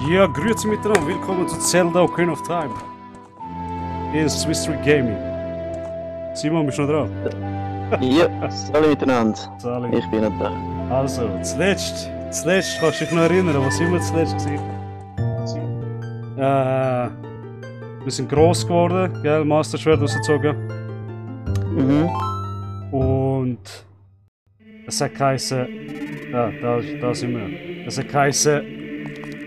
Ja, grüezi miteinander, willkommen zu Zelda Ocarina of Time. Hier ist Swiss Street Gaming. Simon, bist du noch dran? Ja, salut miteinander. Salut. Ich bin noch da. Also, zuletzt kannst du dich noch erinnern, was sind wir zuletzt gewesen? Wir sind gross geworden, gell, Master Schwert rausgezogen. Mhm. Und es hat geheißen, ja, da sind wir. Es hat geheißen,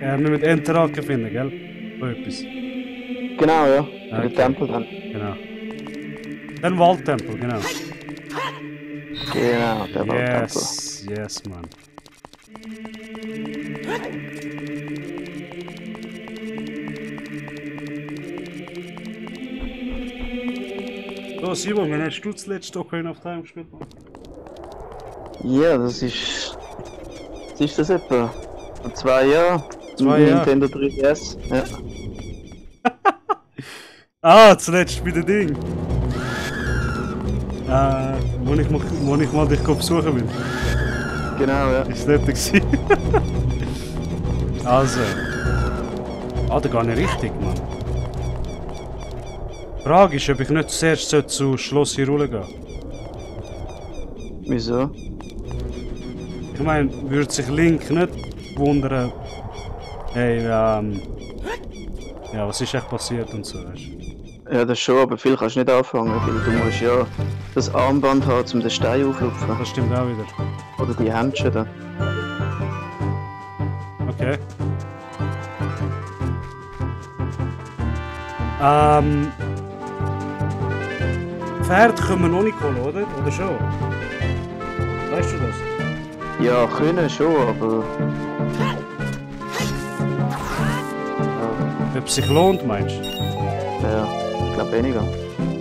wir müssen Enterhaken finden, gell? So etwas. Genau, ja. Okay. Der Tempel dann. Genau. Den Waldtempel, genau. Genau, der Waldtempel. Yes, Mann. So, Simon, wann hast du zuletzt Ocarina of Time gespielt? Ja, das ist. Was ist das etwa? Vor 2 Jahren? 2 Jahre? Nintendo 3DS. Ja. Ah, zuletzt bei dem Ding. Wo ich mal dich besuchen will. Genau, ja. Ist das gewesen? Also. Ah, da gar nicht richtig, Mann. Die Frage ist, ob ich nicht zuerst zu Schloss Hyrule gehen. Wieso? Ich meine, würde sich Link nicht wundern, hey, ja, was ist echt passiert und so, weißt du? Ja, das schon, aber viel kannst du nicht anfangen, weil du musst ja das Armband haben, um den Stein aufzulupfen. Das stimmt auch wieder. Oder die Händchen da. Okay. Pferd können wir noch nicht holen, oder? Oder schon? Weißt du das? Ja, können schon, aber. Ob es sich lohnt, meinst du? Ja, ich glaube weniger.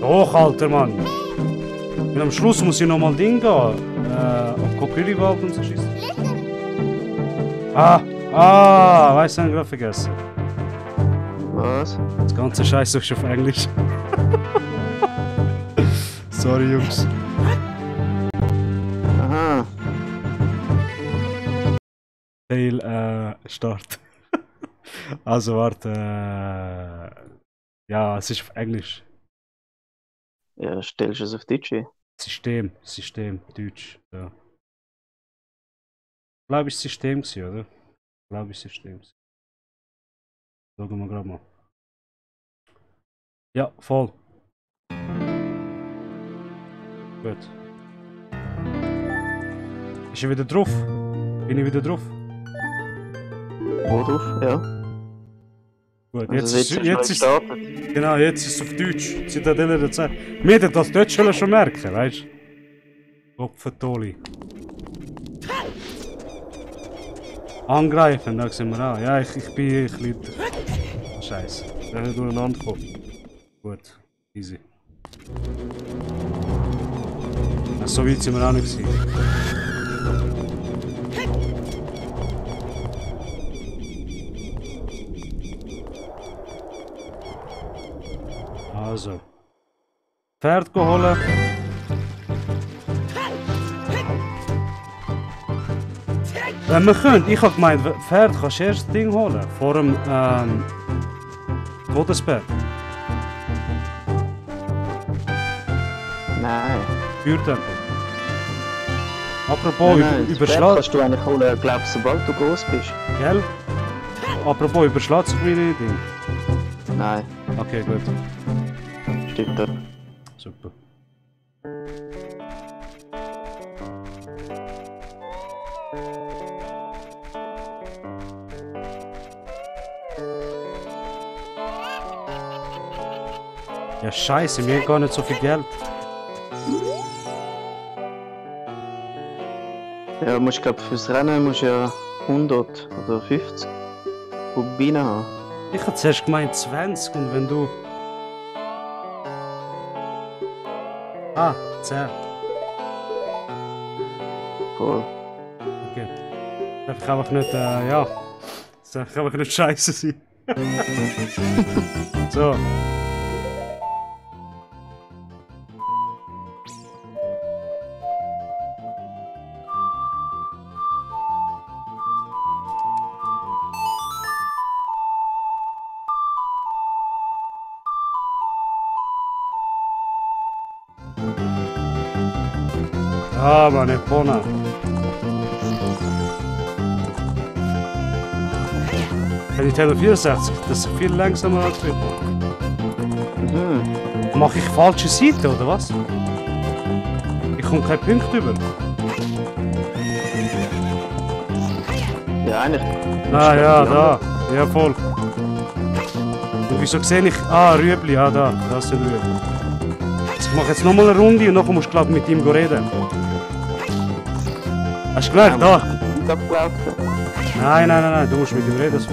Doch, alter Mann! Und am Schluss muss ich noch mal Ding gehen. Am Kokiri-Wald und so schießen. Weißt du, ich gerade vergessen. Was? Das ganze Scheiß ist auf Englisch. Sorry, Jungs. Aha. Fail, Start. Also, warte. Ja, es ist auf Englisch. Ja, stellst du es auf Deutsch ein? System, Deutsch. Ja. Ich glaube, es war System, oder? Ich glaube, es war System. Schauen wir gerade mal. Ja, voll. Gut. Ist er wieder drauf? Bin ich wieder drauf? Wo drauf? Ja. Gut, Also jetzt ist gestartet. genau, jetzt ist es auf Deutsch. Zitadelle der Zeit. Wir hätten das dort schon merken, weißt du? Kopfentoli. Angreifen, da sind wir auch. Ja, ich bin ein bisschen. Scheiße. Ich bin durcheinander gekommen. Gut, easy. So weit sind wir auch nicht gewesen. Also. Pferd holen. Wenn wir können, ich habe gemeint, Pferd kannst du erst das Ding holen. Vor dem Todesberg. Nein. Feuertempel. Apropos Nein, überschlag. kannst du eigentlich holen, glaubst sobald du groß bist. Gell? Apropos überschlägt sich meine Ding. Nein, Okay, gut. stimmt das. Super. Ja, scheiße, wir haben gar nicht so viel Geld. Ja, musst glaub fürs Rennen musst ja 100 oder 50 Rubine haben. Ich hatte zuerst gemeint 20 und wenn du. 10. Cool. Okay. Darf ich einfach nicht, ja. Das darf ich einfach nicht scheiße sein. So. Ah, Mann, Epona. Die Nintendo 64, das ist viel langsamer als wir. Mhm. Mache ich falsche Seite, oder was? Ich komme keinen Punkt über. Ja, eigentlich. Ah, ja, da. Ja, voll. Und wieso sehe ich... Ah, Rüebli, ah, da. Das sind Rüebli. Ich mache jetzt nochmal eine Runde und nachher musst du, glaube ich, mit ihm reden. Hast du gemerkt? Da. Nein, du musst mit ihm reden.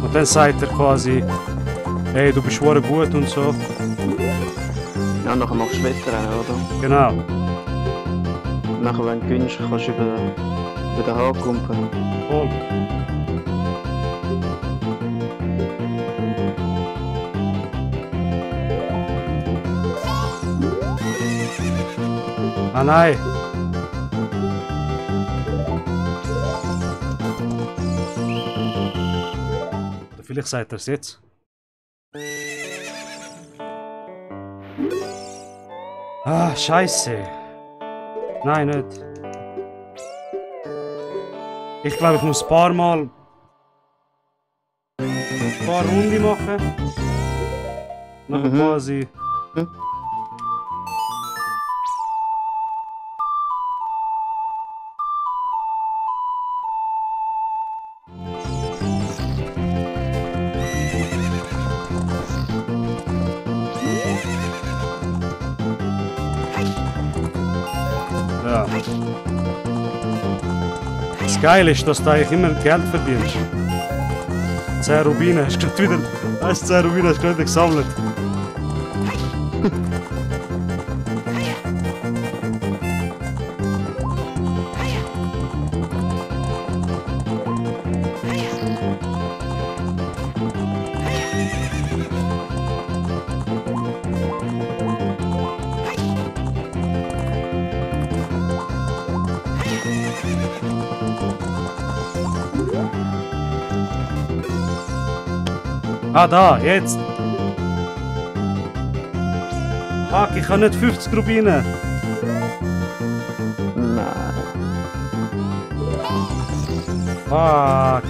Und dann sagt er quasi, hey, du bist schwer gut und so. Ja, nachher machst du Wettrennen, oder? Genau. Und nachher, wenn du gewinnst, kannst du über den Haar kumpeln. Voll. Ah nein. Vielleicht sagt er es jetzt. Ah, Scheiße. Nein, nicht. Ich glaube, ich muss ein paar Runden machen. Nachher quasi. Ja. Das Geile ist, dass du eigentlich immer Geld verdienst. 10 Rubine hast du gerade wieder. Weißt du, 10 Rubine hast du gerade gesammelt. Ah, da, jetzt! Fuck, ich habe nicht 50 Rubine! Nein. Fuck!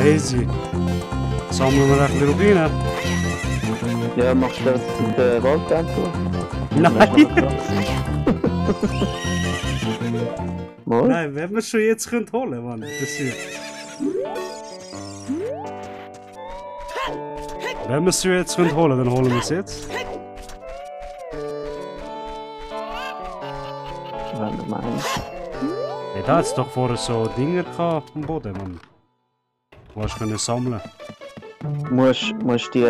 Easy! Sammeln wir ein bisschen Rubine? Ja, machst du das mit der Waldtempel? Nein! Mal? Nein, wenn wir es schon jetzt holen können, Mann. Das ist... Wenn wir es jetzt holen können, dann holen wir es jetzt. Wenn du meinst. Hey, da hat es doch vorher so Dinger gehabt am Boden, Mann. Du hast können sammeln. Musst die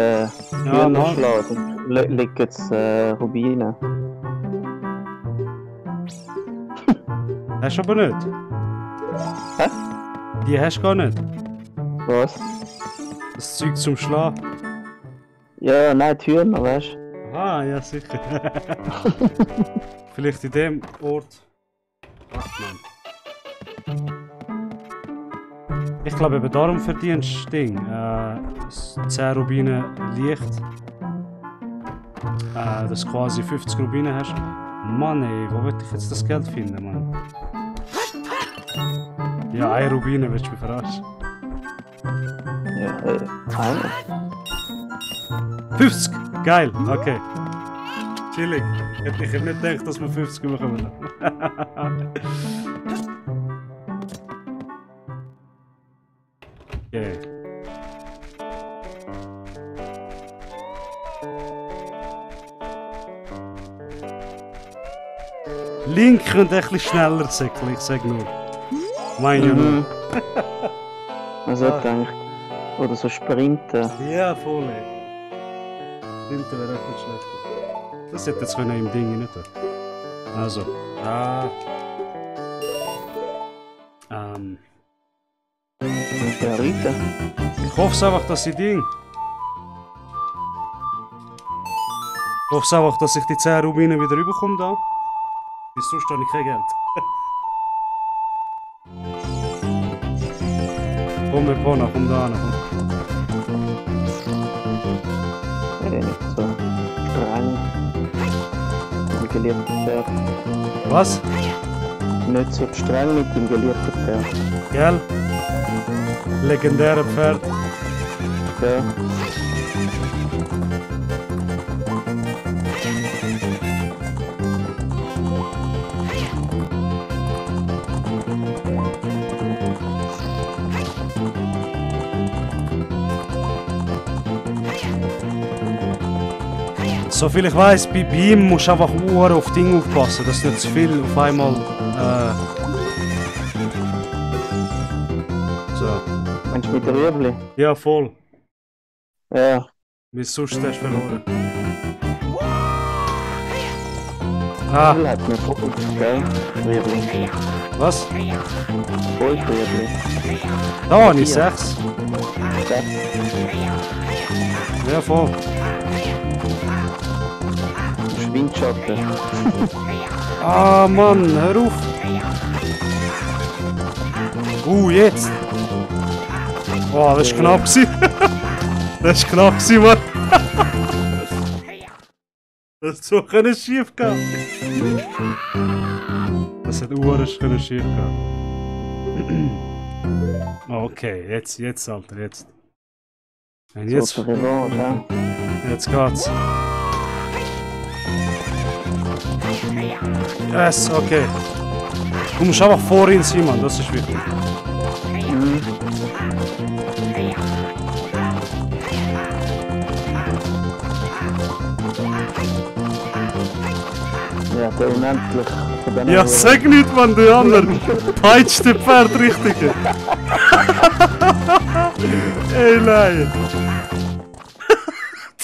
Mann. schlagen. Liegen jetzt Rubine. Hast du aber nicht. Hä? Die hast du gar nicht. Was? Das Zeug zum Schlagen. Ja, nein, die Hühner, weißt du? Ah, ja sicher. Vielleicht in dem Ort. Ach Mann. Ich glaube eben darum verdienst du Ding. 10 Rubine Licht. Dass du quasi 50 Rubine hast. Mann ey, wo will ich jetzt das Geld finden, Mann? Ja, 1 Rubine willst du mich verarschen. Ja, eine. 50! Geil, okay. Chillig. Hätte ich nicht gedacht, dass wir 50 bekommen. Okay. Link könnte ein bisschen schneller säckeln, ich sag nur. Mein Junge. Also eigentlich. Oder so sprinten. Ja, voll ey. Sprinten wäre echt nicht schlecht. Das hätte jetzt können im Ding nicht tun. Also. Ja, Rita. Ich hoffe es einfach, dass ich Ding. Ich hoffe es einfach, dass ich die 10 Rubine wieder rüberkomme da. Bis sonst habe ich kein Geld. Komm, Epona, komm da an. Nicht so streng. geliebten Pferd. Was? Nicht so streng mit dem geliebten Pferd. Gell? Legendäre Pferd. Ja. Soviel ich weiß, bei ihm musst du einfach Uhr auf Dinge aufpassen, dass nicht zu viel auf einmal. So. Meinst du mit der Rüebli? Ja, voll. Ja. Wie sonst hast du verloren. Ah, Rüebli hat mir voll, gell? Rüebli. was? Voll Rüebli. Da habe ich 6. Ja. Ja, voll. Windschatten. Ah, Mann, hör auf. Jetzt. Oh, das war knapp. Das war knapp, Mann. Das hat so schief gehen. Das hat schief gehen. Okay, jetzt, Alter, jetzt. Und jetzt, So Revanche, ja. jetzt geht's. Yes, okay. Du musst einfach vor ihn sein, Mann, das ist wichtig. Mhm. Ja, der unendlich von den Ja, sag nicht, Mann, der andere peitscht den Pferd richtig. Ey, nein.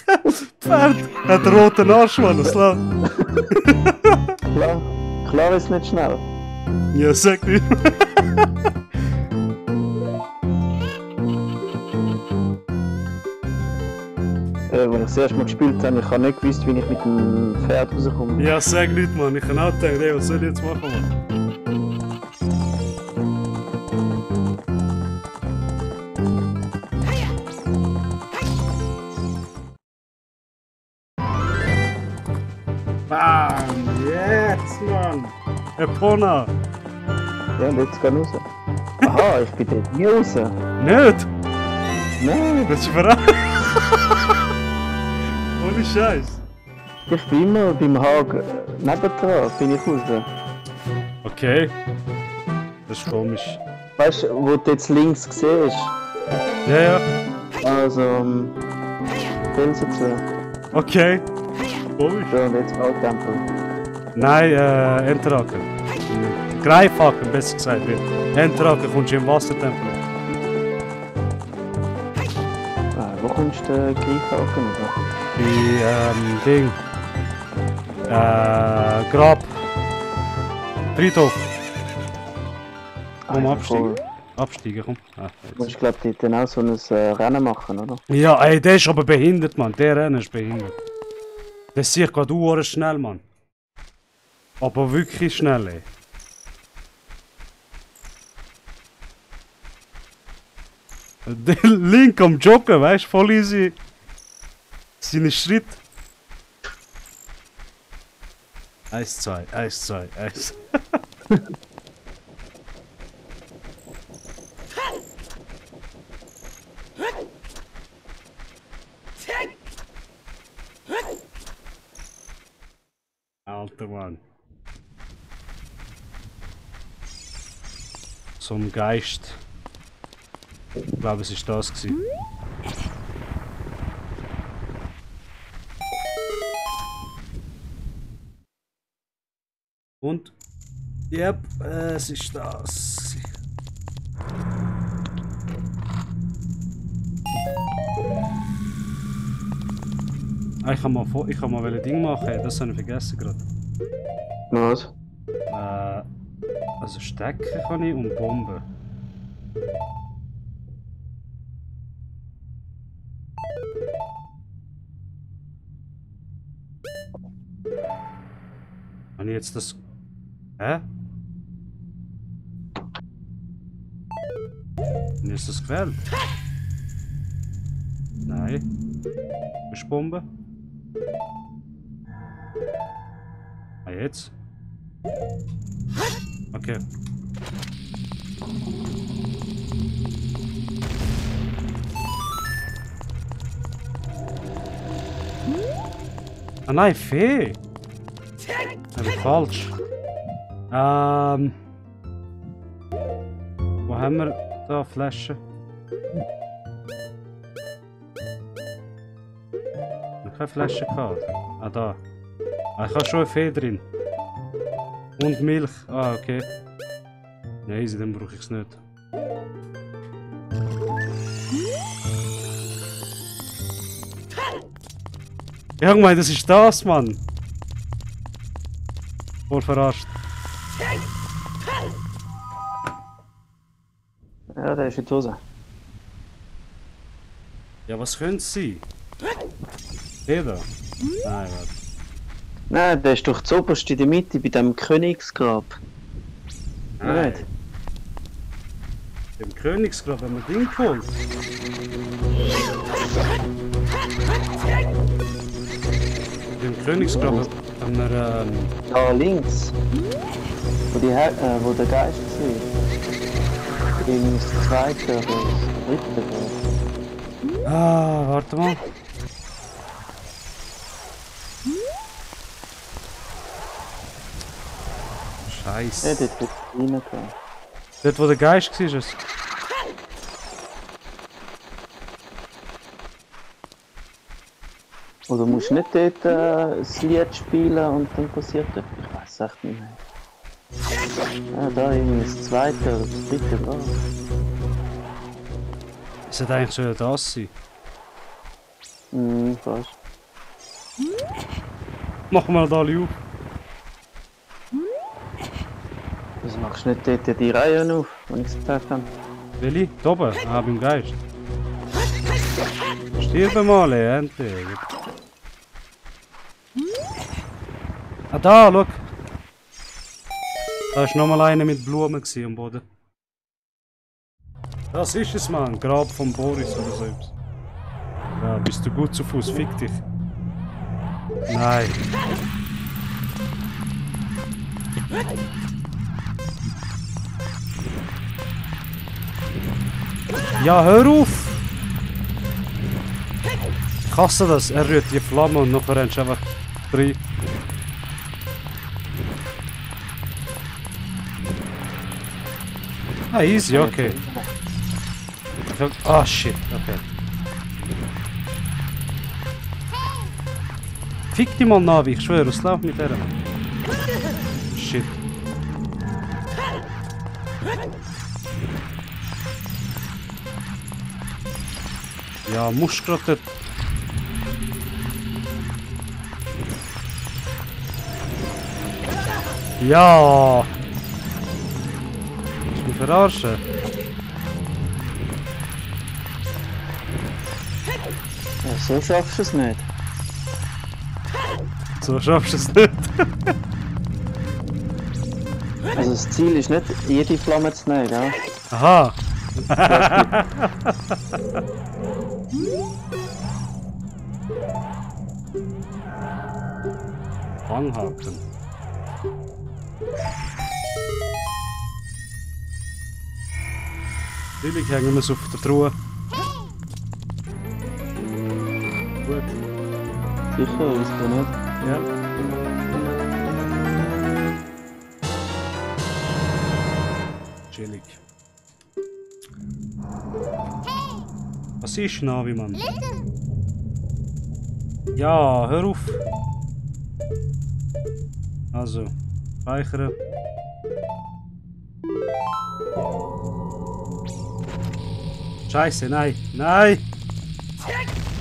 Der Pferd hat einen roten Arsch, Mann, das läuft. Klar ist nicht schnell. Ja, sag nicht. Als ich das erste Mal gespielt habe, ich habe nicht gewusst, wie ich mit dem Pferd rauskomme. Ja, sag nicht, Mann, ich kann auch denken, ey, was soll ich jetzt machen, Mann? Bam, jetzt, Mann. Epona. Ja, und jetzt gehen raus. Aha, ich bin dort nie raus. Nicht? Nein, Das ist verrückt. Ohne Scheiß. ich bin immer beim Haag nebendran, bin ich raus. Okay. Das ist komisch. Weißt du, wo du jetzt links siehst? Ja, ja. Also, Felsen zu. Okay. Komisch. So, und jetzt Bautempel. Nein, Enterhaken. Greifhaken, besser gesagt. Enterhaken kommst du im Wassertempel. Wo kommst du den Greifhaken über? Die, Ding. Grab. Friedhof. Komm, absteigen. Absteigen, komm. Ah, Du musst, glaube ich, dann auch so ein Rennen machen, oder? ja, ey, der ist aber behindert, Mann. Der Renner ist behindert. Der sieht gerade schnell, Mann. Aber wirklich schnell, ey. Der Link am Joggen, weißt du, voll easy. Seine Schritte. 1, 2, 1, 2, 1. Alter Mann. So ein Geist. Ich glaube, es ist das gewesen. Und? Yep, es ist das. Ah, ich kann mal ein Ding machen, das habe ich vergessen gerade. Was? Also Stecken kann ich und Bomben. Habe ich jetzt das... Hä? Habe ich jetzt das gewählt? Nein. Ist Bombe? Ah jetzt? Okay. Ah nein, Fee! Aber falsch. Wo haben wir da Flaschen? Ich habe keine Flasche gehabt. Ah, da. Ah, ich habe schon eine Fee drin. Und Milch. Ah, okay. Nein, dann brauche ich es nicht. Ja, gemeint, das ist das, Mann. Voll verarscht. Ja, der ist in die Hose. Ja, was könnte es sein? Der da? Nein, warte. Nein, der ist doch zuoberst in der Mitte bei dem Königsgrab. Nein. Nicht? Im Königsgrab haben wir Ding geholt. Im Königsgrab haben wir Da links. Wo der Geist war. Im zweiten oder dritten Grab. Ah, warte mal. Ja, Scheiße. dort wird reingekommen. Dort wo der Geist war, ist es. Oder musst du nicht dort das Lied spielen und dann passiert etwas? Ich weiß echt nicht mehr. Ja, da irgendwie das zweite oder das dritte Grab. Es sollte eigentlich schon das sein. Fast. Machen wir da alle auf. Wieso machst du nicht dort die Reihe auf, wenn ich es gesagt habe? Welche? Da oben? Ah, beim Geist. Stirb mal, endlich. Ah, da, schau. Da war nochmal einer mit Blumen am Boden. Das ist es, Mann. Grab von Boris oder so etwas. Ja, bist du gut zu Fuß? Fick dich. Nein. Ja, hör auf! Ich hasse das. Er rührt die Flamme und nachher rennst du einfach rein. Ah, easy, okay. Ah, shit, okay. Fick die mal Navi, ich schwöre, es läuft mit der. Shit. Ja, musst grad dort. Ja! Willst du mich verarschen? Ja, so schaffst du es nicht. So schaffst du es nicht. Also das Ziel ist nicht, jede Flamme zu nehmen, gell? Aha! Fanghaken. Natürlich hängen wir es auf der Truhe. Gut. Sicher, ist du nicht. Ja. Chillig. Was ist Navi, Mann? Ja, hör auf. Also, speichern. Scheiße, nein, nein!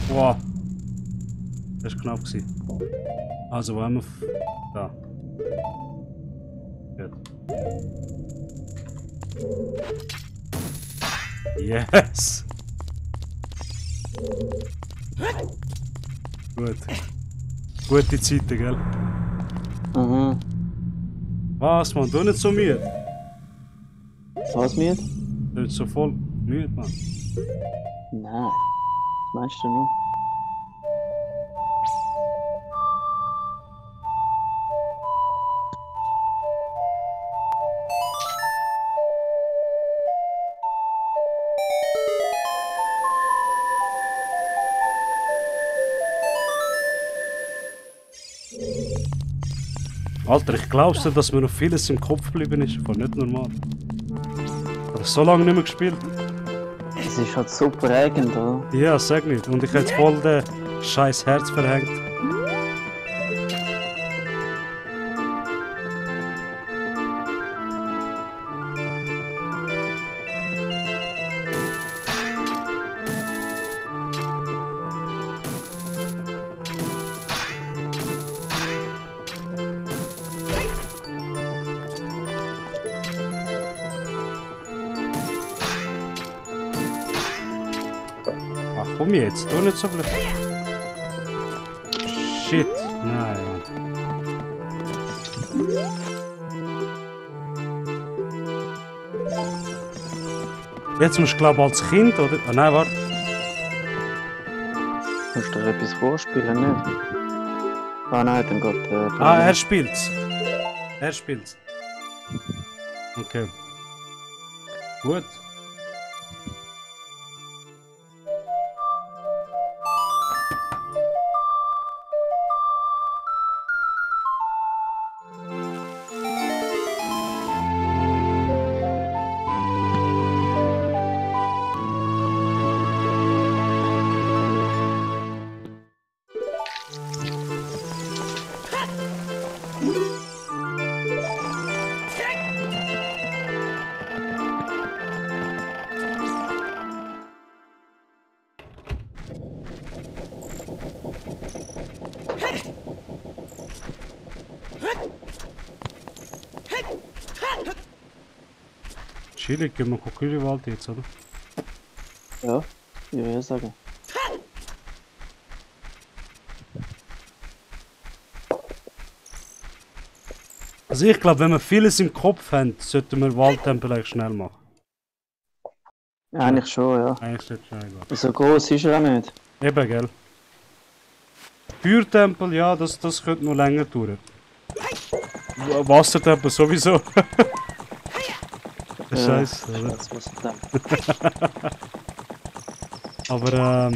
Wow. Das war knapp. Also, wo haben wir? Da. Gut. Yes! Gut. Gute Zeiten, gell? Mhm. Was, man? Du nicht so müde? Was mit? Du bist so voll müde, Mann. Nein. Was meinst du noch? Alter, ich glaub's dir, dass mir noch vieles im Kopf geblieben ist. Voll nicht normal. Ich habe so lange nicht mehr gespielt. Es ist halt so prägend, oder? Ja, sag nicht. Und ich hätte voll den scheiß Herz verhängt. Ach komm jetzt, tu nicht so blöd. Shit, nein, Mann. Jetzt musst du glaube als Kind, oder? Ah nein, warte. Musst du dir etwas vorspielen, nicht? Ah nein, dann geht Ah, er spielt's. Er spielt's. Okay. Gut. Chillig, gehen wir gucken in den Wald jetzt, oder? Ja, ich würde sagen. Also ich glaube, wenn wir vieles im Kopf haben, sollten wir Waldtempel eigentlich schnell machen. Eigentlich schon, ja. Eigentlich sollte es schnell gehen. So groß ist er auch nicht. Eben, gell? Feuertempel, ja, das könnte noch länger dauern. Wassertempel sowieso. Scheiße, oder? Das muss ich dann. Aber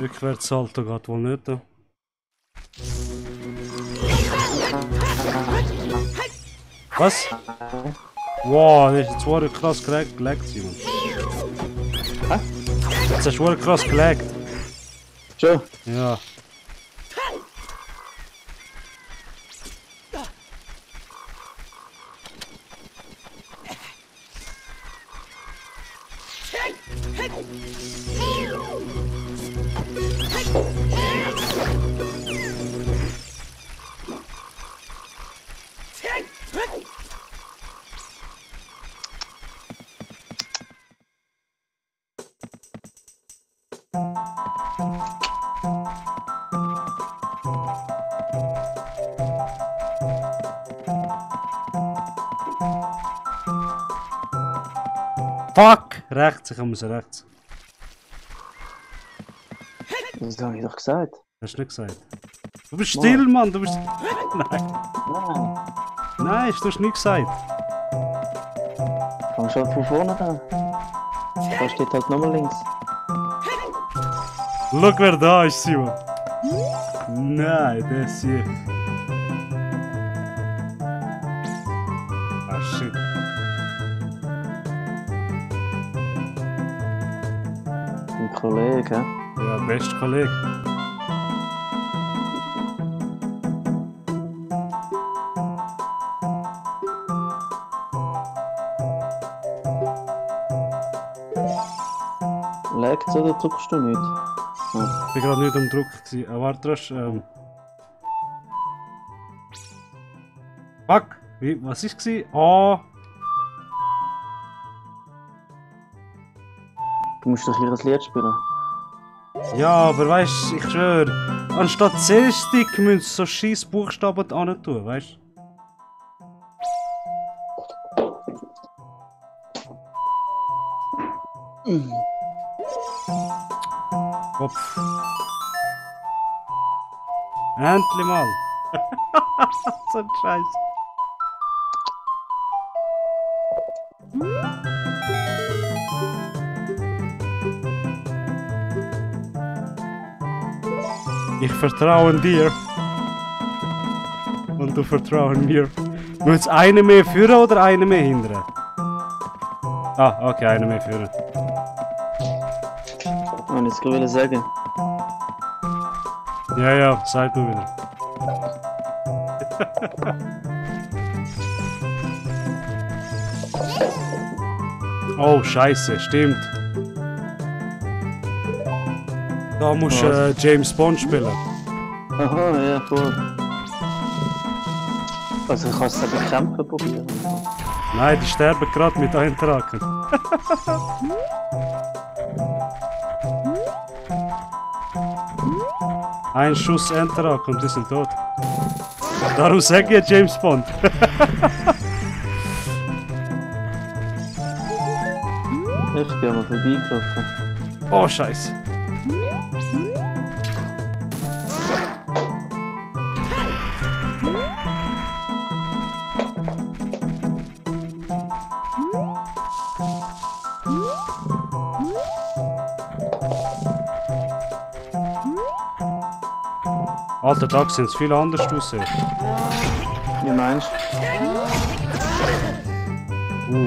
Rückwärtssalto geht wohl nicht. Da. Was? Wow, das ist jetzt wohl krass gelegt, Simon. Hä? Jetzt hast du wohl krass gelegt. Schon? Ja. Fuck! Rechts, ich muss rechts. Das habe ich doch gesagt. Hast du nicht gesagt? Du bist still, Mann, du bist... Nein. Nein. Nein, du hast nicht gesagt. Komm schon von vorne da. Da steht halt nochmal links. Schau, wer da ist, Simon. Nein, der ist hier. Ah, shit. Ein Kollege, hä? Ja, bester Kollege. Legt's oder drückst du nicht? Ich war gerade nicht am Druck. Ah, warte, rasch, Fuck! Wie, was war es? Ah! Du musst doch hier ein Lied spielen. Ja, aber weißt du, ich schwöre, anstatt C-Stick müssen sie so scheiß Buchstaben an tun, weißt du? Kopf. Endlich mal. So ein Scheiß. Ich vertraue dir. Und du vertraust mir. Muss es eine mehr führen oder eine mehr hindern? Ah, okay, eine mehr führen. Und jetzt will ich sagen. Ja, sag du wieder. Oh, Scheiße, stimmt. Da musst du James Bond spielen. Aha, ja, voll. Also kannst du es bekämpfen probieren. Nein, die sterben gerade mit Eintragen. Ein Schuss Enterak und die sind tot. Darum sage ich James Bond. Ich bin mal vorbeigelaufen. Oh, Scheiße. Alter Tag sind es viel anders aussehen. Wie meinst du?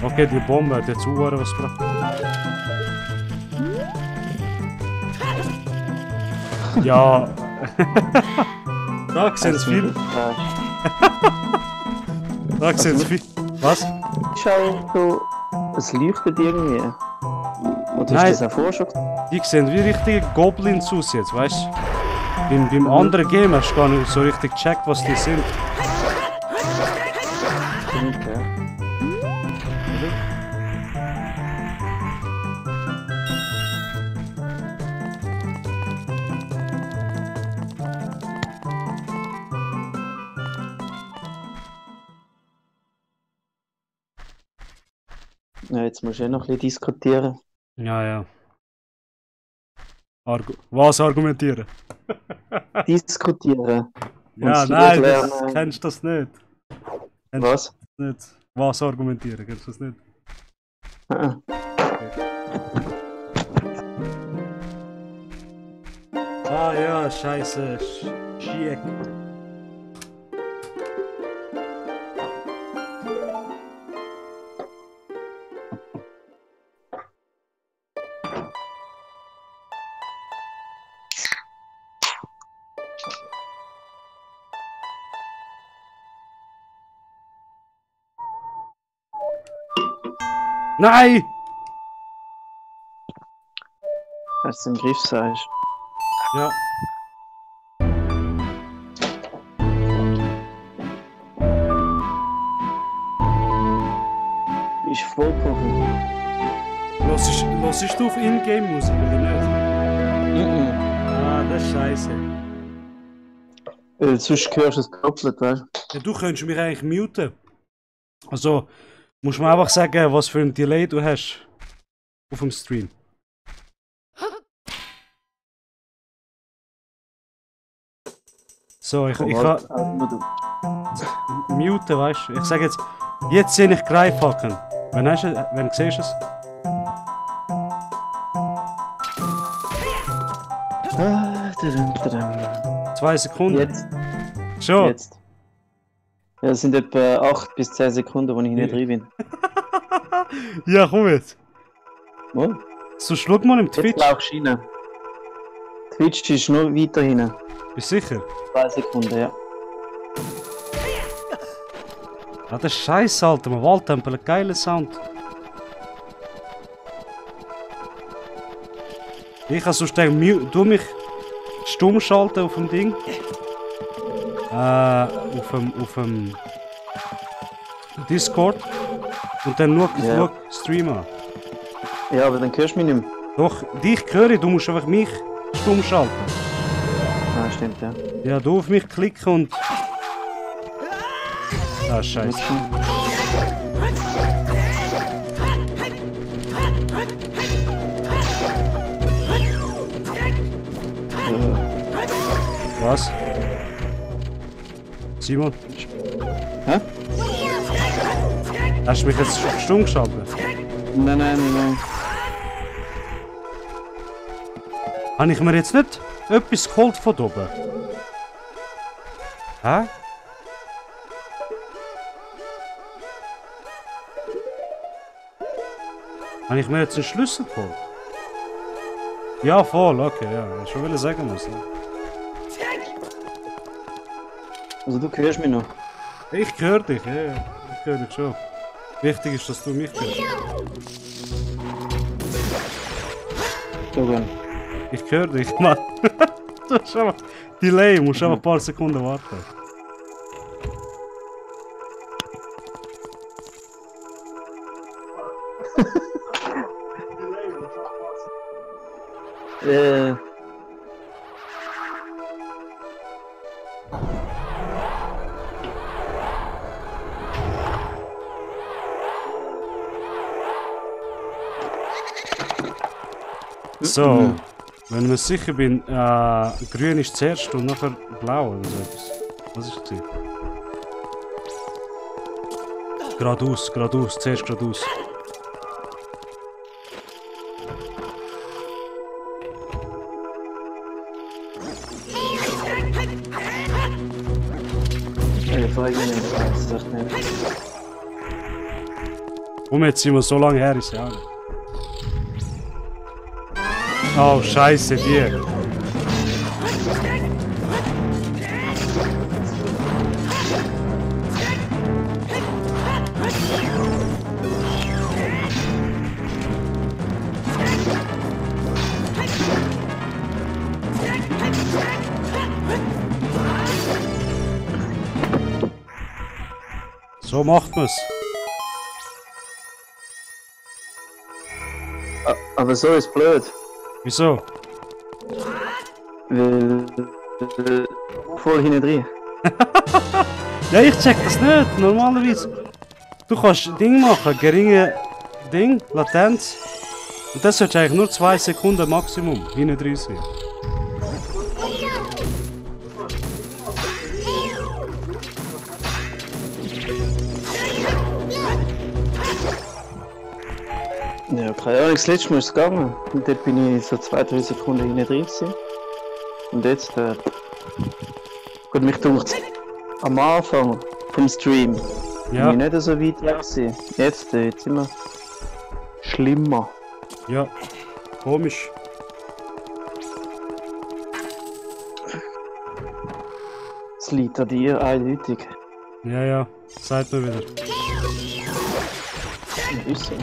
Okay, die Bombe hat jetzt auch was gebracht. Ja. Da sind es viel. Da sind es viel. Was? Schau, so, es leuchtet irgendwie. Oder Nein. ist das auch vorher schon? Die sehen wie richtige Goblins aus jetzt, weißt du? Beim anderen Game hast du gar nicht so richtig gecheckt, was die sind. Okay. Ja, jetzt musst du noch ein bisschen diskutieren. Ja. Was argumentieren? Diskutieren. Ja, Und nein, lernen. das kennst du das nicht. Was? Nicht. Was argumentieren, kennst du das nicht? Ah. Ah ja, scheiße. Schick. Nein! Als du im Griff sagst. Ja. Ist vollkommen. Hörst du auf Ingame-Musik oder nicht? Ah, das ist scheiße. Sonst hörst du es doppelt, weißt du? Ja, du könntest mich eigentlich muten. Also, musst du mir einfach sagen, was für ein Delay du hast auf dem Stream. So, ich kann muten, weißt du? Ich sage jetzt sehe ich Greifhaken. Wenn siehst du es? Ah, 2 Sekunden. Jetzt. Schon. Jetzt. Ja, es sind etwa 8 bis 10 Sekunden, wo ich nicht drin bin. Ja, komm jetzt. Wo? So, schau mal im Jetzt Twitch. laufst du rein. Twitch ist nur weiter hinten. Bist du sicher? 2 Sekunden, ja. Ah, das ist scheiße, Alter. Mein Waldtempel, ein geiler Sound. Ich kann sonst du mich stumm schalten auf dem Ding. Auf dem Discord. Und dann schau Stream an. Ja, aber dann hörst du mich nicht mehr. Doch, dich höre ich, du musst einfach mich stumm schalten. Ah, stimmt, ja. Ja, du auf mich klicken und... Ah, scheiße. Simon, Hä? hast du mich jetzt stumm geschaltet? Nein. Habe ich mir jetzt nicht etwas geholt von da oben? Hä? Habe ich mir jetzt einen Schlüssel geholt? Ja, voll, okay, ja. Ich schon sagen müssen. Also du hörst mich noch. Ich höre dich, ja, ja. Ich höre dich schon. Wichtig ist, dass du mich hörst. So gern. Ich höre dich, Mann. Du hast aber Delay, musst aber ein paar Sekunden warten. Äh. So, wenn ich mir sicher bin, grün ist zuerst und nachher blau oder so etwas. Was ist das? Geradeaus, zuerst geradeaus. Ich frage mich nicht, das ist echt nicht. Und jetzt sind wir so lange her, ist ja auch nicht. Oh, scheiße, die. So macht man's. Aber so ist blöd. Wieso? Weil. Voll hinten drin. Ja, ich check das nicht, normalerweise. Du kannst Ding machen, geringe Ding, Latenz. Und das sollte eigentlich nur 2 Sekunden Maximum hinten drin sein. Ja, keine Ahnung, das letzte Mal ist es gegangen. Und dort bin ich so 2-3 Sekunden hinten drin gewesen. Und jetzt, gut, mich dunkt am Anfang vom Stream Ja. bin ich nicht so weit weg gewesen. Jetzt immer schlimmer. Ja, komisch. Es liegt an dir eindeutig. Ja, ja, sagt mir wieder. Ist so.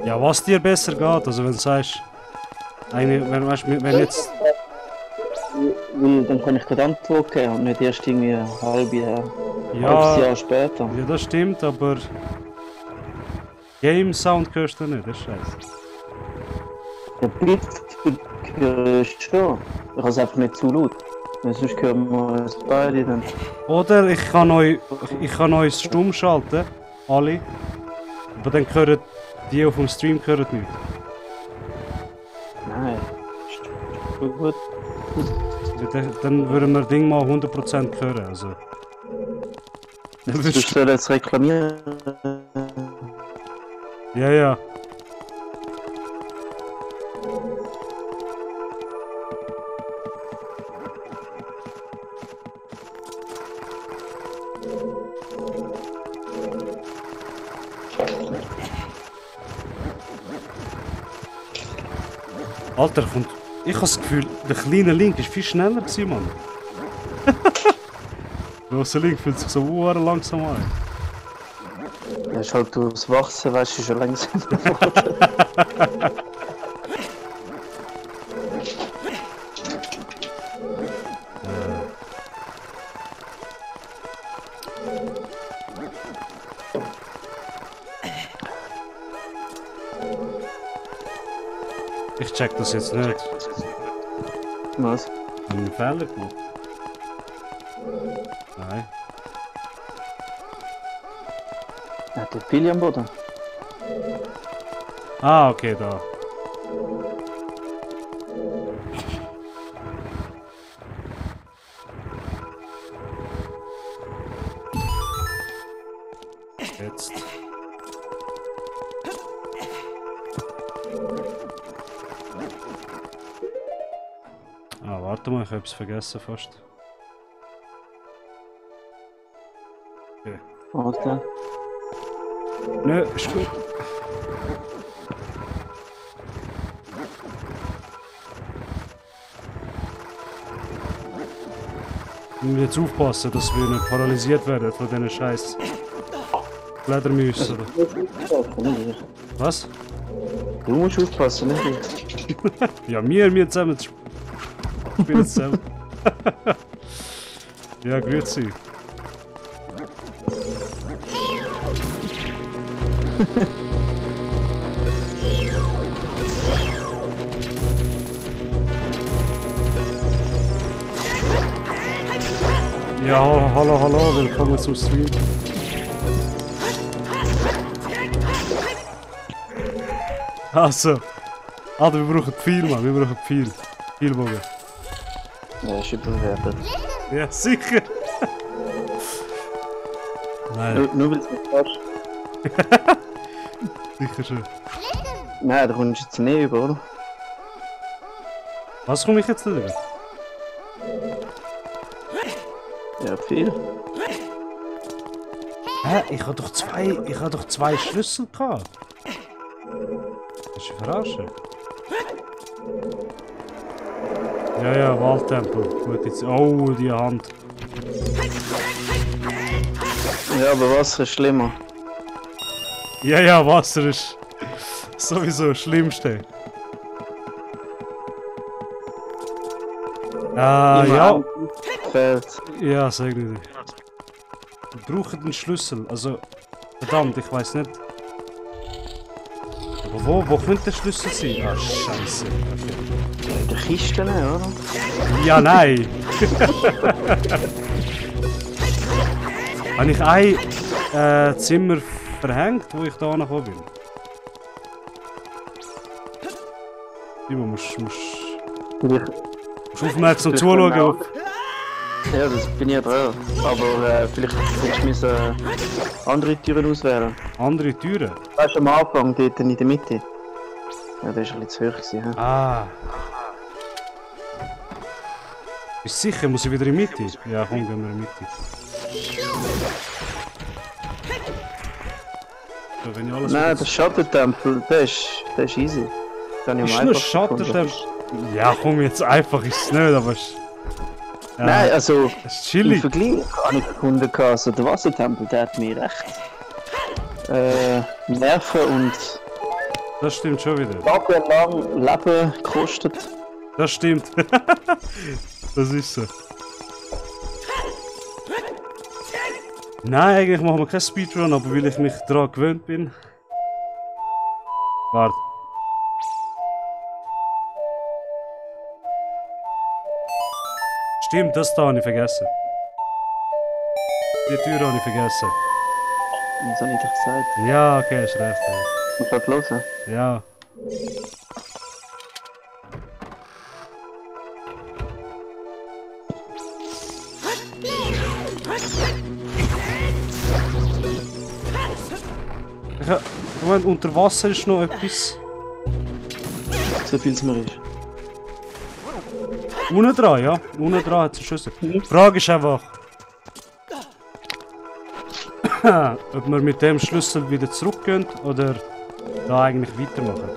Ja, was dir besser geht, also wenn du sagst, wenn jetzt... Weil dann kann ich keine Antwort geben und nicht erst irgendwie ein halbes Ja, Jahr später. ja, das stimmt, aber Game Sound hörst du nicht, das ist scheiße. Der Blitz hörst du schon. Ich habe es einfach nicht zu laut. Weil sonst hören wir es beide dann. Oder ich kann euch stumm schalten, alle, aber dann hören die auf dem Stream hören nicht. Nein. Ist schon gut. Dann würden wir Ding mal 100% hören, also. Dann Du würdest- sollst jetzt reklamieren. Ja, ja. Alter, kommt. Ich habe das Gefühl, der kleine Link ist viel schneller gewesen, Mann. Der große Link fühlt sich so langsam an. Das ist halt durchs Wachsen, weißt du, schon langsam. Ich check das jetzt nicht. Was? Haben wir einen Fehler gemacht? Nein. Er hat dort viele am Boden. Ah, okay, da. Jetzt. Ah, warte mal, ich habe es vergessen fast. Okay. Warte. Nö, ist gut. Wir müssen jetzt aufpassen, dass wir nicht paralysiert werden von diesen scheiß Fledermäusen. Was? Du musst aufpassen, nicht ich. Ja, wir zusammen spielen zusammen. Ja, grüezi. Ja, hallo, willkommen zum Stream. Also, Alter, wir brauchen viel, Mann, wir brauchen viel. Viel Bogen. Ja, ist überbewertet. Ja, sicher. Nein, Nur weil es nicht kannst. sicher schon. Nein, da kommst du jetzt nicht über, oder? Was komme ich jetzt nicht über? Ja, viel. Hä? Ich habe doch zwei Schlüssel gehabt. Das ist eine Verarsche. Ja, Waldtempel. Gut, jetzt. Oh, die Hand. Ja, aber Wasser ist schlimmer. Ja, Wasser ist sowieso das Schlimmste. Ah, ja. Fehlt. Ja, sag nicht. Wir brauchen den Schlüssel. Also, verdammt, ich weiß nicht. Aber wo könnte der Schlüssel sein? Ah, Scheiße. Okay. Ja, in der Kiste, oder? Ja, nein! Habe ich ein Zimmer verhängt, wo ich da gekommen bin? Immer musst aufmerksam zuschauen. Ja, das bin ich ja dran. Aber vielleicht hättest du andere Türen auswählen. Andere Türen? Weißt du, am Anfang, dort in der Mitte. Ja, das war ein bisschen zu hoch. Gewesen, he? Ah. Bist du sicher? Muss ich wieder in die Mitte? Ja, komm, gehen wir in die Mitte. So, wenn ich alles Nein, der Schattentempel, der ist easy. Den habe ich ist am nur einfachsten gefunden. Schattentempel. Ja, komm, jetzt einfach ist es nicht, aber es Nein, also es ist im chillig. Vergleich habe ich gefunden, also der Wassertempel, der hat mir recht Nerven und Das stimmt schon wieder. tagelang Leben gekostet. Das stimmt. Das ist so. Nein, eigentlich machen wir keinen Speedrun, aber weil ich mich daran gewöhnt bin. Warte. Stimmt, das da habe ich vergessen. Die Tür habe ich vergessen. Was habe ich dir gesagt? Ja, okay, hast recht. Muss halt hören. Ja. Ich meine, unter Wasser ist noch etwas. So viel es mir ist. Unten dran, ja. Unten dran hat es einen Schlüssel. Die Frage ist einfach, ob wir mit dem Schlüssel wieder zurückgehen oder da eigentlich weitermachen.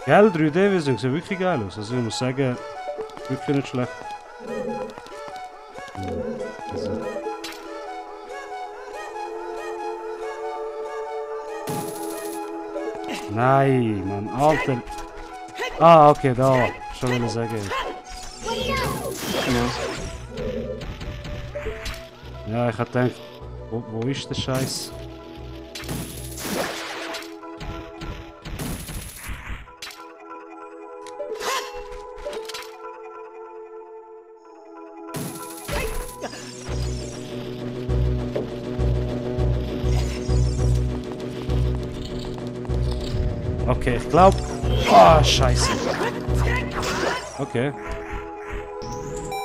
Gell, 3D-Vision sieht wirklich geil aus. Also ich muss sagen, wirklich nicht schlecht. Also. Nein, Mann, Alter. Ah, okay, da. Schon will ich sagen. Ja, ich hab gedacht, wo ist der Scheiß? Okay, ich glaube... Ah, scheiße. Okay.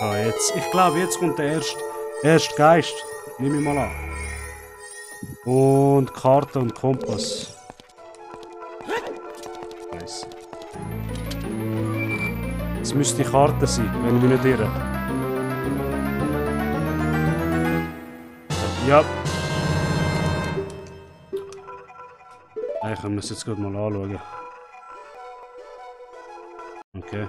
Ah, jetzt... Ich glaube, jetzt kommt der erste Geist. Nehme ich mal an. Und Karte und Kompass. Scheiße. Jetzt müsste die Karte sein, wenn ich mich nicht irre. Ja. Ich kann mir das jetzt gerade mal anschauen. Okay.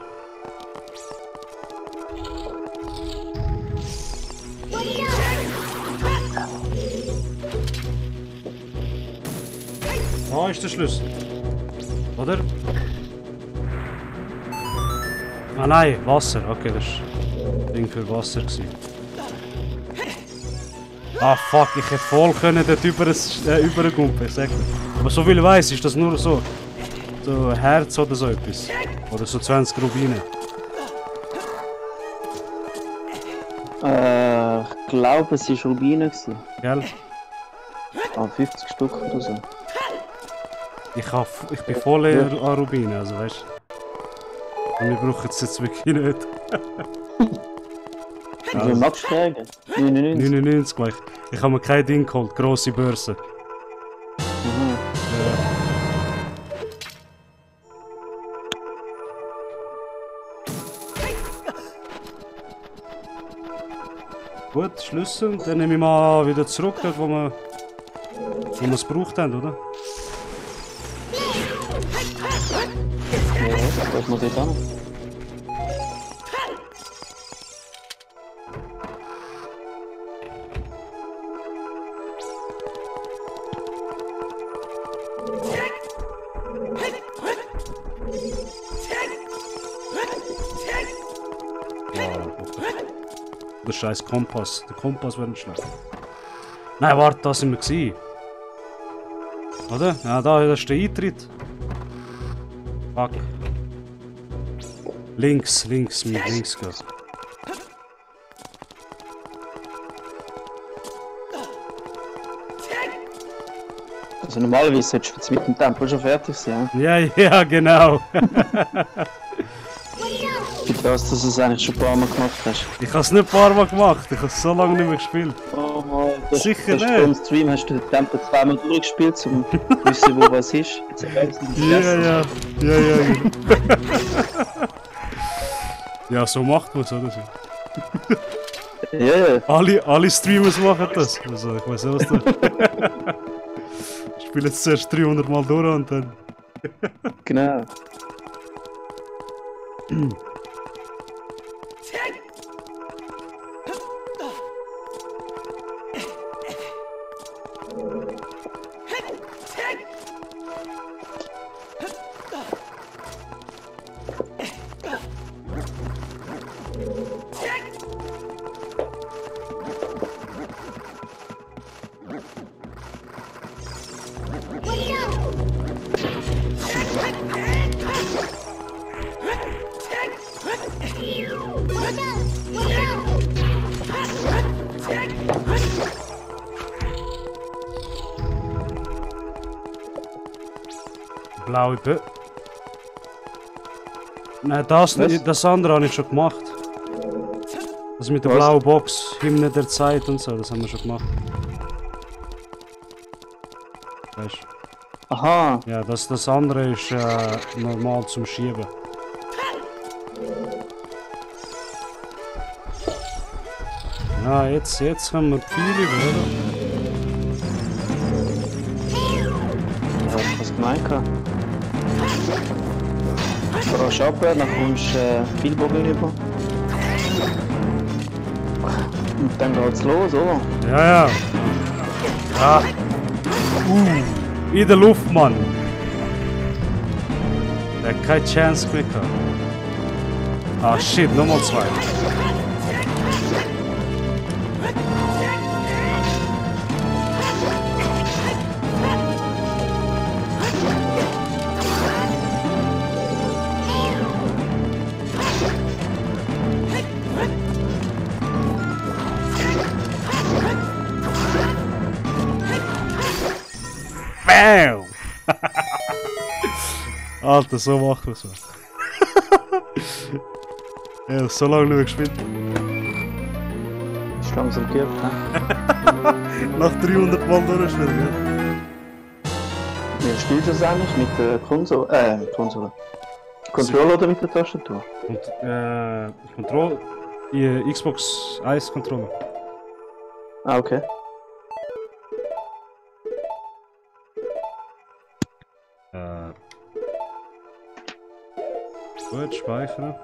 Da ist der Schlüssel. Oder? Ah nein, Wasser. Okay, das war Ding für Wasser. Ah fuck, ich hätte voll können dort übergumpen, ich sag dir. Aber so viel ich weiss, ist das nur so ein Herz oder so etwas. Oder so 20 Rubine. Ich glaube, es war Rubine. Gell? Ah, 50 Stück oder so. Ich bin voll an Rubine, also weißt du. Und wir brauchen es jetzt wirklich nicht. Wie magst du fragen? 99? 99 gleich. Ich habe mir kein Ding geholt, grosse Börse. Gut, Schlüssel. Dann nehme ich mal wieder zurück, dort wo wir es gebraucht haben, oder? Ja, was muss ich da noch? Der scheiß Kompass. Der Kompass wäre nicht schlecht. Nein, warte, da sind wir gewesen. Oder? Ja, da ist der Eintritt. Fuck. Links, mit links gehen. Also normalerweise solltest du jetzt mit dem Tempo schon fertig sein. Ja, genau. Ich weiß, dass du es eigentlich schon ein paar Mal gemacht hast. Ich habe es nicht ein paar Mal gemacht, ich habe es so lange nicht mehr gespielt. Oh Mann, Sicher nicht. Im Stream hast du den Tempo zweimal durchgespielt, um zu wissen, wo was ist. Ja. Ja, so macht man es, oder? Ja. Alle Streamers machen das. Also, ich weiß nicht, was da. Ich spiele jetzt zuerst 300 Mal durch und dann. Genau. Blaue Bö. Nein, das andere habe ich schon gemacht. Das mit der blauen Box, Hymne der Zeit und so, das haben wir schon gemacht. Weißt du? Aha. Ja, das andere ist normal zum Schieben. Ja, jetzt können wir die Pfeile oder? Ja, ich was gemeint. Du gehst runter, dann kommst du Pfeilbogen rüber. Und dann geht's los, oder? Ja. In der Luft, Mann. Der hat keine Chance mehr gehabt. Ah shit, nochmal zwei. Bam! Alter, so macht man so. Ja, so lange nicht mehr gespielt. Ist langsam geübt, hä? Nach 300 Mal durchspielen, ja. Wie spielst du das eigentlich? Mit der Konsole? Controller oder mit der Tastatur? Und Control. Xbox 1 Controller. Ah, okay. Gut, speichern.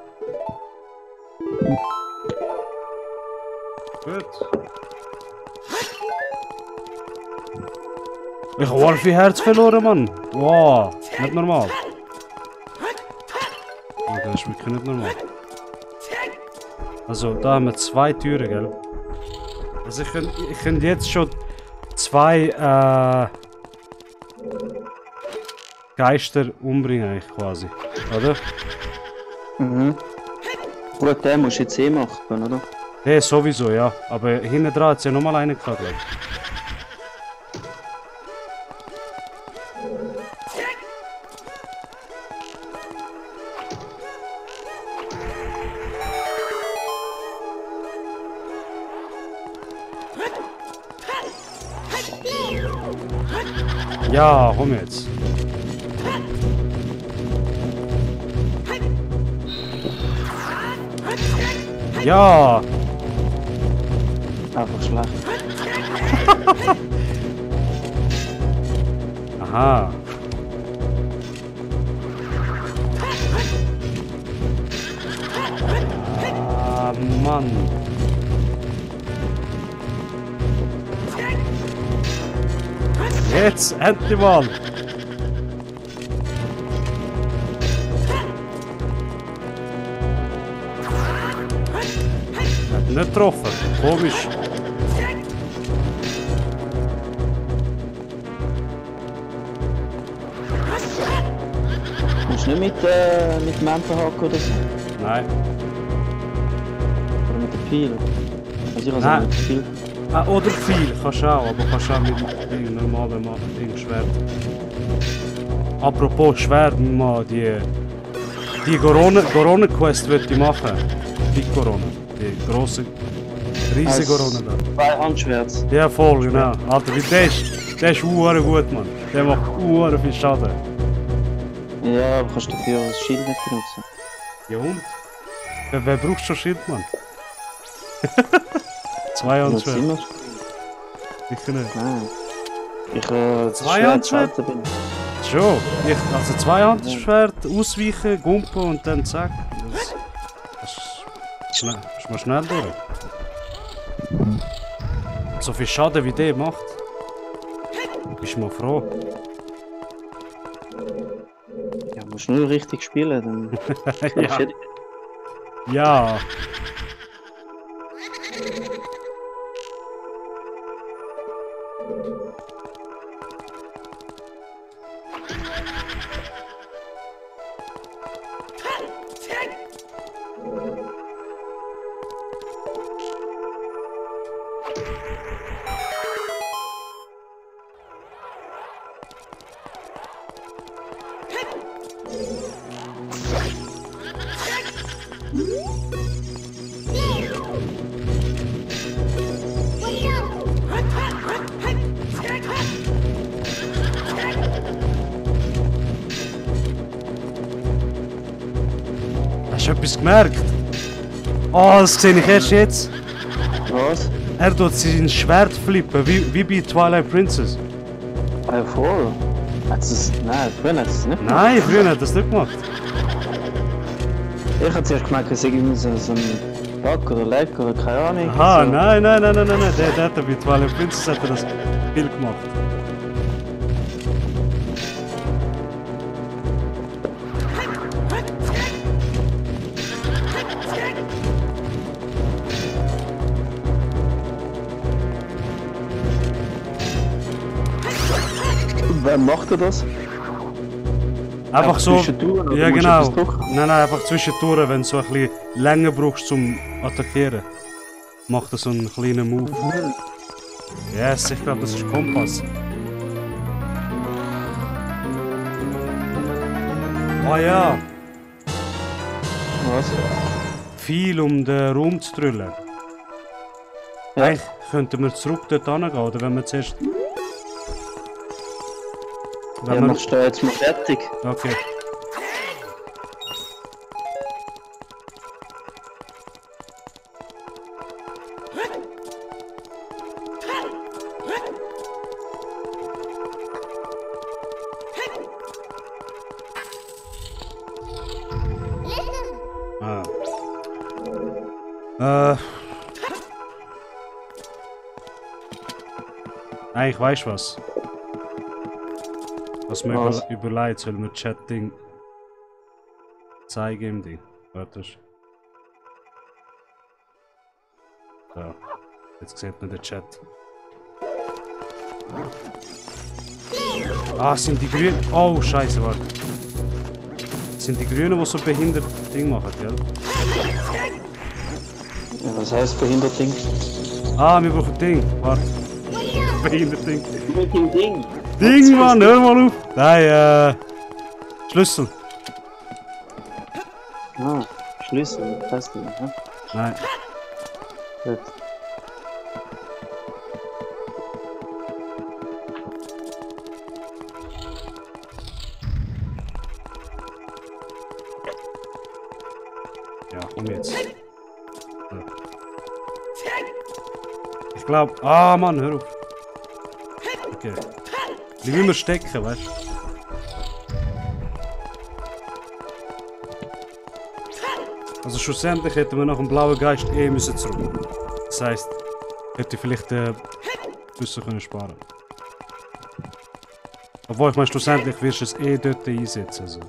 Gut. Ich habe viel Herz verloren, Mann. Wow, nicht normal. Oh, das ist wirklich nicht normal. Also, da haben wir 2 Türen, gell? Also, ich könnte jetzt schon 2 Geister umbringen, eigentlich quasi. Oder? Mhm. Gut, den musst du jetzt eh machen, oder? Ja, sowieso, ja. Aber hinten dran hat es ja nochmal einen gehabt, glaube ich. Ja, komm jetzt. Ja! Einfach schlecht. Aha. Ah, Mann. Jetzt, endlich mal! Hat nicht getroffen. Komisch. Musst du nicht mit Member hacken oder so? Nein. Oder mit dem Pfeil? Also ich habe Nein. so mit dem Pfeil. Ah, oder viel, kannst du auch, aber kannst du auch mit dem normalen Ding, Schwert. Apropos Schwert, mal die Gorona-Quest würde ich machen. Die Gorona. Die grosse, riesige Gorona da. 2 Handschwerts. Ja, voll, genau. Alter, wie der ist gut, Mann. Der macht viel Schaden. Ja, aber kannst du dafür das Schild nicht benutzen. Ja und? Wer braucht schon Schild, Mann? 2 Handschwert. Immer. Sicher nicht. Nein. Ich Zwei Handschwert? bin. Schon. Also 2 Handschwert, ausweichen, gumpen und dann zack. Das ist mal schnell durch. So viel Schaden wie der macht. Bist du mal froh. Ja, musst nur richtig spielen, dann. Ja. Ja. Hast du etwas gemerkt? Oh, das sehe ich erst jetzt. Was? Er tut sein Schwert flippen, wie bei Twilight Princess. Ah, voll. Nein, früher hat es nicht gemacht. Nein, früher hat er das nicht gemacht. Ich habe zuerst gemerkt, es ist irgendwie so ein Bug oder Lag oder keine Ahnung. Aha, so. nein. Der hat bei Twilight Princess hat er das viel gemacht. Wer macht das? Einfach so. zwischendurch, oder Ja, musst du genau. etwas drücken? Nein, einfach zwischendurch, wenn du so ein bisschen länger brauchst zum Attackieren. Macht er so einen kleinen Move. Yes, ich glaube, das ist Kompass. Ah ja, Was? viel um den Raum zu drüllen. Ja. Eigentlich könnten wir zurück dort hingehen, oder wenn wir zuerst... Wenn Ja, wir... machst du da jetzt mal fertig? Okay. Ah. Eigentlich weißt du was? Was mir Was? überlegt, soll mir Chatting zeigen im Ding. Warte. So. Jetzt sieht man den Chat. Ah, sind die Grünen. Oh, Scheiße, warte. Sind die Grünen, die so behindert Ding machen, gell? Ja, was heißt behindert Ding? Ah, wir brauchen Ding. Warte. Behindert Ding. Mit dem Ding! Ding, Mann, hör mal auf! Nein, Schlüssel. Ah, Schlüssel, das heißt nicht, ne? Nein. Gut. Ja, komm jetzt. So. Ich glaube. Ah, Mann, hör auf. Okay. Wie will man stecken, weißt du? Also schlussendlich hätten wir nach dem blauen Geist müssen zurück. Das heisst, hätte ich vielleicht Büsse können sparen. Obwohl ich meine, schlussendlich wirst du es dort einsetzen. Also.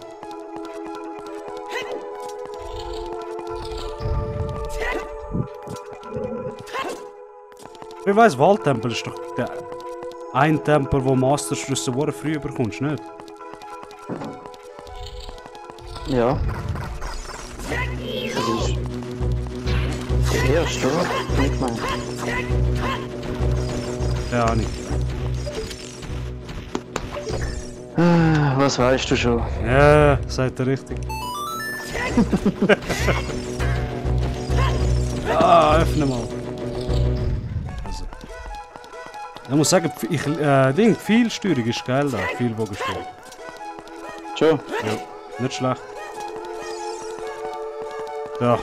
Ich weiss, Waldtempel ist doch der ein Tempel, wo Masterschlüssel früh bekommst, nicht? Ja. Das ist der erste, oder? Nicht mein. Keine Ahnung. Was weißt du schon? Ja, seid ihr richtig. Ah, öffne mal. Also. Ich muss sagen, die Pfeilsteuerung ist geil da. Pfeilbogensteuerung. Schon? Ja, nicht schlecht. Ja.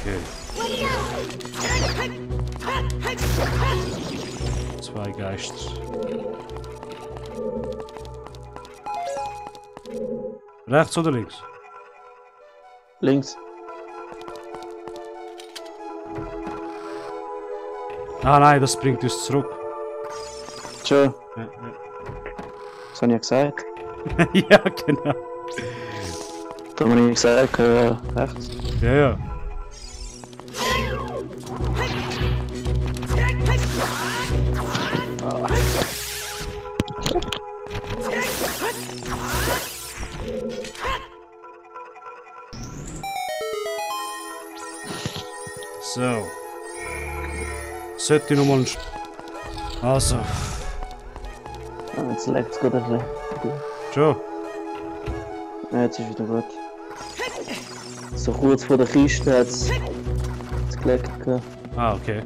Okay. Zwei Geister. Rechts oder links? Links. Ah nein, das bringt uns zurück. Schon? Ja, Das habe ich ja gesagt. ja. Ja, genau. Da habe ich gesagt, rechts. Ja, ja. So. Sollte ich nochmal Also. Ah, jetzt leckt es gerade ein bisschen. Schon. Ja, jetzt ist wieder gut. So kurz vor der Kiste hat es geleckt. Ah, okay.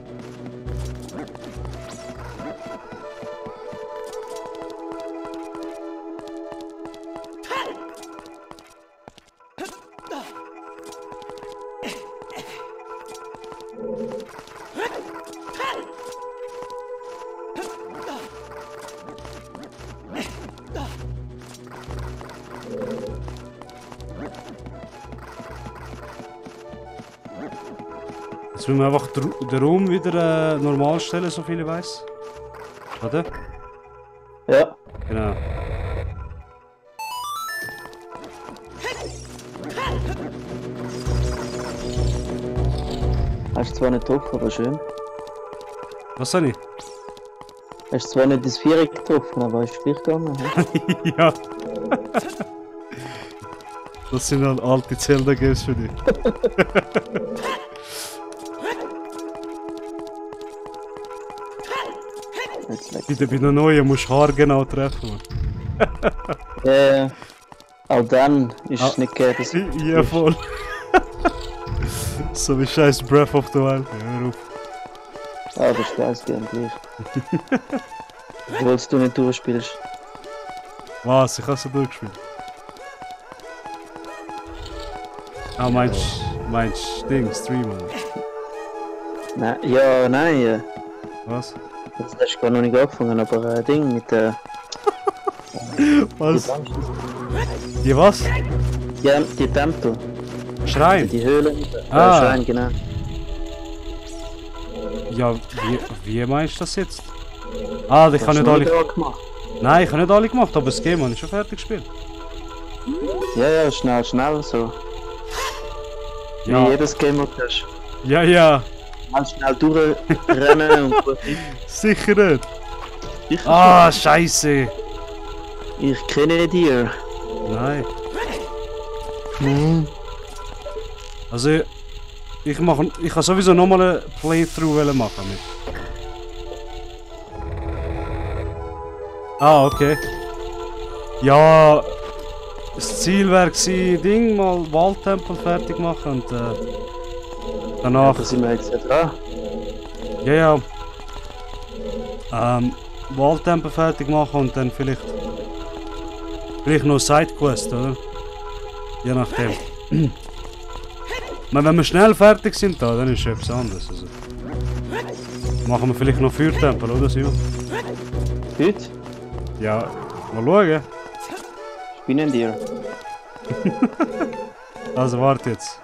Jetzt müssen wir einfach den Raum wieder normal stellen, so viel ich weiß. Oder? Ja. Genau. Hast du zwar nicht drauf, aber schön. Was soll ich? Hast zwar nicht das Viereck getroffen, aber ist gleich gegangen. He? Ja. Das sind halt alte Zelda-Games für dich. Jetzt weg. Bei der neuen musst du haargenau treffen. Auch dann ist es nicht gegeben. dass- Ja, voll. So wie scheiß Breath of the Wild. Ja, hör auf. Ah, das ist das gern gleich. Obwohl du nicht durchspielst. Was? Ich hab's so durchgespielt. Ah, meinst Ding, Streamen? Nein, ja, nein. Was? Das hast du gar noch nicht angefangen, aber ein Ding mit der. Was? Die was? Ja, die Tempel. Schrein? Die Höhle. Ah. Schrein, genau. Ja, wie meinst du das jetzt? Ah, ich kann nicht alle... Gemacht. Nein, ich habe nicht alle gemacht, aber das Game habe ich schon fertig gespielt. Ja, schnell, so. Ja. Wie jedes Game, das du hast. Ja, ja, Schnell durchrennen und gut. sicher nicht. Ich, Ah, scheiße. ich kenne dir. Nein. Also, ich kann sowieso nochmal einen Playthrough machen mit. Ah, okay. Ja, das Ziel wäre gewesen, mal Waldtempel fertig machen und danach... Da sind wir jetzt ja dran. Ja, ja. Waldtempel fertig machen und dann vielleicht noch Sidequest, oder? Je nachdem. Aber wenn wir schnell fertig sind da, dann ist es etwas anderes. Also. Machen wir vielleicht noch Feuertempel, oder Sion? Heute? Ja, mal schauen. Ich bin in dir. Also warte jetzt.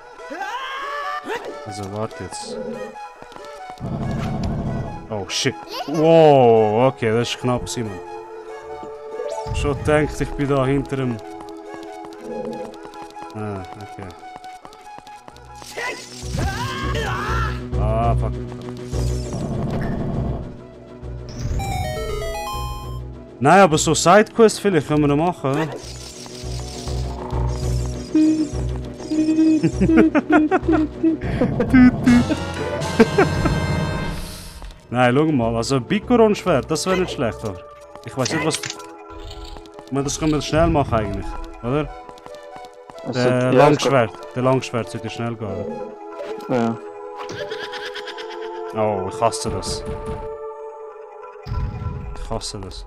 Oh shit. Wow, okay, das ist knapp, Simon. Schon gedacht, ich bin da hinter dem... Ah, okay. Ah, fuck. Nein, aber so Sidequest vielleicht können wir noch machen, oder? Nein, schau mal, also ein Bikoron-Schwert, das wäre nicht schlecht, oder? Ich weiß nicht, was... Das können wir schnell machen eigentlich, oder? Also, Der ja, Langschwert sollte schnell gehen. Oder? Ja. Oh, ich hasse das. Ich hasse das.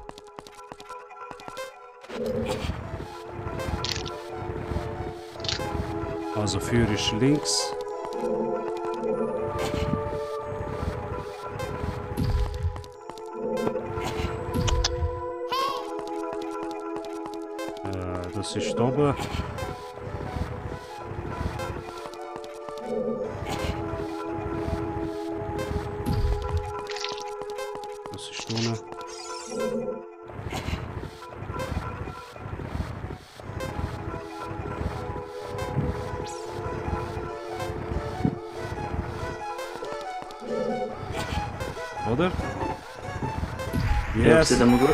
Also Feuer ist links. Das ist da oben. Das ist unten. Oder? Ja, Yes! sieht einmal gut.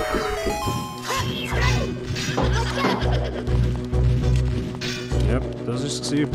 Ja, das ist es.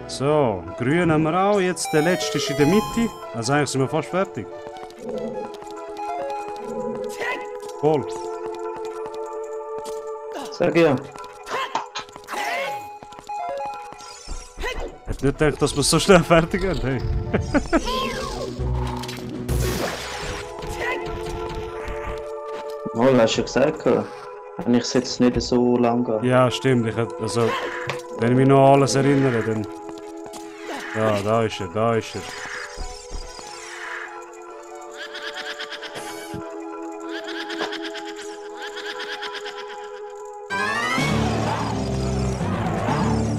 So, grün haben wir auch. Jetzt der letzte ist in der Mitte. Also eigentlich sind wir fast fertig. Voll. Sag ja. Hätte nicht gedacht, dass wir so schnell fertig sind. Hey. Wohl, hast du ja gesagt, wenn ich es jetzt nicht so lang gehe. Ja, stimmt. Also, wenn ich mich noch an alles erinnere, dann... Ja, da ist er, da ist er.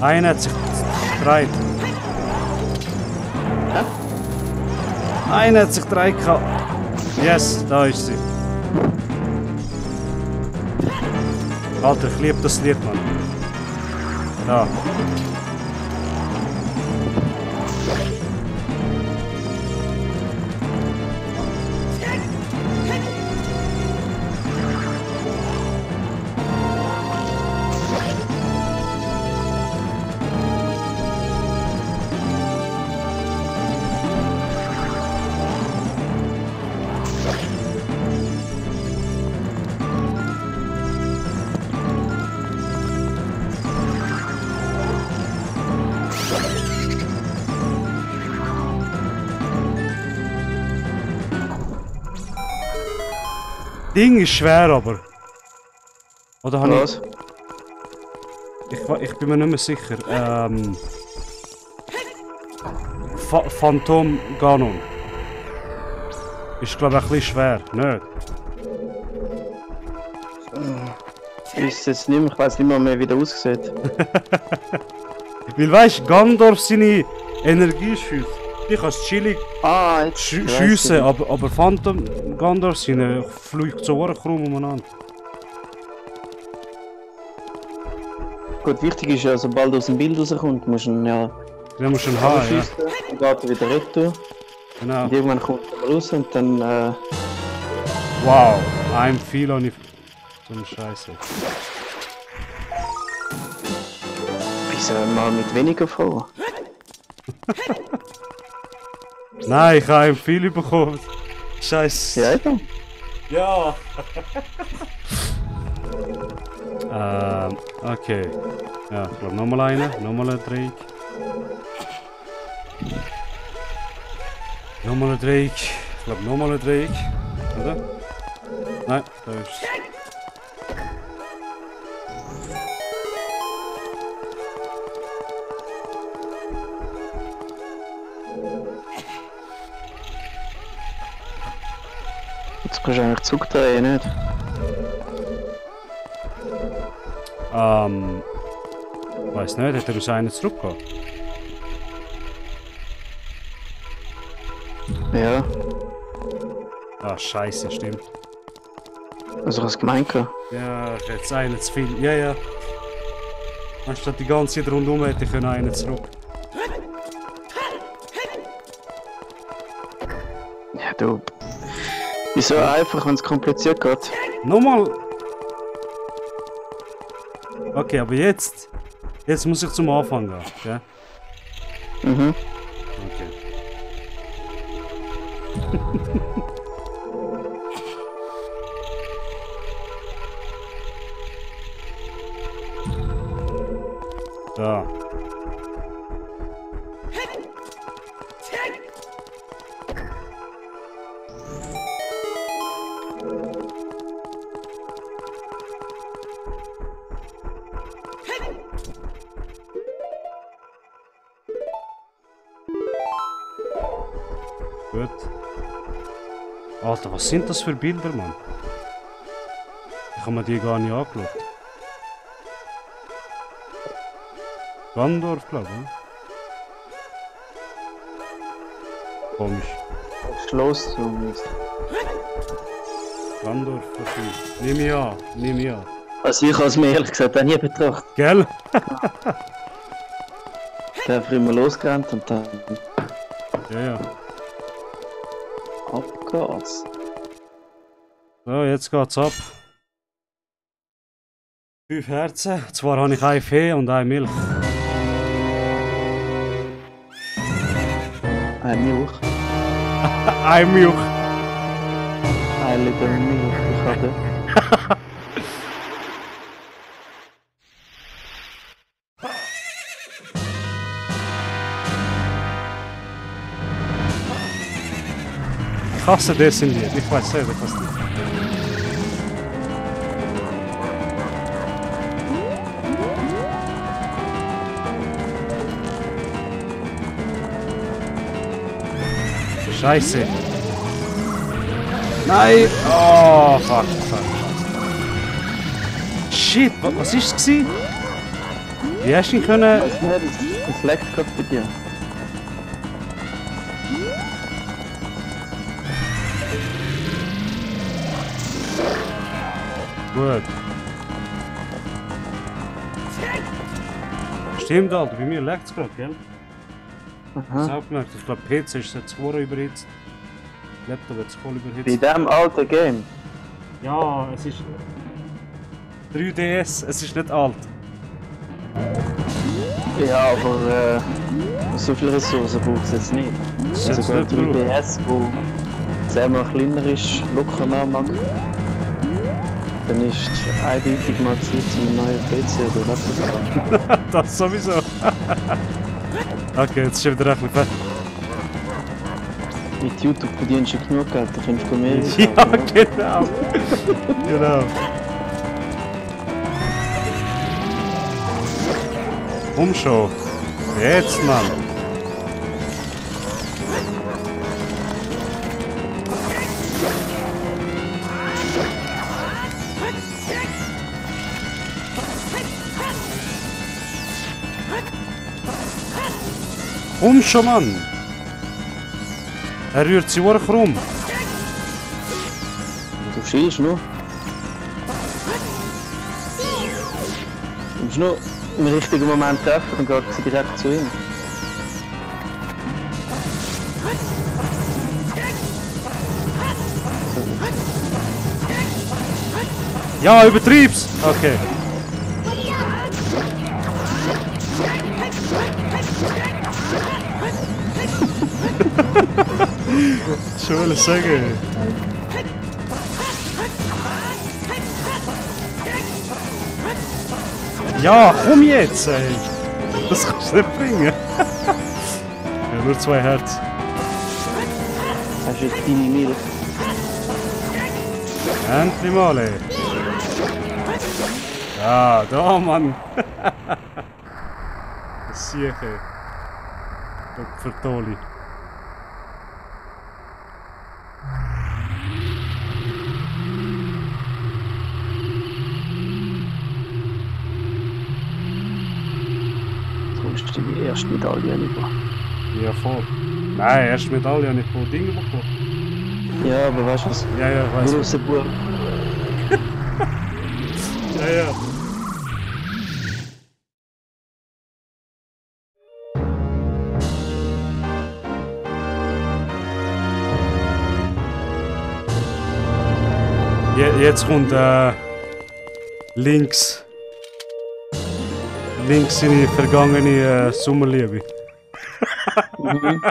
Einer hat sich gedreht. Hä? Einer hat sich gedreht gehabt. Yes, da ist sie. Alter, ich liebe das Lied, Mann. Da. Ding ist schwer, aber. Oder habe Was? ich bin mir nicht mehr sicher. Phantom Ganon. Ist glaube ich ein bisschen schwer, nicht? Ist jetzt nicht mehr, ich weiß nicht mehr, wie der aussieht. Weil weißt du, Gandorf seine Energie schießt. Ich kann es chillig Ah, jetzt. schiessen, aber Phantom Gandorf seine fliegt so krumm umeinander. Gut, wichtig ist ja, sobald er aus dem Bild rauskommt, musst du ihn ja Den musst du schon haben, ja. schiessen, dann geht er wieder retour. Genau. Und irgendwann kommt er mal raus und dann. Wow, ein viel an so eine Scheiße. Wieso mal mit weniger vor? Nein, ich habe viel bekommen. Scheiße. Ja, eben. Ja. Okay. Ja, ich glaube nochmal eine. Nochmal ein Dreieck. Nochmal ein Dreieck. Ich glaube nochmal ein Dreieck. Oder? Nein, da ist es. Jetzt kannst du eigentlich zurückdrehen, nicht? Weiß nicht, hat er aus einer zurückgehen? Ja, Ah, scheiße, stimmt. also was gemeint gehabt. Ja, ich hätte jetzt einen zu viel. Ja, ja. Anstatt die ganze Zeit rundum hätte ich einen zurück. Ja, du. Wieso einfach, wenn es kompliziert geht? Nochmal! Okay, aber jetzt. Jetzt muss ich zum Anfang gehen, gell? Mhm. Okay. Da. Gut. Alter, was sind das für Bilder, Mann? Ich habe mir die gar nicht angeschaut. Gandorf, glaube ich. Komisch. Schloss zumindest. Gandorf, wahrscheinlich. Nimm ich an, nimm ich an. Also ich habe es mir ehrlich gesagt auch nie betrachtet. Gell? Der hat immer losgerannt und dann Ja, ja. abgeht's. So, jetzt geht's ab. 5 Herzen. Zwar habe ich eine Fee und eine Milch. Ein Milch. Eine Milch. Ein Liter Milch. Ich habe. Ich hasse das in dir. Ich weiß selber, was nicht. Scheiße. Nein! Oh, fuck. Shit, was ist es? Wie hast du ihn können... Weiß nicht, es leckt gerade bei dir. Gut. Stimmt, Alter, bei mir leckt es gerade, gell? Ich Aha. habe gemerkt, ich glaube, PC ist jetzt vorher überhitzt. Laptop wird voll Bei überhitzt. diesem alten Game. Ja, es ist 3DS, es ist nicht alt. Ja, aber so viele Ressourcen braucht es jetzt nicht. Das ist Also jetzt gerade nicht genug. 3DS, wo 10-mal kleiner ist, locker mehr mag. Dann ist eindeutig mal Zeit zum neuen PC oder Laptop. Das sowieso. Okay, jetzt ist wieder ein bisschen fertig. Mit YouTube verdienst du genug Geld, da kannst du mehr Ja, kaufen, oder? genau. Genau. Komm schon. Jetzt, Mann. Komm schon, Mann. Er rührt sich auch rum. Du schießt nur. Du musst nur im richtigen Moment treffen, dann geht sie direkt zu ihm. Ja, übertrieb's. Okay. Schon will ich sagen. Ja, komm jetzt, ey. Das kannst du nicht bringen. Ja, nur 2 Herz. Hast du jetzt deine Milch? Endlich mal, ey. Ja, da, Mann. Das sehe ich, ey. Opfertoli. Du musst die erste Medaille über. Ja, voll. Nein, erst Medaille habe ich pro Dinge bekommen. Ja, aber weißt du was? Ja, ja, ich weiß. Große Buch. Ja, ja. Jetzt kommt links seine vergangene Sommerliebe. Mhm.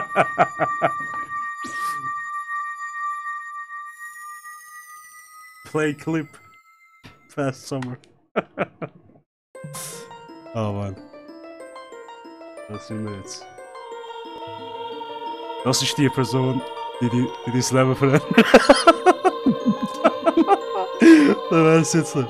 Play clip. Past summer. Oh Mann. Was sind wir jetzt? Das ist die Person, die dein Leben verändert. Da wär's jetzt nicht.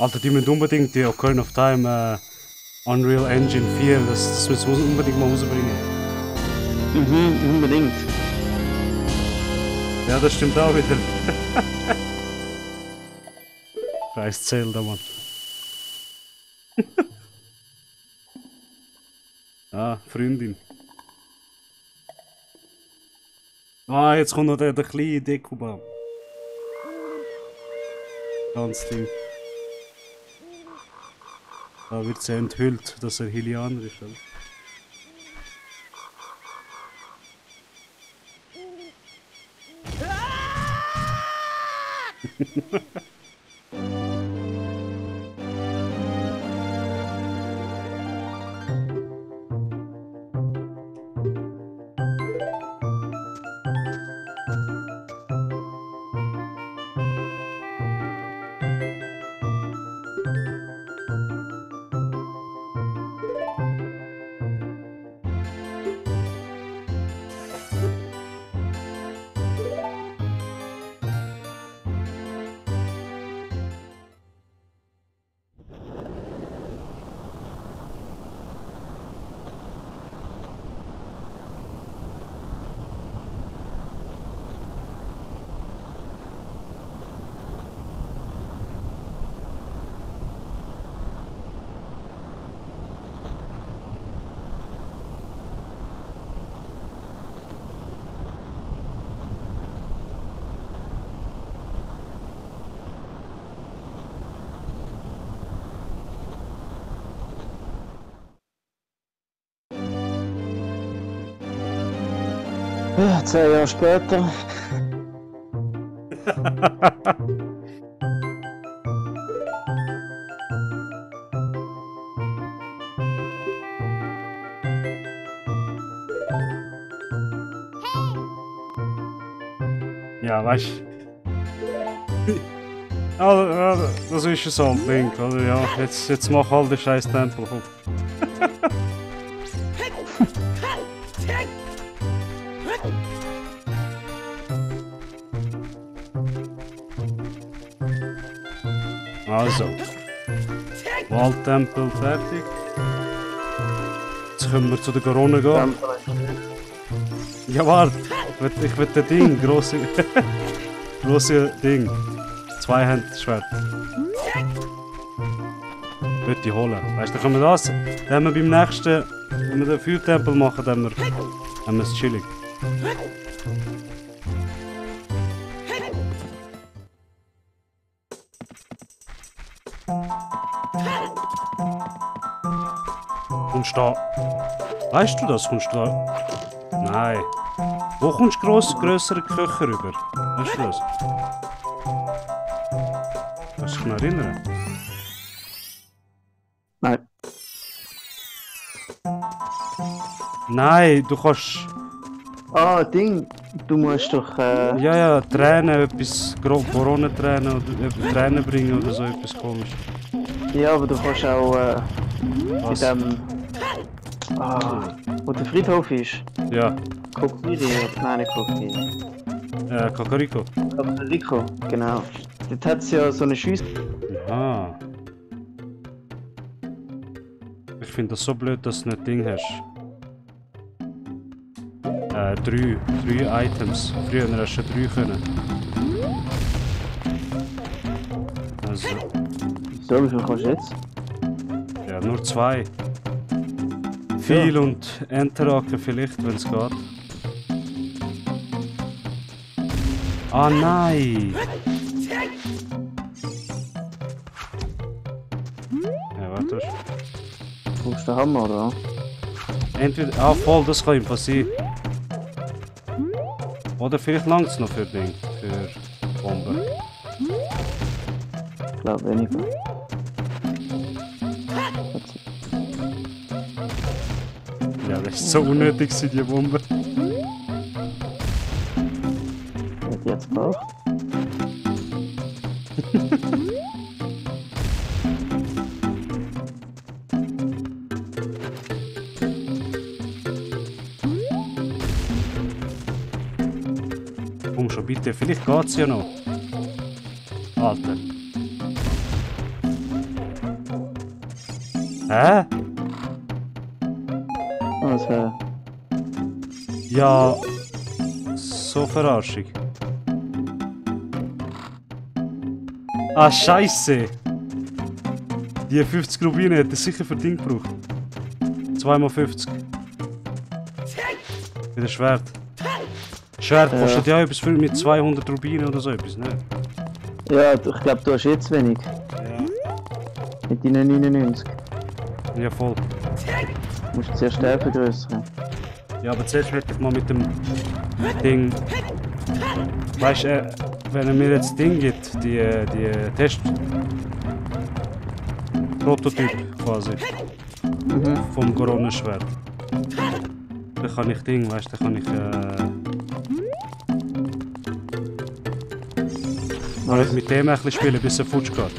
Alter, die müssen unbedingt die Ocarina of Time Unreal Engine 4, das müssen wir unbedingt mal rausbringen. Mhm, unbedingt. Ja, das stimmt auch wieder. Scheiß Zelda, Mann. Ah, Freundin. Ah, jetzt kommt noch der kleine Dekobaum. Ganz Ding. Da wird sie enthüllt, dass er Hylianer ist. Oder? Ja, 10 Jahre später. Ja, weißt du. Ja, das ist ja so ein Link, oder? Ja, jetzt mach halt den scheiß Tempel. Komm. Also. Waldtempel fertig. Jetzt können wir zu der Corona gehen. Ja, warte. Ich will das Ding, grosse Ding. Zweihändig-Schwert. Würde ich holen. Weißt du, dann können wir das. Dann haben wir beim nächsten, wenn wir den Feuertempel machen, dann haben wir es chillig. Kommst du da? Weißt du das? Kommst du da? Nein. Wo kommst du grössere Köcher rüber? Weißt du das? Kannst du dich noch erinnern? Nein. Nein, du kannst... Ah, Ding. Du musst doch. Ja, Tränen, etwas Corona-Tränen oder Tränen bringen oder so etwas komisch. Ja, aber du kannst auch Was? in dem. Wo der Friedhof ist. Ja, Kokiri, nein, nicht Kokiri. Kakariko. Kakariko, genau. Dort hat es ja so eine Schüsse. Aha. Ich finde das so blöd, dass du nicht Ding hast. Drei Items. Früher hast du 3 können. Also, So, wie viel kannst du jetzt? ja, nur 2. Viel und Enterhaken vielleicht, wenn es geht. Ah nein! Ja, warte. Brauchst du den Hammer, oder? Entweder. Ah, voll, das kann ihm passieren. Oder vielleicht langt es noch für Ding. Für Bomben. Ich glaube weniger. Ja, das ist so unnötig, die Bombe. Hat jetzt gebraucht. Komm schon bitte, vielleicht geht's ja noch. Alter. Hä? Also, Ja. So Verarschung. Ah, Scheiße! Die 50 Rubine hätte sicher für Ding gebraucht. 2x50. Für das Schwert. Schwert kostet ja etwas mit 200 Rubinen oder so etwas, ne? ja, ich glaube, du hast jetzt wenig. Ja. Mit deinen 99. Ja, voll. Du musst zuerst den vergrößern. Ja, aber zuerst hätte ich mal mit dem Ding. Weißt du, wenn er mir jetzt das Ding gibt, die Test. Prototyp quasi. Vom Corona-Schwert. Dann kann ich Ding, weißt du, dann kann ich. Kann ich mit dem ein bisschen spielen, bis er futsch geht.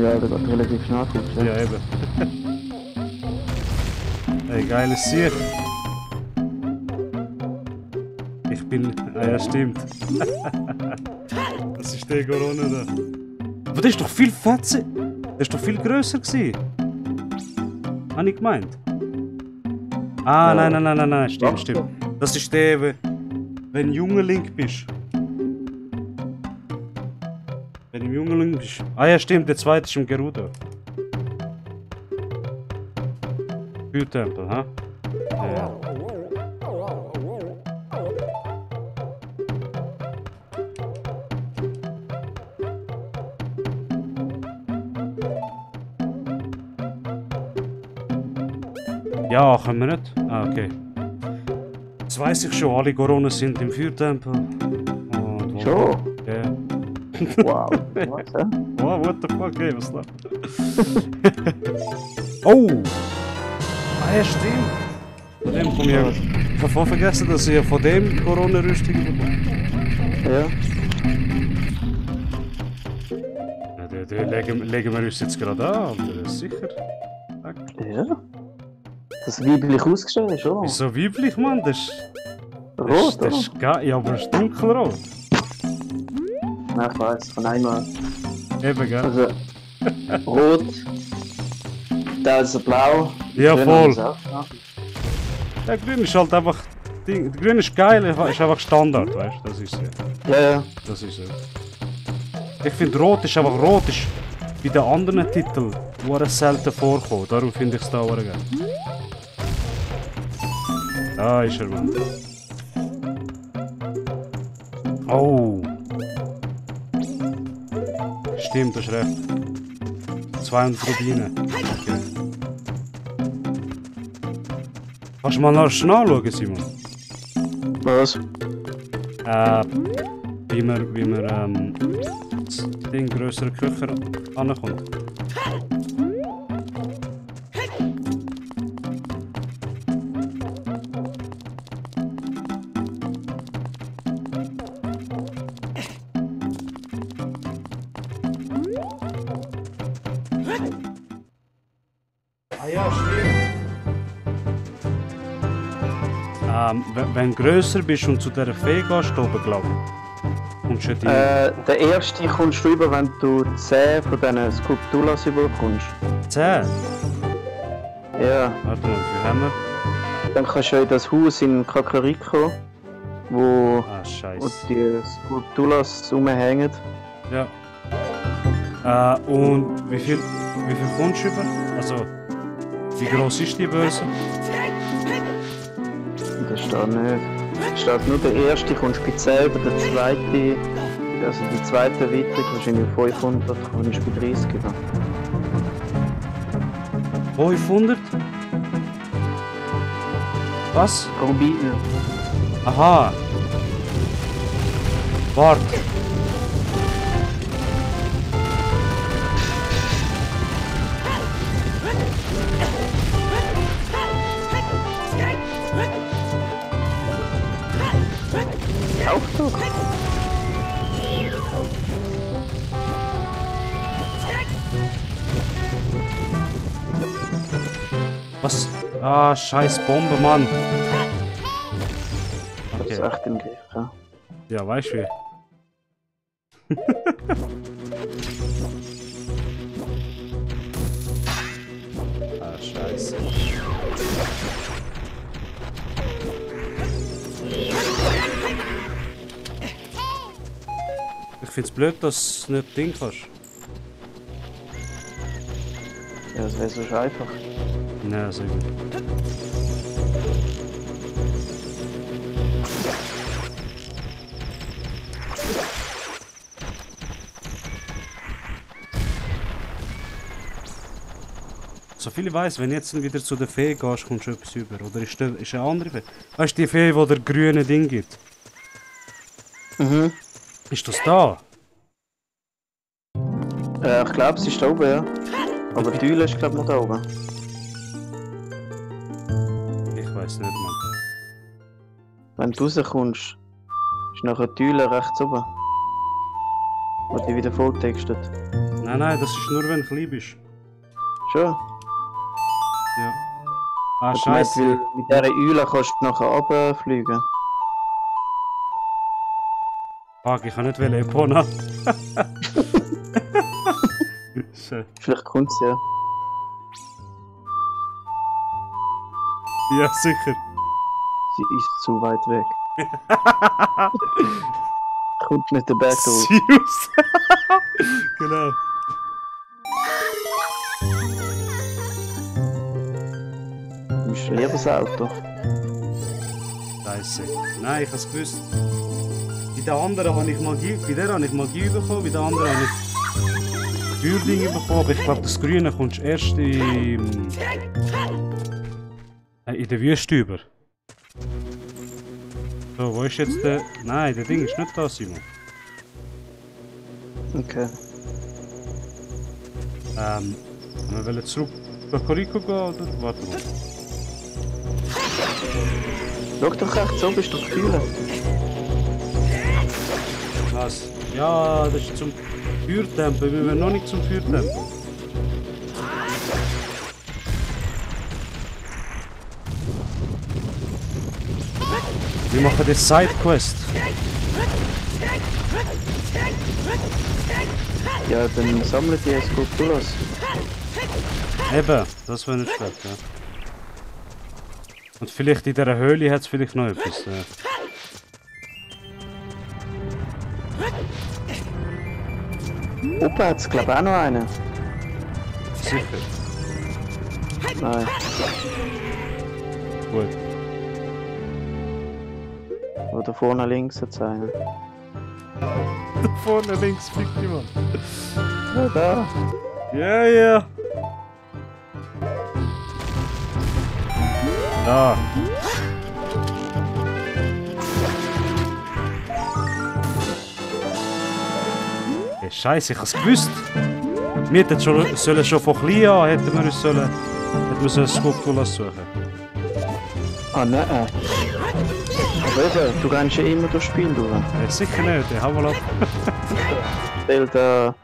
Ja, der geht relativ schnell gut. Ja, eben. Ey, geiles Sieg. Ich bin. Ah ja, stimmt. Das ist der Corona da. Aber der ist doch viel fetzer. Der ist doch viel grösser gewesen. Habe ich gemeint. Ah, Ja. nein, stimmt. Das ist der, wenn du junger Link bist. Wenn du im junger Link bist. Ah ja, stimmt, der zweite ist im Gerudo. Feuertempel, ha? Ja. Ja, können wir nicht? Ah, okay. Das weiss ich schon, alle Coronen sind im Feuertempel. Und Schon? ja. Wow. Was, ja? Wow, what the fuck, ey, was läuft? Oh! Ah ja, stimmt. Von dem komme ich. Ich habe voll vergessen, dass ich von dem Corona-Rüstung bekomme. Ja. Ja, den legen wir uns jetzt gerade an, aber das ist sicher. Ja. Das weiblich ausgestellt ist, oder? Wieso weiblich, Mann? Das ist. Rot, Das ist geil, ja, aber es ist dunkelrot. Nein, ich weiss, von einmal. Eben, gell? Also, rot, da ist blau. Ja, grün voll. ist auch, ja. Der Grün ist halt einfach. Der Grün ist geil, ist einfach Standard, weißt du? Das ist so. Ja, ja. Das ist so. Ich finde Rot ist einfach rot, ist bei den anderen Titeln, wo es selten vorkommt. Darum finde ich es da auch geil. Da ist er, Mann. Oh! Stimmt, das ist recht. 200 Rubine. Okay. Kannst du mal nachschauen, Simon? Was? Wie man das Ding grössere Köcher ankommt. Ah ja, stimmt. Wenn du grösser bist und zu dieser Fee gehst, oben glaube ich. Kommst du die... Der erste kommst du über, wenn du 10 von diesen Skulpturas überkommst. 10? Ja. Warte mal, wie viel haben wir? Dann kannst du in das Haus in Kakariko, wo, Ah, wo scheiße. die Skulpturas rumhängen. Ja. Und wie viel kommst du über? Also, wie gross ist die Börse? Das steht nicht. Es steht nur der erste kommt speziell, über der zweite, also die zweite Erweiterung wahrscheinlich 500, kommst du bei 30 über. 500? Was? Rubine. Aha. Warte. Auch so. Was? Ah, scheiß Bombe, Mann. Das ist Okay. echt im Griff, ja. Ja, weißt du wie? Ah, scheiße. Ich find's blöd, dass du nicht Ding kannst. Ja, das wäre so einfach. Nein, sehr gut. So viel ich weiss, wenn du jetzt wieder zu der Fee gehst, kommst du etwas über. Oder ist eine andere Fee? Weißt du, die Fee, die der grüne Ding gibt? Mhm. Ist das da? Ich glaube, sie ist da oben, ja. Aber die Eule ist, glaube ich, noch da oben. Ich weiss nicht, Mann. Wenn du rauskommst, ist nachher die Eule rechts oben. Wo die wieder volltextet. Nein, nein, das ist nur, wenn du klein bist. Schon? Ja. Ah, Ich meine, scheiße. weil mit dieser Eule kannst du nachher runterfliegen. Fuck, ich kann nicht wählen, Epona. Scheiße. Vielleicht kommt sie ja. Ja, sicher. Sie ist zu weit weg. Kommt nicht der Berg hoch. Sirius. Genau. Du bist lieber das Auto. Scheiße. Nein, ich hab's gewusst. Bei der anderen habe ich Magie, bei der habe ich Magie bekommen, bei der anderen habe ich Feuerdinge bekommen, aber ich glaube, das Grüne kommst du erst in der Wüste über. So, wo ist jetzt der... Nein, der Ding ist nicht da, Simon. Okay. Wir wollen zurück nach Corico gehen, oder? Warte mal. Schau doch rechts oben, ist doch Kühle. Was? Ja, das ist zum Feuertempel. Wir wollen noch nicht zum Feuertempel. Wir machen jetzt Sidequest. Ja, dann sammelt die Skulpturas. Eben, das wäre nicht schlecht, ja. Und vielleicht in dieser Höhle hat es vielleicht noch etwas. Oben hat es glaube ich auch noch einen. Sicher. Nein. Gut. Oder vorne links hat es einen. Da vorne links fliegt jemand. Ja, da. Ja, ja. Da. Hey, Scheiße, ich hab's gewusst. Wir hätten schon von klein an hätten wir uns Skulptur suchen. Ah, nein. Aber eben, du rennst ja immer durchs Spiel durch. Ja, sicher nicht, hau mal ab. Stell da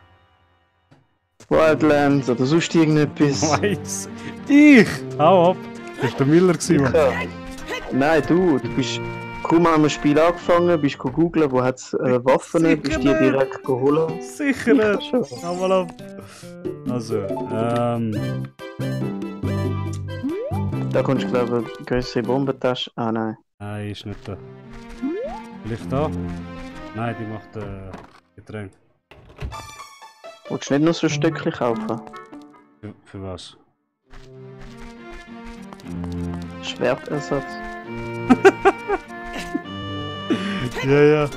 Wildlands oder sonst irgendetwas. Weiss. Ich! Hau ab! Das war der Miller, Mann. Ja. Nein, du bist kaum am Spiel angefangen, bist googeln, wo hat's Waffen, Sicher bist die nicht. direkt geholt. Sicher nicht! Hau mal ab! Also, Da kommst du glaube ich eine größere Bombentasche. Ah nein. Nein, ist nicht da. Vielleicht da? Nein, die macht Getränk. Willst du nicht noch so ein Stückchen kaufen? Für was? Schwertersatz. Ja, ja.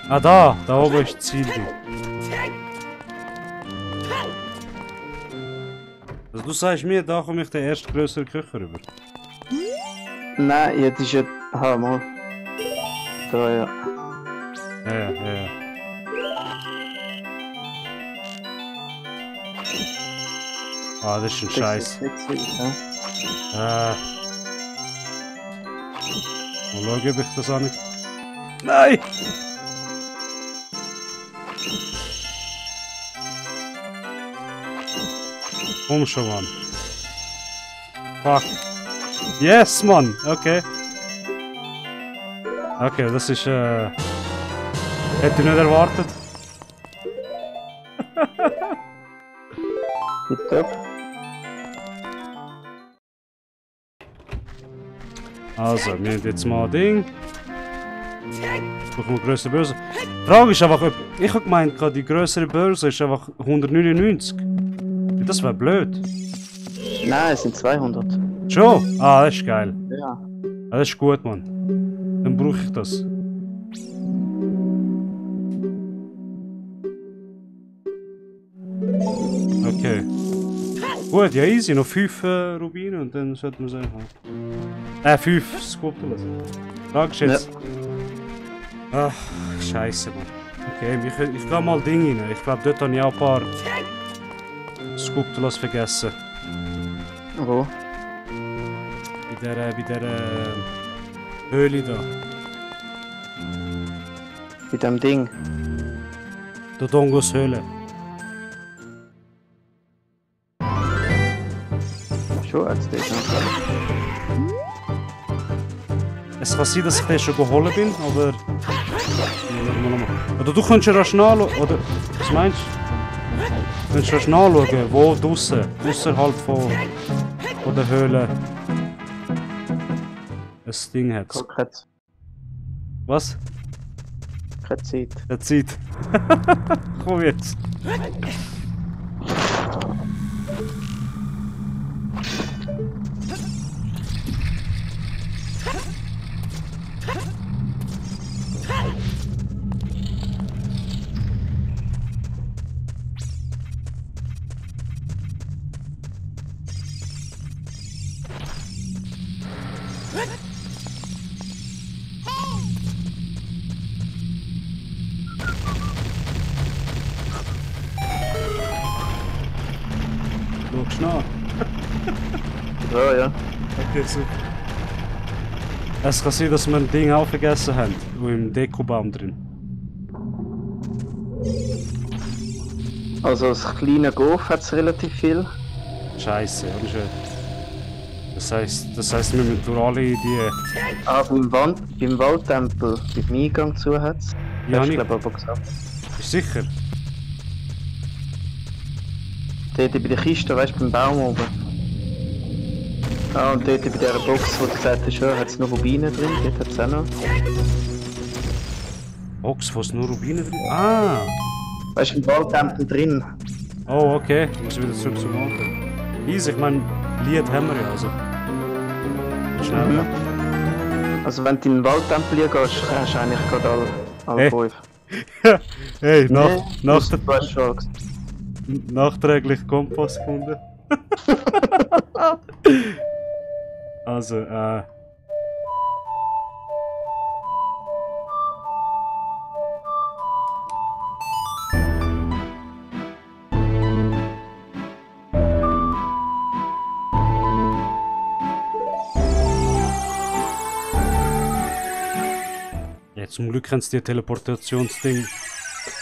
Ah, da! Da oben ist das Ziel. Also, du sagst mir, da komme ich den ersten grösseren Köcher rüber. Nein, ja, das ist ja... Aha, mal. Da, ja. Ja. Ah, das ist ein Scheiß. Ja. Mal schauen, ob ich das auch nicht... Nein! Komm schon, Mann. Fuck. Yes, Mann! Okay. Okay, das ist hätte ich nicht erwartet. Tipptopp. Also, wir haben jetzt mal ein Ding. Suchen wir grössere Börse. Die Frage ist einfach, ob... Ich habe gemeint, die grössere Börse ist einfach 199. Das wäre blöd. Nein, es sind 200. Schon? Ah, das ist geil. Ja. Ah, das ist gut, Mann. Dann brauche ich das. Okay. Gut, ja easy. Noch 5 Rubine und dann sollten wir es einfach... 5 Skulpturen. Frage ist jetzt... Ach, scheiße, Mann. Okay, ich gehe mal Ding rein. Ich glaube, dort habe ich auch ein paar Skulpturen vergessen. Wo? Bei der Höhle da. Bei dem Ding. Der Dongos Höhle. Schon als das. Es kann sein, dass ich den schon geholt bin, aber... Oder du könntest ja rasch nachschauen, oder... Was meinst du? Du könntest rasch nachschauen, wo draussen, außerhalb von der Höhle... ein Ding hat. Was? Keine Zeit. Der Zeit. Komm jetzt. schaust nach. Ja, ja. Okay, super. Es kann sein, dass wir ein Ding auch vergessen haben. Und im Dekobaum drin. Also das kleine Golf hat es relativ viel. Scheiße, oder schön. Das heisst, wir müssen durch alle die... Ah, beim Waldtempel, beim Eingang zu hat es. Ja, Hast du nicht. glaube ich aber gesagt. Bist du sicher? Dort bei der Kiste, weißt du, beim Baum oben. Ah, und dort bei dieser Box, wo du gesagt hast, ja, hat es noch Rubine drin, dort hat es auch noch. Box, wo es nur Rubine drin... Ah! Weißt du, im Waldtempel drin. Oh, okay. Ich muss wieder zurück zum Alten. Easy, ich meine, Lied haben wir ja, also... Schnell. Also wenn du in den Waldtempel gehst, hast du eigentlich gerade alle Hey. 5. Hey, Du hast schon gesagt. nachträglich Kompass gefunden. Also, ja, zum Glück haben sie die Teleportationsding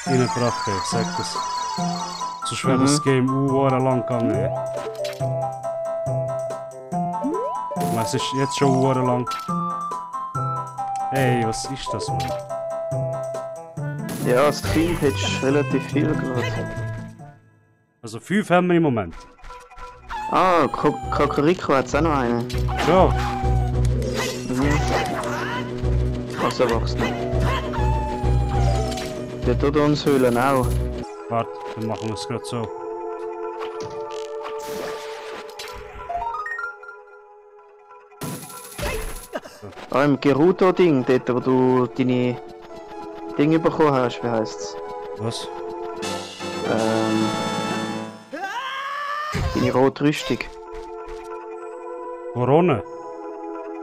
reingebracht, ich sag das. Sonst wäre das Game lang gegangen. Ey. Ich meine, es ist jetzt schon lang. Hey, was ist das, Mann? Ja, das Vieh hättest relativ viel gerade. Also 5 haben wir im Moment. Ah, Kakariko hat es auch noch einen. Ja, Also Erwachsene. Der tut uns Höhlen auch. warte, dann machen wir es gerade so. Ah, im Gerudo-Ding, dort wo du deine Dinge bekommen hast, wie heisst's? Was? Deine rote Rüstung. Corona?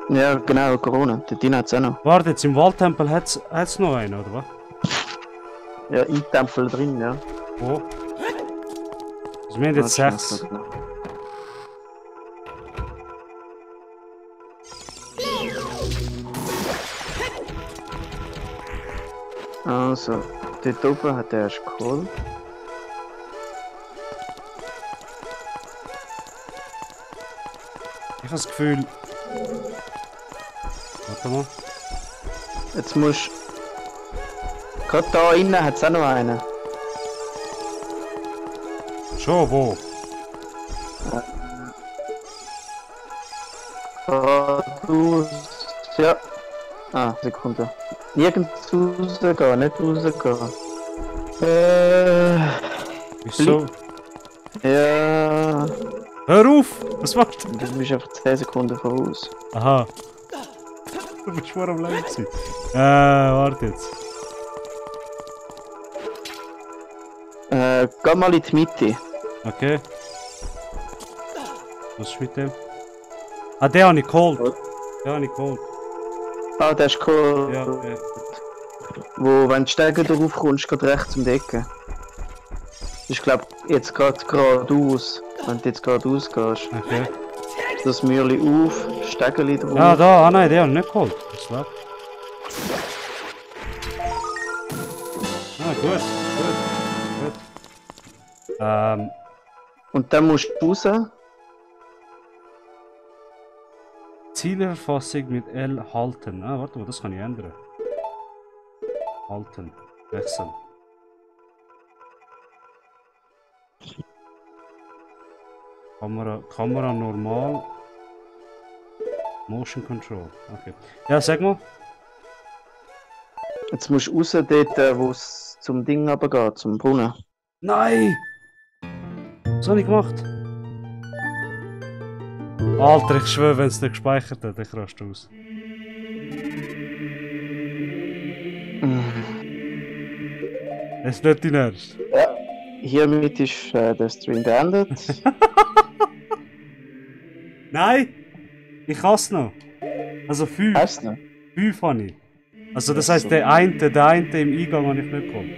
Ja, genau, Corona. Dort drin hat's auch noch. Warte, jetzt im Waldtempel hat's noch einen, oder was? Ja, im Tempel drin, ja. Wo? Also wir haben jetzt 6. Also, dort oben hat er erst Kohl. Ich habe das Gefühl... Warte mal. Jetzt musst gerade da innen hat es auch noch einen. Schon, wo? Geradeaus. Ja. Ah, Sekunde. Nirgends rausgehen, nicht rausgehen. Wieso? Ja. Hör auf! Was machst du? Du bist einfach 10 Sekunden voraus. Aha. Du bist vor am Leben gewesen. Warte jetzt. Geh mal in die Mitte. Okay. Was ist mit dem? Ah, den habe ich geholt. Den habe ich geholt. Ah, der ist cool. Ja, ja. Wo, wenn du Stege drauf kommst, geht rechts um die Ecke. Das ist, glaub jetzt gerade geradeaus. Wenn du jetzt geradeaus gehst. Okay. Das Mühle auf, Stegeli drauf. Ja, da. Ah nein, den habe ich nicht geholt. Das war. Ah, gut. Gut. Und dann musst du raus. Zielerfassung mit L halten. Ah, warte mal, das kann ich ändern. Halten. Wechseln. Kamera normal. Motion Control. Okay. Ja, sag mal. Jetzt musst du raus dort, wo es zum Ding runtergeht, zum Brunnen. Nein! Was habe ich gemacht? Alter, ich schwöre, wenn es nicht gespeichert hat, ich raste aus. Es ist nicht dein Ernst. Ja. Hiermit ist der Stream beendet. Nein! Ich hasse noch. Also 5. Hast du noch? 5 habe ich. Also das heisst, der eine im Eingang habe ich nicht geholt.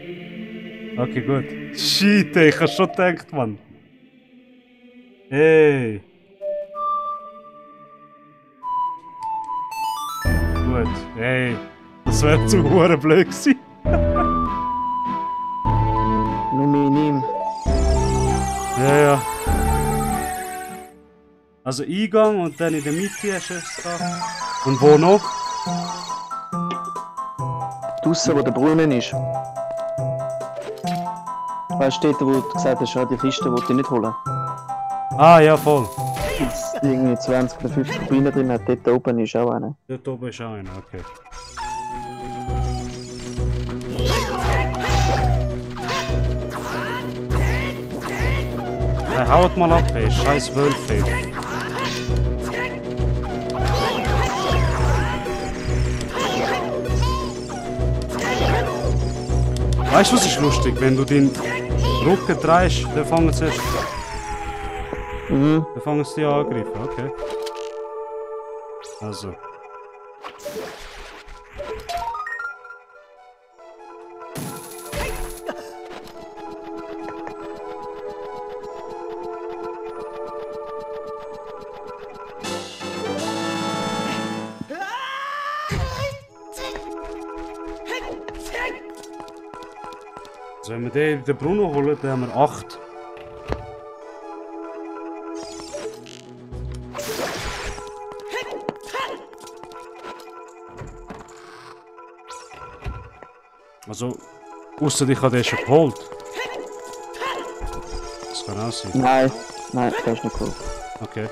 Okay, gut. Shit, ey, ich habe schon gedacht, Mann. Hey. Gut. Hey. Das wäre zu hure blöd gewesen. Nur minim. Ja, ja. Also Eingang und dann in der Mitte hast du es da. Und wo noch? Draussen, wo der Brunnen ist. Weißt du, dort, wo du gesagt hast, die Kiste wollte ich nicht holen. Ah, ja, voll. Jetzt irgendwie 20 oder 50 Rubine drin hat, dort oben ist auch einer. Dort oben ist auch einer, okay. Hey, haut mal ab, ey. Scheiß Wölfe, ey. Weißt du, was ist lustig? Wenn du den Rücken drehst, dann fangen sie erst. Mhm. Dann fangen sie dich an angreifen, okay. Also. Also wenn wir den Bruno holen, dann haben wir 8. Also, ausser ich habe den schon geholt. Das kann auch sein. Nein, nein, das ist nicht cool. Okay.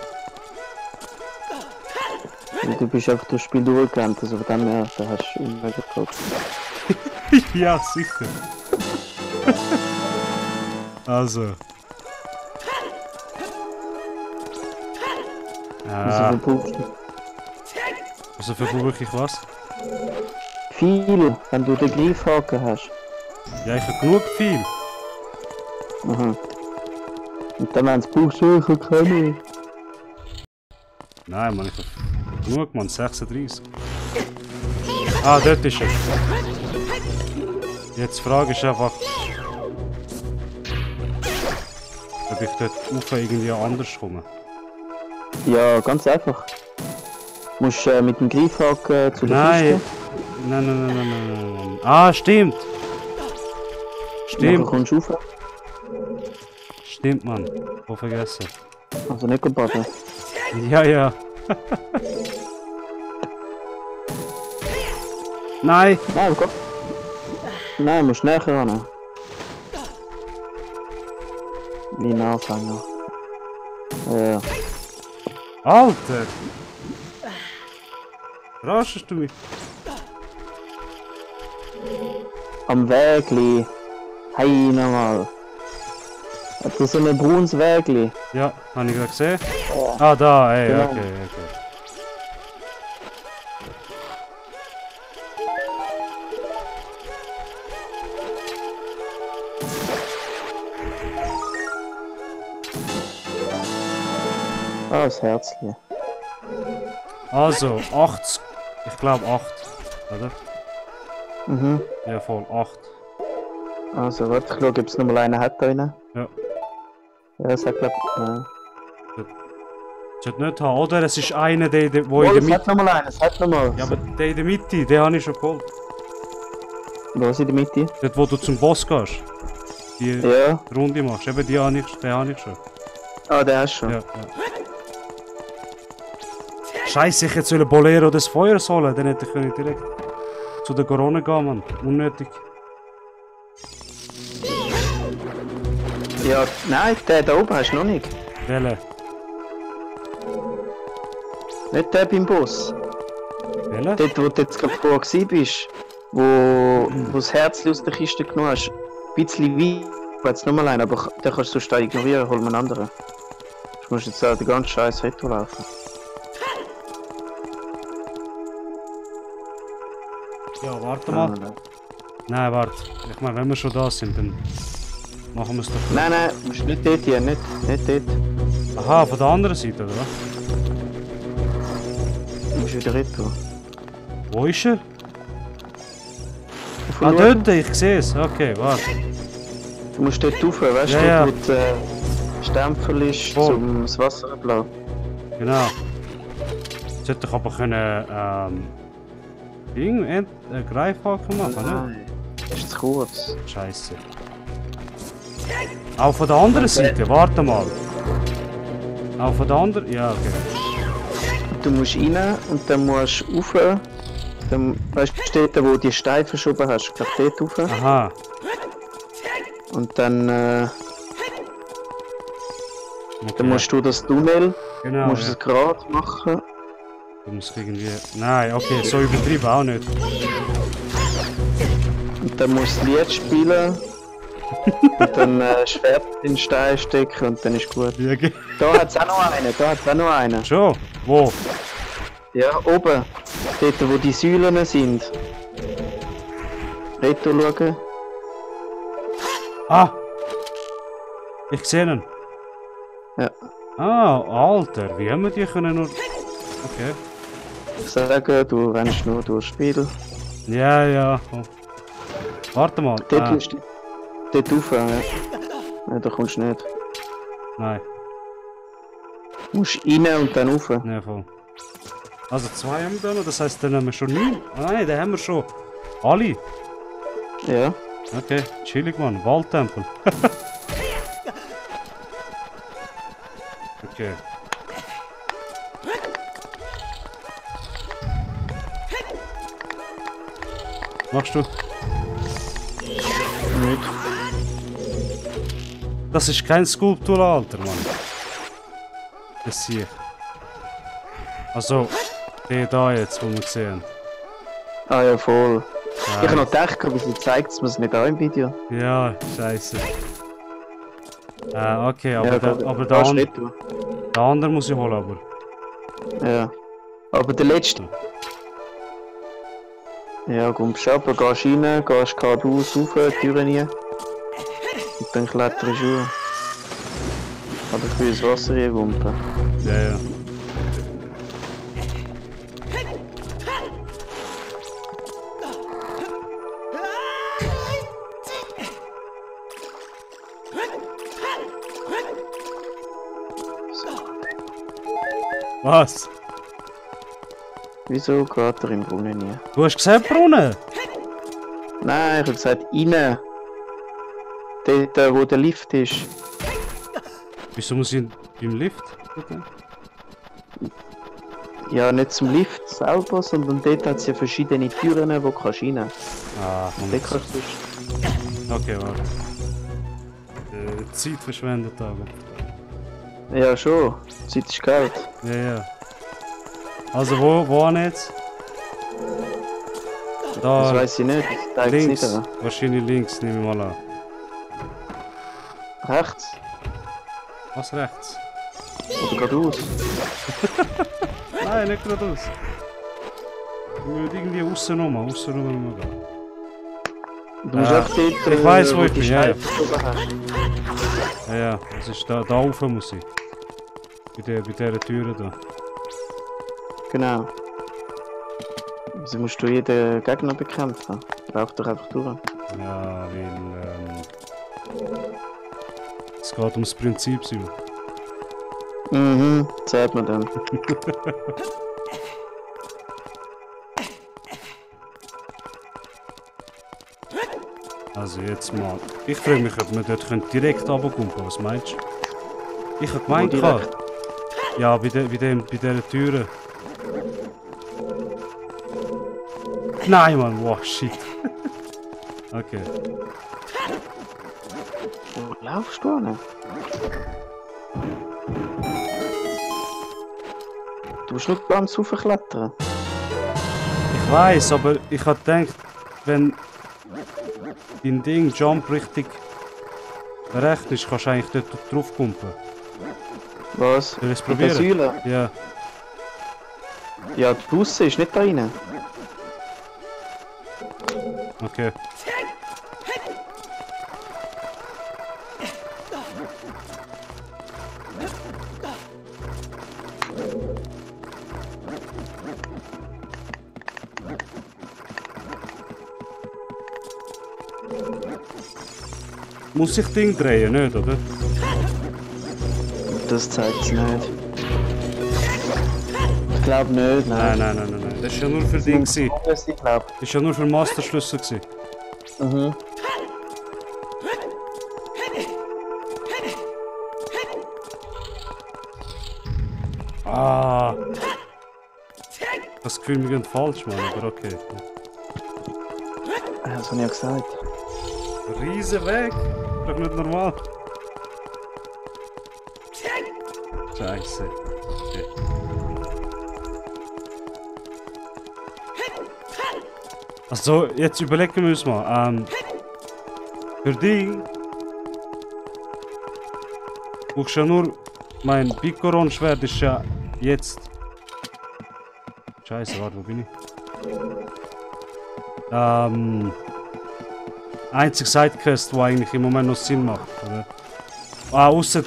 Du bist einfach das Spiel durchgerannt, also von dem her, da hast du mega cool. Ja, sicher. Also. Also Ah, verbrauchst du also verbrauche ich was? viel, wenn du den Greifhaken hast. Ja, ich habe genug viel. Mhm. Und dann, wenn du es brauchst, so, ich kann nicht. Nein, Mann, ich habe genug, Mann, 36. Ah, dort ist er. Jetzt die Frage ist einfach, ob ich dort rauf irgendwie anders komme. Ja, ganz einfach. Du musst mit dem Greifhaken zu der Nein. Kiste. Nein. Ah, stimmt. Nachher Stimmt, kommst du rauf. stimmt, Mann. Oh, vergessen. Also nicht baden. Ja, ja. Nein. Nein, komm. Nein, du musst näher ran. Wie ein Anfänger. Ja. Alter! Verarschst du mich? Am Wägli. Hey, nochmal. Hat das so ein braunes Wägli? Ja, habe ich gerade gesehen. Ja. Ah, da, ey, Genau. okay. Ah, das Herzchen. Also, 80. Ich glaube 8. Oder? Mhm. Ja, voll, 8. Also, warte, ich schaue, ob es nochmal einen hat da rein. Ja. Ja, das hat glaube ich. Nein. Sollte nicht haben, oder? Es ist einer, der wo Oh, in der es Mitte. hat nochmal einen, es hat nochmal. Ja, aber der in der Mitte, den habe ich schon geholt. Wo ist in der Mitte? Dort, wo du zum Boss gehst. Die Ja. Runde machst. Eben, den habe ich schon. Ah, der hast du schon. Ja. Scheiße, ich jetzt Bolero des Feuers holen, dann hätte ich direkt zu der Corona gehen, Mann. Unnötig. Ja, nein, der da oben hast du noch nicht. Welle. Nicht der beim Boss. Welle? Dort, wo du jetzt gerade vorher gewesen bist, wo das Herz aus der Kiste genommen hast. Ein bisschen weit, jetzt nochmal einen, aber den kannst du sonst ignorieren, hol mir einen anderen. Du musst jetzt auch den ganzen scheiß Retro laufen. Ja, warte mal. Nein, warte. Ich meine, wenn wir schon da sind, dann machen wir es doch. Nein, nein, du musst nicht dort hier, nicht dort. Aha, von der anderen Seite, oder? Du musst wieder Retro. Wo ist er? Ah, Verloren. dort, ich sehe es. Okay, warte. Du musst dort rauf, weißt du, Ja, ja. dort, wo Stempel ist, Oh. um das Wasser ablassen. Genau. Sollte ich aber können, Greifhaken machen, ne? Nein, das ist zu kurz. Scheiße. Auch von der anderen Seite, warte mal. Auch von der anderen, ja, okay. Du musst rein und dann musst du rauf. Dann, weißt du, dort, wo du die Steine verschoben hast, ich glaube dort rauf. Aha. Und dann Okay. musst du das Tunnel, Genau, musst ja. es gerade machen. Du musst irgendwie... Nein, okay, so übertrieben auch nicht. Und dann musst du das Lied spielen. Und dann Schwert in den Stein stecken und dann ist gut. Ja, okay. Da hat es auch noch einen, da hat es auch noch einen. Schon? Wo? Ja, oben. Dort, wo die Säulen sind. Reto schauen. Ah! Ich sehe ihn. Ja. Ah, Alter, wie haben wir die können nur... Okay. Ich sage, du rennst nur durchs Spiel. Ja, ja. Oh. Warte mal. Dort musst du dort rauf, ja. Ja, da kommst du nicht. Nein, Du musst rein und dann rauf. nein, voll. Also 2 haben wir da noch, das heisst, dann haben wir schon 9. Ah, nein, den haben wir schon. Alle. Ja. Okay, chillig, Mann. Waldtempel. Okay. Machst du? Nicht. Das ist kein Skulptur, Alter, Mann. Das hier. Also, der da jetzt, wo wir sehen. Ah ja, voll. Ja, Ich habe noch gedacht, wieso zeigt es mir nicht auch im Video? ja, scheiße. Okay, aber, Ja, aber da der steht du. andere muss ich holen, aber. Ja. Aber der letzte. Ja, kommst du runter, gehst rein, gehst geradeaus rauf, Tür rein. Und dann kletterst du hoch. Aber ich will ins Wasser reinwumpen. Ja, ja. Was? Wieso geht er im Brunnen nie? Du hast gesagt Brunnen? Nein, ich habe gesagt rein. Dort, wo der Lift ist. Wieso muss ich beim Lift? Bitte? Ja, nicht zum Lift selber, sondern dort hat es ja verschiedene Türen, wo du kannst rein. Ah, Dort kannst du... okay, warte. Zeit verschwendet aber. Ja, schon. Zeit ist Geld. Ja, ja. Also wo jetzt? Das Da, weiß ich nicht. Das zeigt es links. nicht an. Wahrscheinlich links, nehme ich mal an. Rechts? Was rechts? Oder geradeaus? Nein, nicht geradeaus. Wir müssen irgendwie aussen müssen wir gehen. Du musst einfach dort, ich weiss, wo ich die bin, ja, ja. Scheibe oben hast. Ja, ja, das ist da rauf muss ich. Bei dieser Tür da. Genau. Wieso musst du jeden Gegner bekämpfen? Lauf doch einfach durch. Ja, weil es geht ums Prinzip, Simon. Mhm, sagt man dann. Also jetzt mal. Ich frage mich, ob wir dort direkt runterkommen. Was meinst du? Ich habe gemeint, Wo direkt? ja, bei dieser Tür. Nein, Mann, wow, shit. Okay. Wo laufst du hin? Du musst nur ganz raufklettern. Ich weiß, aber ich habe gedacht, wenn dein Ding Jump richtig recht ist, kannst du eigentlich dort drauf pumpen. Was? Soll ich es Mit der probieren? Säule? Ja. Ja, die Busse ist nicht da rein. Okay. Muss ich Ding drehen, nicht, oder? das zeigt es nicht. Ich glaube nicht, nein. Nein. Das ist ja nur für dich gewesen. Ich glaube. Das ist ja nur für den Masterschlüssel gewesen. Mhm. Ah. Das Gefühl, wir gehen falsch, Mann, aber okay. Das habe ich ja gesagt. Riesen Weg! Doch nicht normal. Scheiße. Okay. Also, jetzt überlegen wir uns mal. Für dich brauchst du ja nur. Mein Picoron-Schwert ist ja jetzt. Scheiße, warte, wo bin ich? Einzig Sidequest, wo eigentlich im Moment noch Sinn macht, oder? Ah, ausser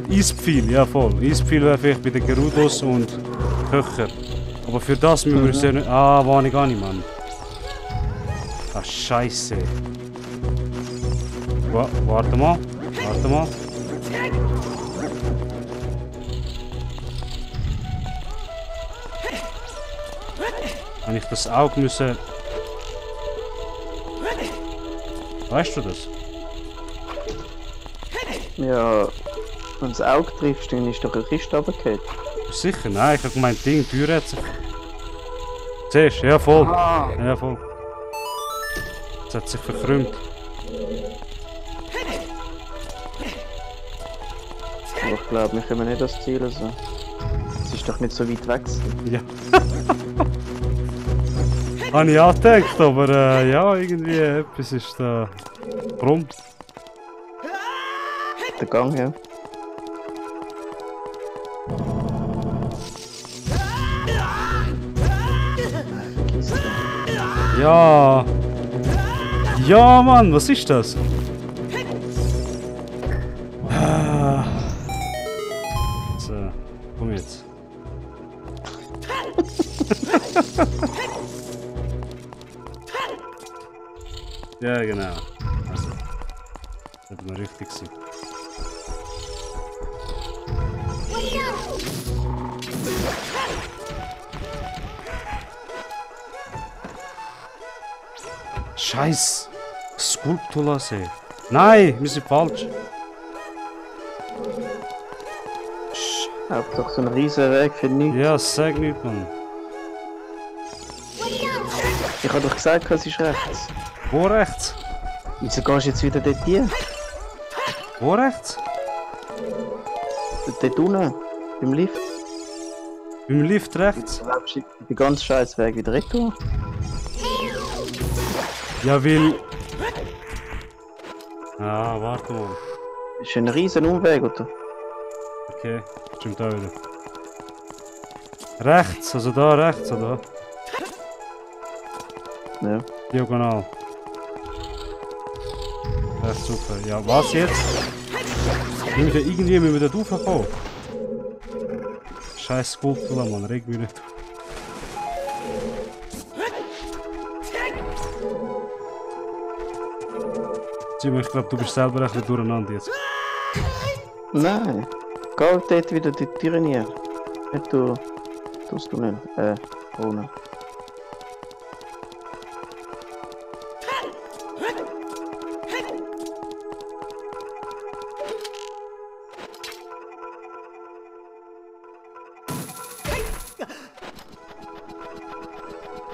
Eispfeil, ja voll. Eispfeil wäre vielleicht bei den Gerudos und Köcher. Aber für das müssen wir uns ja nicht. Ah, war ich gar nicht, Mann. Ah, Scheiße. Warte mal. Wenn ich das Auge müsse. Weißt du das? Ja, wenn das Auge triffst, dann ist doch eine Kiste runtergefallen. Sicher? Nein, ich habe gemeint, Ding, die Tür hat sich. Siehst du? Ja, voll. Ja, voll. Es hat sich verkrümmt. Aber ich glaube, wir können nicht das Ziel so. Es ist doch nicht so weit weg. Ja. Habe ich auch gedacht, aber ja, irgendwie etwas ist da krumm. Der Gang, ja. Ja. Ja, Mann, was ist das? So, komm jetzt. Ja, genau. Also, das hat mir richtig sein. Scheiß Skulptulasee. Nein, wir sind falsch. Hauptsache so ein riesen Weg für nichts. Ja, sag nicht, Mann. Ich habe doch gesagt, es ist rechts. Wo rechts? Wieso gehst du jetzt wieder dort hin? Wo rechts? Dort unten, beim Lift. Beim Lift rechts? Du läufst den ganzen scheiß Weg wieder retour. Ja, weil... Ah, warte mal. Das ist ein riesen Umweg, oder? Okay, stimmt auch wieder. Rechts, also da rechts, oder? Ja. Diagonal. Rechts super. Ja, was jetzt? Irgendwie müssen wir da raufkommen. Scheiß Skulptur, Mann, reg mich nicht. Simon, ich glaube, du bist selber ein bisschen durcheinander jetzt. Nein. Geh dort wieder die Tür rein. Nicht du. Tust du nicht. Ohne.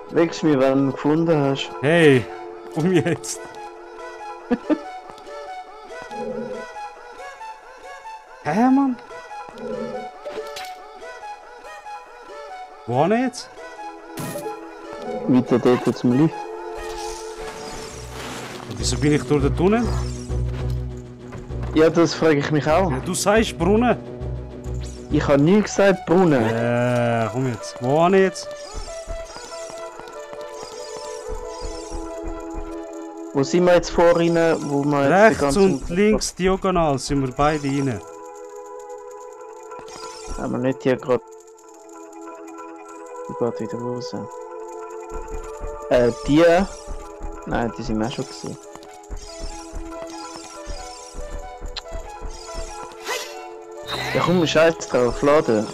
Wächst mir, wenn du ihn gefunden hast. Hey, komm jetzt. Hä, Mann? Wo jetzt? Weiter dort zum Lift. Und wieso bin ich durch den Tunnel? Ja, das frage ich mich auch. Ja, du sagst Brunnen. Ich habe nie gesagt Brunnen. Komm jetzt. Wo jetzt? Wo sind wir jetzt vorhin, wo wir jetzt Rechts und links diagonal sind wir beide rein. Haben wir nicht hier gerade... Die geht wieder raus. Die... Nein, die sind wir auch schon gesehen. Ich komm, scheiß drauf, laden.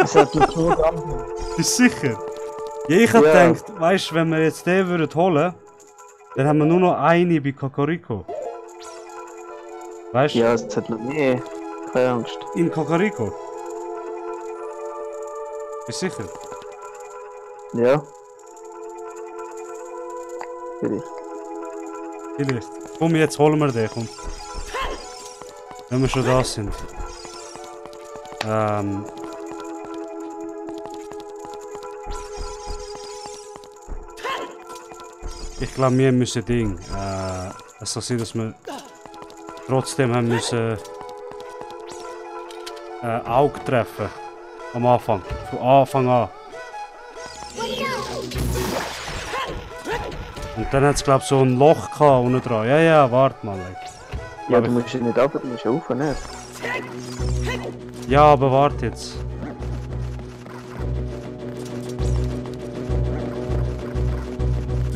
Es hat noch nur Gramm. Bist du sicher? Ja, ich hab Ja. gedacht, weißt du, wenn wir jetzt den würden holen, dann haben wir nur noch eine bei Kakariko. Weißt du? Ja, es hat noch mehr. Keine Angst. In Kakariko. Bist du sicher? Ja. Vielleicht. Vielleicht. Komm, jetzt holen wir den, komm. Wenn wir schon da sind. Ich glaube, wir müssen Ding. Es soll sein, dass wir trotzdem haben müssen Auge treffen. Am Anfang. Von Anfang an. Und dann hat es, glaube ich, so ein Loch gehabt unten dran. Ja, ja, warte mal. Ja, du musst ja nicht runter, du musst ja rauf, nicht? Ja, aber warte jetzt.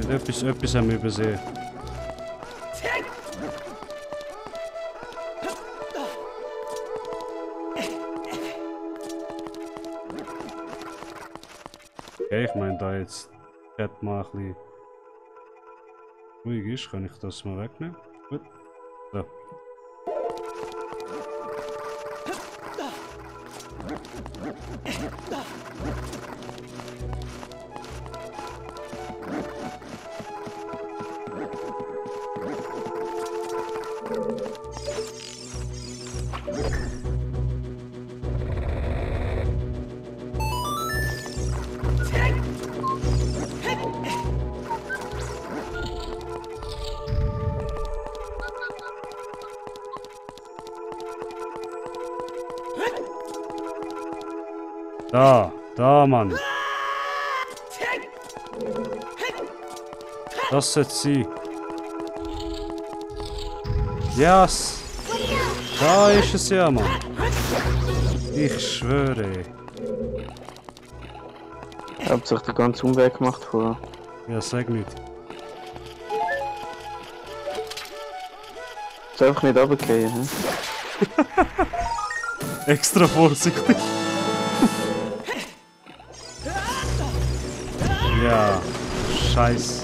Etwas haben wir übersehen. Okay, ich meine, da jetzt Chat mal ein bisschen ruhig ist, kann ich das mal wegnehmen. Gut. So. Da, Mann. Das sollte sein. Yes! Da ist es ja, Mann. Ich schwöre. Ich hab sich den ganzen Umweg gemacht vorher. Ja, sag nicht. Ist einfach nicht runtergehen, hm? Extra vorsichtig. Ja, scheiß.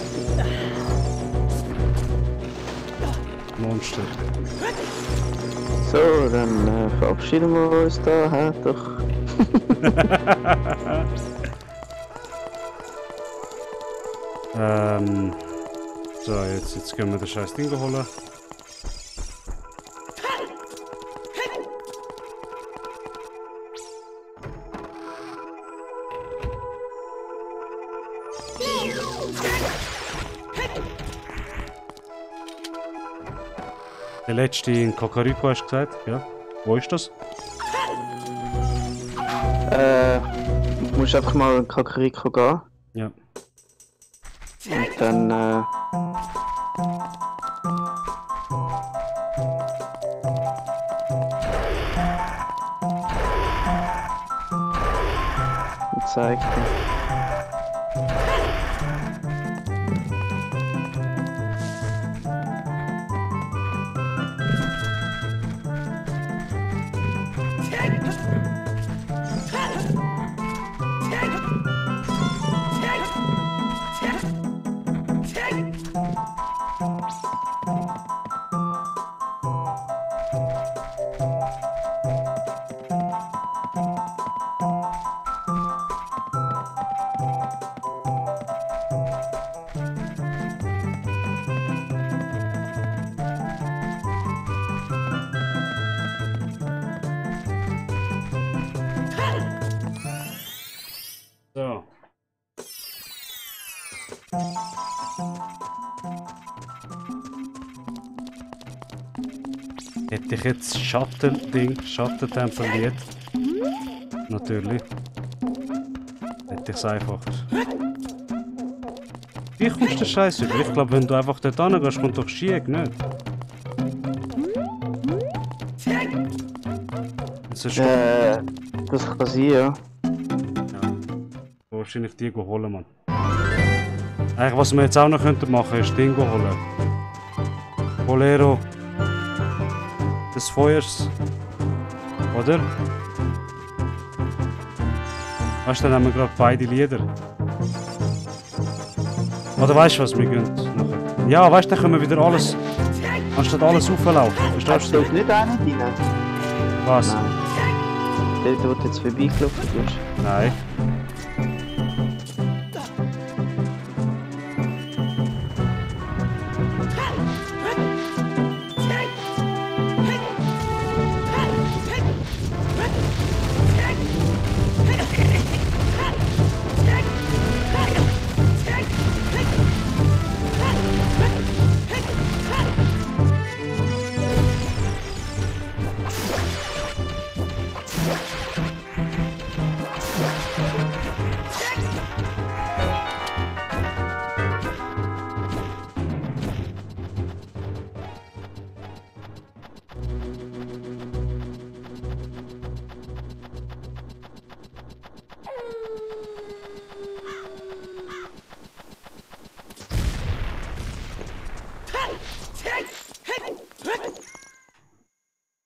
Monster. So, dann verabschieden wir uns da, hä? Doch. So, jetzt können wir das scheiß Ding holen. Der letzte in Kakariko hast du gesagt, ja? Wo ist das? Du musst einfach mal in Kakariko gehen. Ja. Und dann, und zeig dir. So. Hätte ich jetzt Schattentempeliert? Natürlich. Hätte ich es einfach. Wie kommst du Scheiß über? Ich glaube, wenn du einfach dort hingehst, kommt doch Schieg, nicht? Das ist Das kann sein, ja. wahrscheinlich die holen, Mann. Eigentlich, was wir jetzt auch noch machen könnten, ist Ding holen. Bolero des Feuers. Oder? Weißt du, dann haben wir gerade beide Lieder. Oder weißt du was, wir gehen nachher. Ja, weißt du, dann können wir wieder alles. Anstatt alles auflaufen. Verstehst Da du? ist nicht einer drin. Was? Nein. Der, wo du jetzt vorbeigelaufen bist. Nein.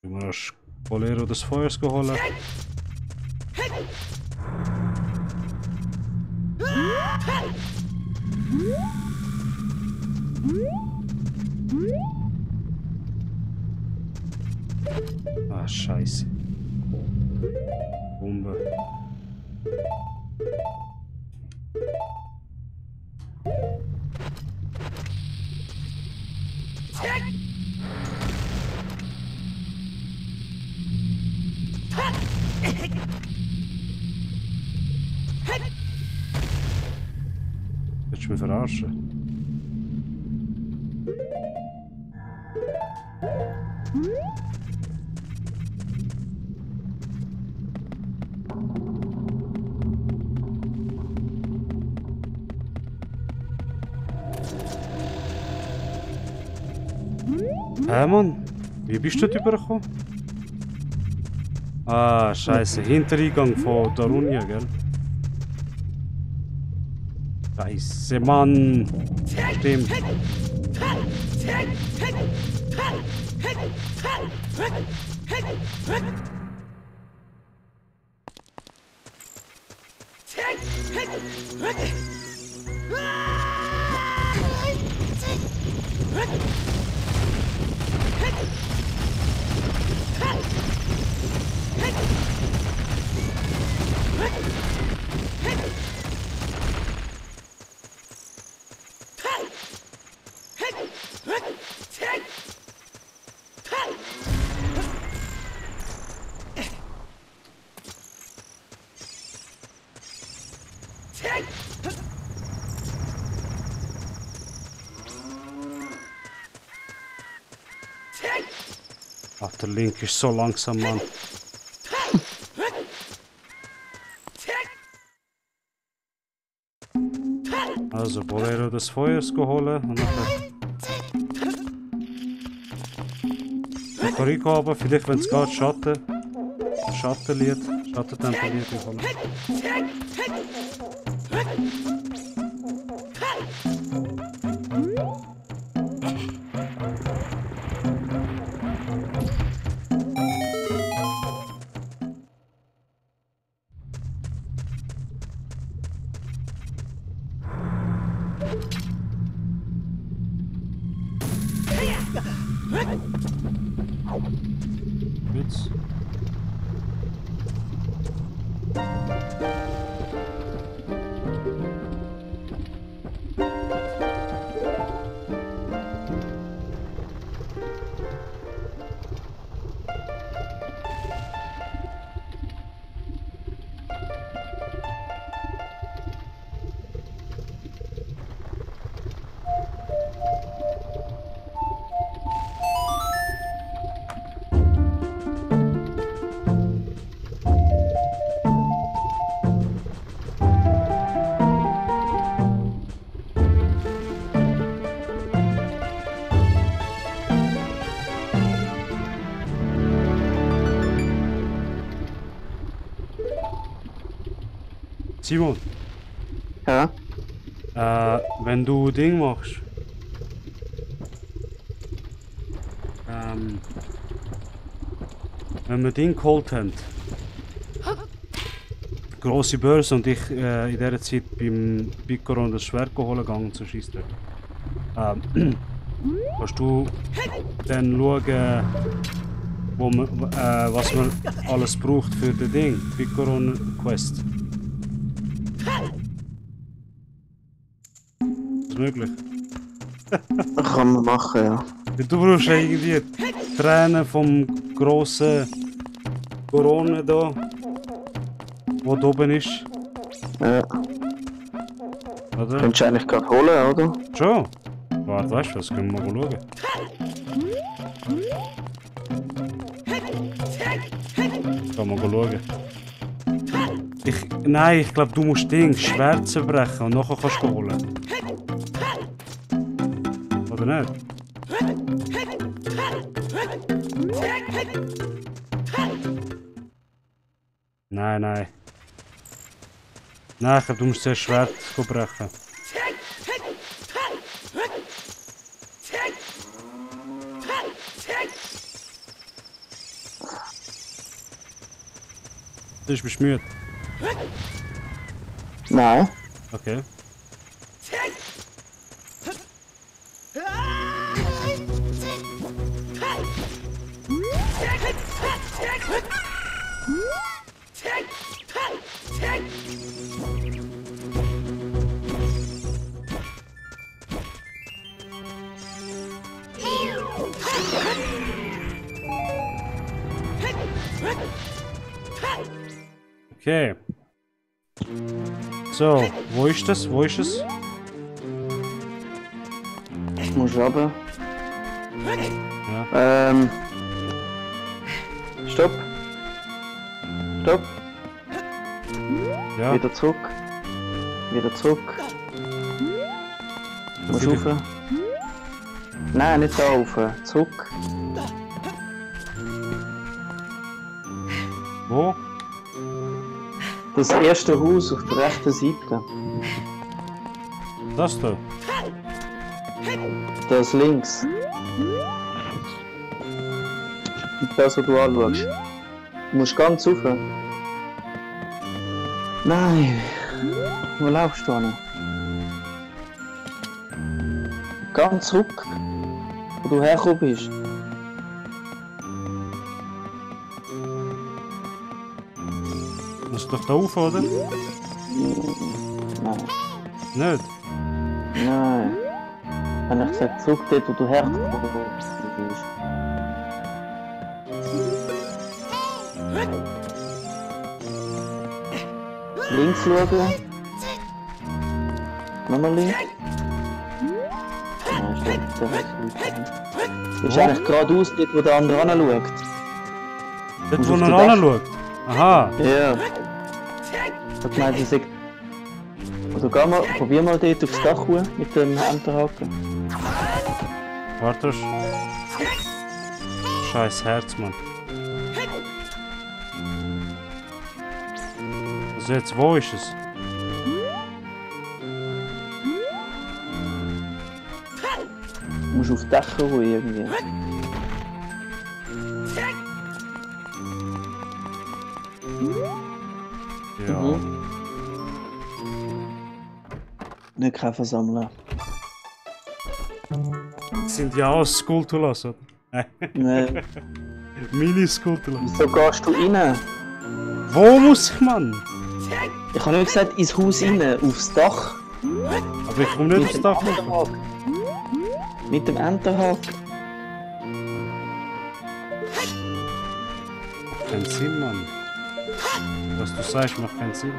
Du musst Bolero des Feuers geholt. Ah, Scheiße. Bombe. Willst du mich verarschen? Mann, wie bist du dort übergekommen? Ah, Scheiße, Hintereingang von Darunia, gell? Scheiße, Mann! Stimmt. Ach, der Link ist so langsam, Mann. Also, Bolero des Feuers geholt und nachher... Rico aber, vielleicht wenn es geht, Schattenlied, Schattentempellied geholt. Witz. Simon, Ja? wenn du Ding machst, wenn wir Ding geholt haben, grosse Börse und ich in dieser Zeit beim Piccolo das Schwert holen gegangen zu Scheissdreck. Kannst du dann schauen, wo man, was man alles braucht für das Ding, Piccolo Quest? Ist das möglich? Kann man machen, ja. Du brauchst irgendwie Tränen vom grossen Corona da, wo da oben ist. Ja. Oder? Könntest du eigentlich gerade holen, oder? Schon? Warte, weißt du was? Können wir mal schauen. Kann man schauen. Nein, ich glaube, du musst Schwert zerbrechen und nachher kannst du holen. Oder nicht? Nein, nein. Nein, ich glaube, du musst zuerst Schwert brechen. Du bist müde. Nein. Okay. Okay. So, wo ist das? Wo ist es? Ich muss runter. Ja. Stopp. Stopp. Ja. Wieder zurück. Wieder zurück. Musst rauf. Nein, nicht da rauf. Zurück. Wo? Das erste Haus auf der rechten Seite. Das da? Das links. Und das, was du anschaust. Du musst ganz rauf. Nein. Wo laufst du hin? Ganz zurück. Wo du hergekommen bist. Das ist doch da rauf, oder? Nein. Nicht? Nein. Wenn ich gesagt zurück dort, wo du hergekommen bist. Links schauen. Nochmal links. Nein, stimmt, der Weg. Ist eigentlich geradeaus dort, wo der andere anschaut. Dort, wo er anschaut? Aha. Ja. Ich hab gemeint, ich sag... Oder geh mal, probier mal dort aufs Dach hoch mit dem Enterhaken. Warte. Scheiß Herz, Mann. Also jetzt, wo ist es? Du musst auf die Dächer hoch irgendwie. Ja. Nicht Käfer sammeln. Sind ja auch Skulptulas, oder? Nein. Mini-Skulptulas. Wieso gehst du rein? Wo muss ich, Mann? Ich habe nicht gesagt ins Haus rein, aufs Dach. Aber ich komme nicht aufs Dach. Enterhaken. Mit dem Enterhaken. Keinen Sinn, Mann. Was du sagst, macht keinen Sinn.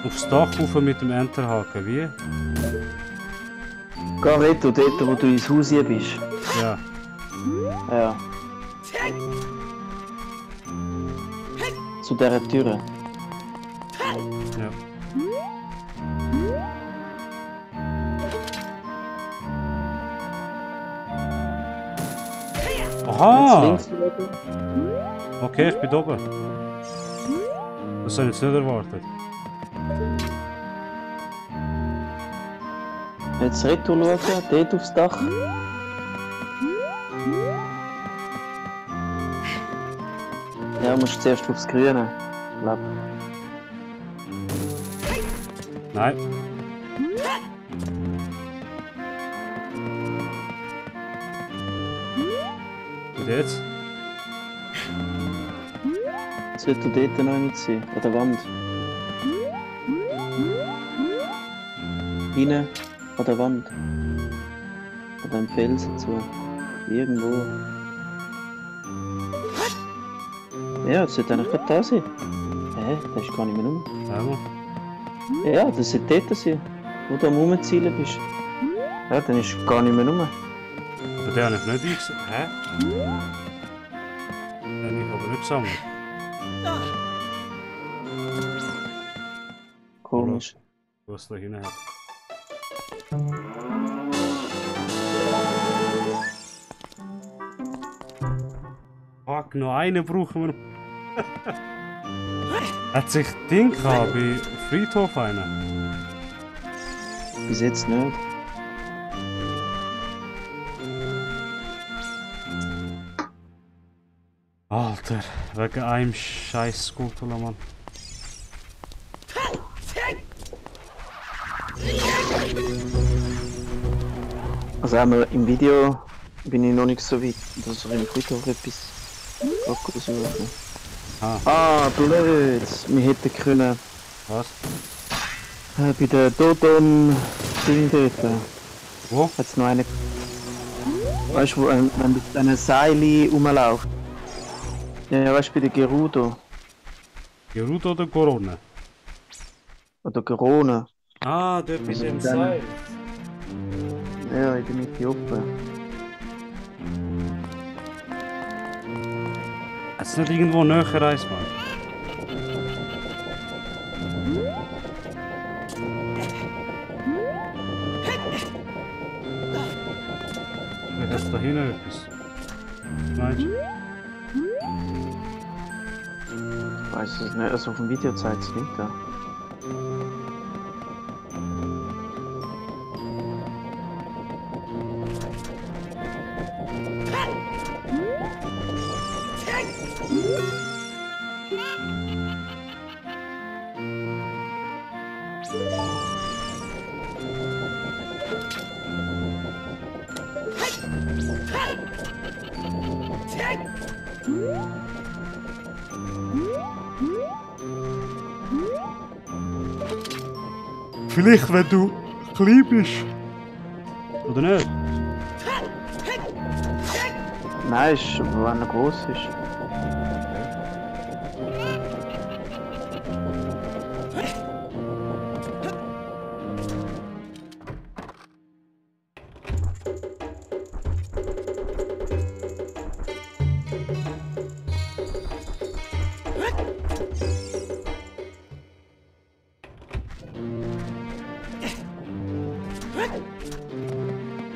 Aufs Dach rauf mit dem Enterhaken, wie? Geh retto, dort wo du ins Haus hier bist. Ja. Ja. Zu dieser Tür. Ja. Aha! Links schauen. Okay, ich bin da oben. Das habe ich jetzt nicht erwartet. Jetzt retto schauen, dort aufs Dach. Ja, musst zuerst aufs Grüne. Glaub. Nein. Und jetzt? Sollte dort noch nicht sein, an der Wand. Hinten an der Wand. An dem Felsen zu. Irgendwo. Ja, das sollte eigentlich gerade da sein. Hä? Der ist gar nicht mehr rum. Einmal. Ja, das sollte dort sein, wo du am Rumzielen bist. Ja, dann ist gar nicht mehr rum. Aber den habe ich nicht eingesehen. Hä? Den habe ich aber nicht gesammelt. Komisch. Was da hinten hat. Fuck, noch einen brauchen wir. Hat sich Ding gehabt bei Friedhof einer? Bis jetzt nicht. Alter, wegen einem scheiß Skulptur, Mann. Also einmal im Video bin ich noch nicht so weit, dass ich im Friedhof etwas suchen. Ah, blöd! Wir hätten können Was? bei der Dodon-Ding dort. Wo? Hat's noch eine. Weißt du, wo wenn mit einer Seile rumläuft? Ja, weißt du, bei der Gerudo. Gerudo oder Corona? Oder Corona. Ah, dort bei dem dann- Seil. Ja, in der Mitte oben. Hat es nicht irgendwo näher reist, Mann? Vielleicht hat es da hinten etwas. Meinst du? Ich weiß es nicht, also auf dem Video zeigt es nicht da. Vielleicht, wenn du klein bist. Oder nicht? Nein, ist, wenn er groß ist.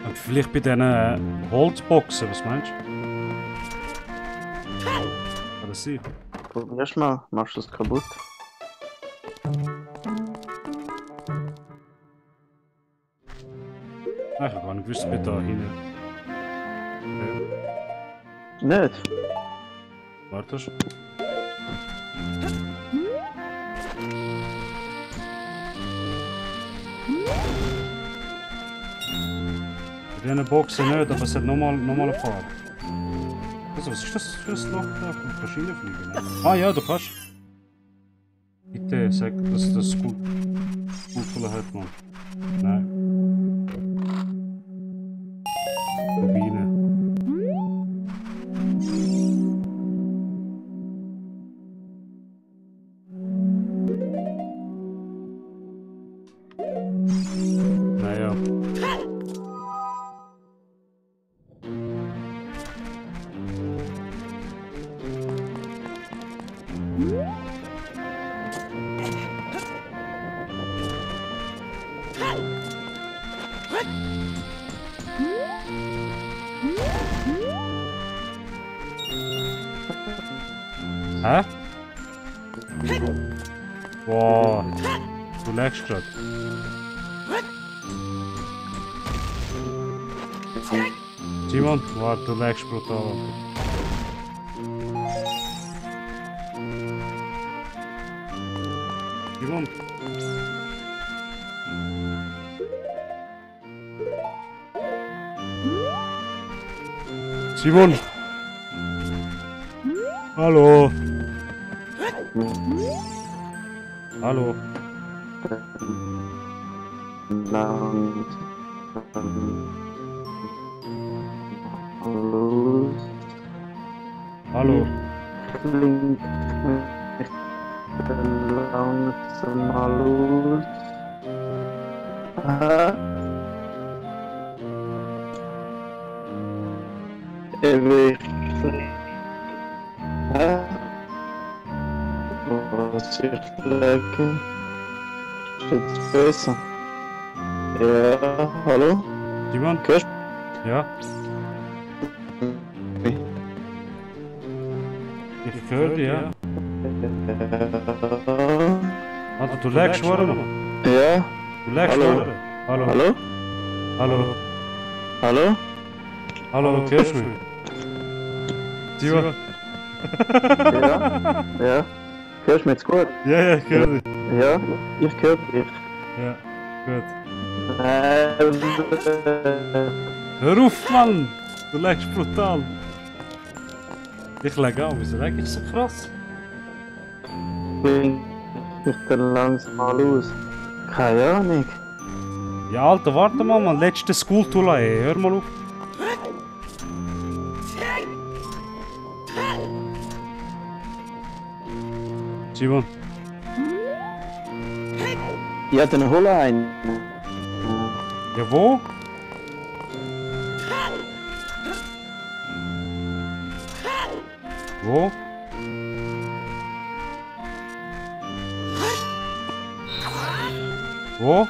Und vielleicht bei diesen Holzboxen, was meinst du? Kann das sein? Probierst mal, machst du es kaputt. Nein, ich habe gar nicht gewusst, dass da hinten. Okay. Nicht? Warte schon. Bei diesen Boxen nicht, aber es hat nochmal eine Farbe. Also, was ist das für ein Loch da? Du kannst reinfliegen, ne? Ah ja, du kannst. Bitte sag, dass das gut hat, Mann. Nein. Rubine. Naja. Hä? Boah, du lagst grad. Simon, warte, du lagst brutal. Simon. Simon. Hallo. Hallo. Hallo. Klingt mich langsam mal los. Ewig. Was ich lege. Ist jetzt besser? Ja, hallo? Simon? Hörst Ja? du mich? Ich höre dich, ja. Ja. Also, du legst worden? Ja. Du legst Hallo. worden? Hallo. Hallo? Hallo. Hallo? Hallo, du hörst mich? Simon? Ja. Ja. Hörst du mich jetzt gut? Ja, ja, ich höre dich. Ja, ich höre dich. Ja, gut. Äh, Hör auf, Mann! Du legst brutal. Ich lege an, wieso lege ich so krass? Bring ich dann langsam mal los. Keine Ahnung. Ja, Alter, warte mal, Mann. Letzte School-Tool, ey. Hör mal auf. Simon. Ja, dann hol einen. Ja, wo? Wo? Wo?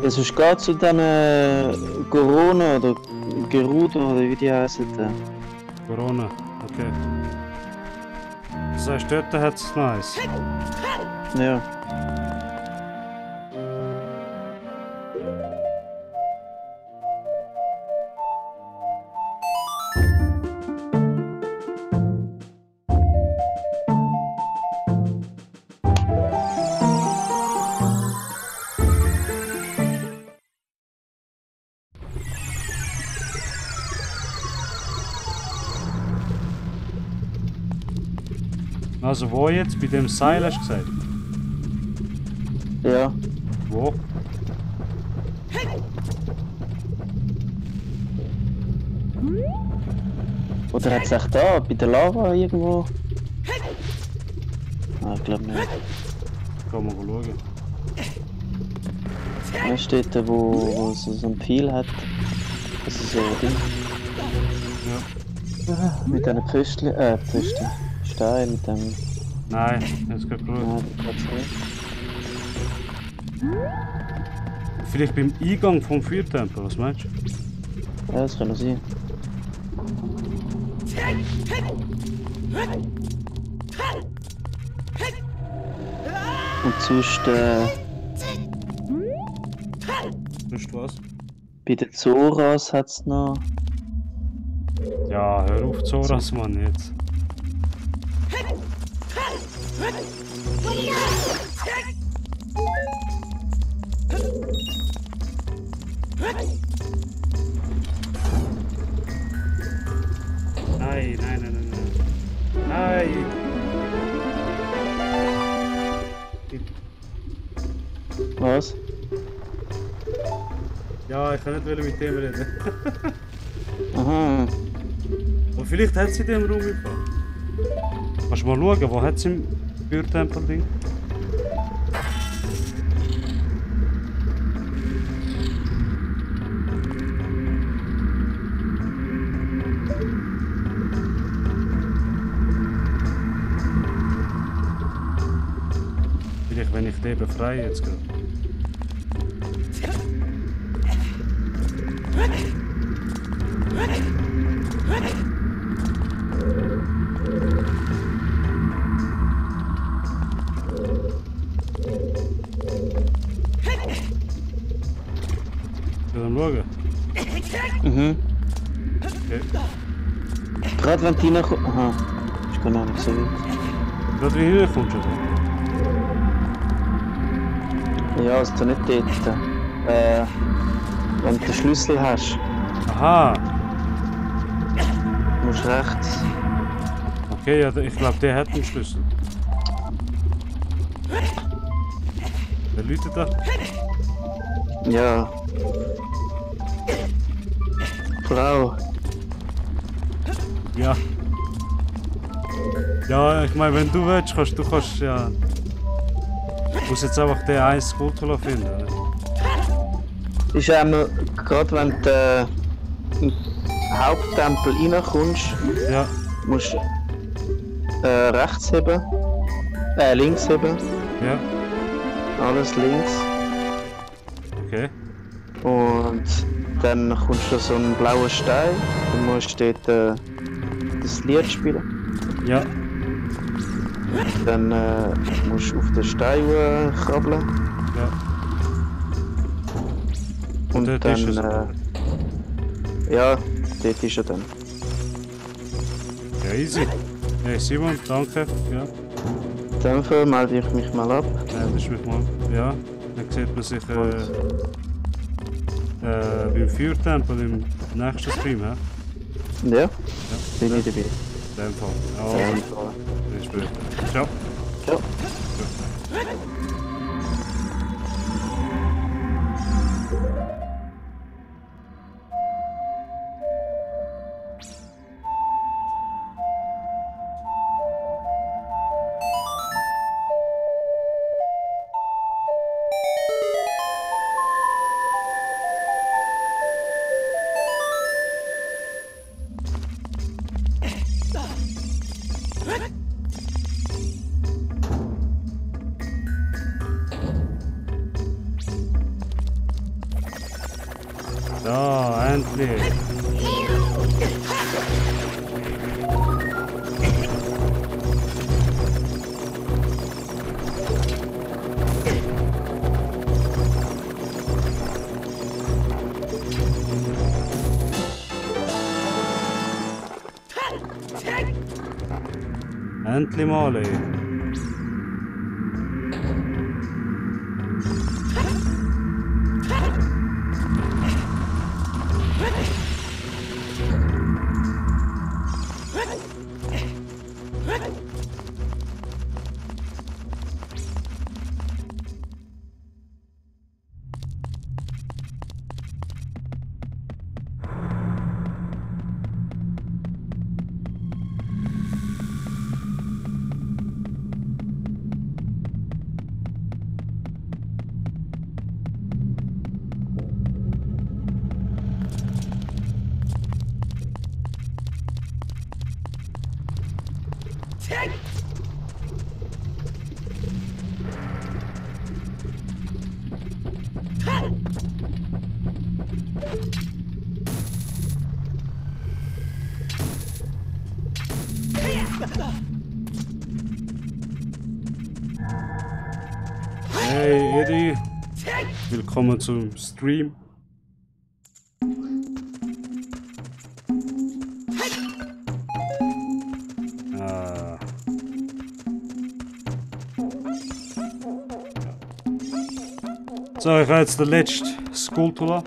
Ja, sonst geht zu den Corona oder Gerudo oder wie die heißen. Corona. Okay. Das heißt, dort hat es nice. Ja. Also wo jetzt? Bei dem Seil hast du gesagt? Ja. Wo? Oder hat es echt da, bei der Lava irgendwo? Ah, ich glaube nicht. Kann man schauen. Da steht da, wo es so ein Pfeil hat. Das ist so ein Ding. Ja. Mit diesen Pföstchen, Pföstchen. Stein mit dem. Nein, jetzt geht gut. Nein, das nicht. Vielleicht beim Eingang vom Feuertempel, was meinst du? Ja, das kann auch sein. Und sonst Sonst was? bei den Zoras hat es noch. Ja, hör auf Zoras, Mann, jetzt. Nein, nein, nein, nein, nein. Nein! Was? Ja, ich kann nicht mit dem reden. Aha. Aber vielleicht hat sie in dem Raum gefahren. Kannst du mal schauen, wo hat sie im Feuertempel-Ding? Vielleicht, wenn ich den befreie jetzt gerade. Schauen. Mhm. Okay. Gerade wenn du reinkommst. Aha, ist gar noch nicht so weit. Gerade wie reinkommst, oder? Ja, also nicht dort. Wenn du den Schlüssel hast, Aha! musst du rechts. Okay, ja, ich glaube, der hat einen Schlüssel. Wer läutet da? Ja. Frau. Ja. Ja, ich meine, wenn du willst, du kannst ja... Du musst jetzt einfach den einen Skulltula finden. Oder? Ist gerade wenn du in den Haupttempel reinkommst, Ja. musst du rechts heben. Links heben. Ja. Alles links. Okay. Und dann kommst du so einen blauen Stein. Du musst dort das Lied spielen. Ja. Dann musst du auf den Stein krabbeln. Ja. Und dort dann. ist es. Ja, dort ist er dann. Ja, easy. Hey Simon, danke. Ja. In dem Fall melde ich mich mal ab. Meldest mich mal. Ja. Dann sieht man sich beim Feuertempel im nächsten Stream, hä? Ja, bin ich dabei. In dem Fall. Also, bis später. Ciao. Ciao. Ja, endlich. Endlich mal, ey. Hey Eddie, willkommen zum Stream. So, ich habe jetzt den letzten Skulltula.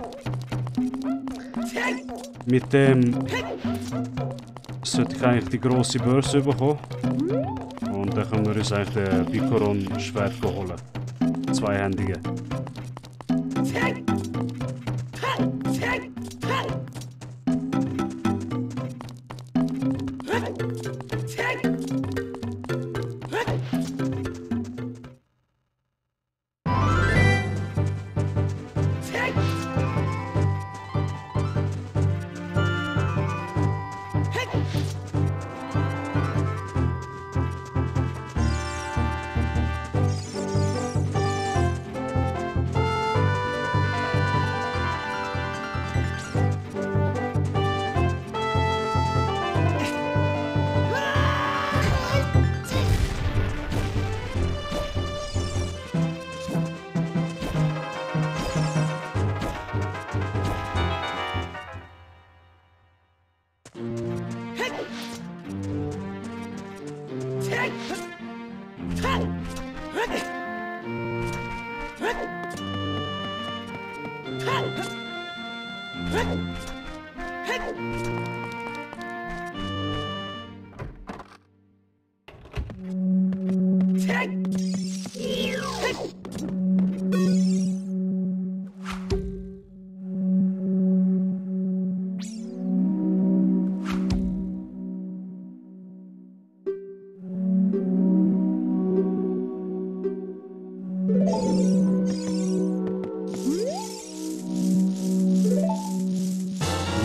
Mit dem sollte ich eigentlich die grosse Börse bekommen. Und dann können wir uns eigentlich den Bikoron-Schwert holen. Zweihändige.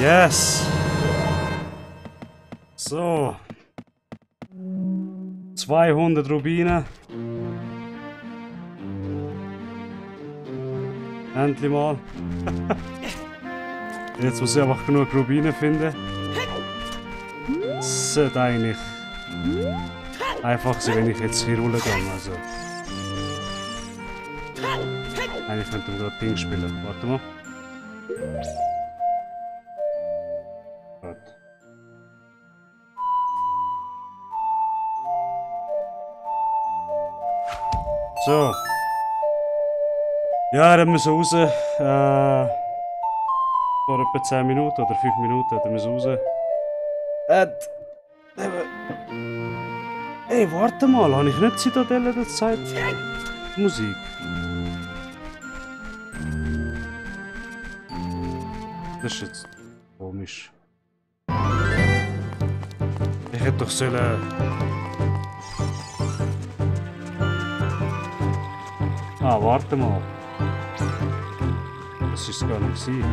Yes! So. 200 Rubine. Endlich mal. Jetzt muss ich einfach genug Rubine finden. Das sollte eigentlich einfach sein, wenn ich jetzt hier runtergehe. Also. Eigentlich könnte man gerade Ding spielen. Warte mal. Warte. So. Ja, er müssen raus. Vor etwa 10 Minuten oder 5 Minuten hat er müssen raus. Ey, warte mal, habe ich nicht Zitadelle der Zeit? Musik. Das ist jetzt komisch. Ich hätte doch sollen. Ah, warte mal. Das ist gar nicht gewesen.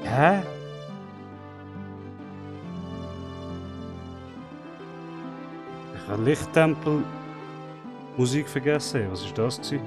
Hä? Ich habe Lichttempel Musik vergessen. Was ist das gewesen?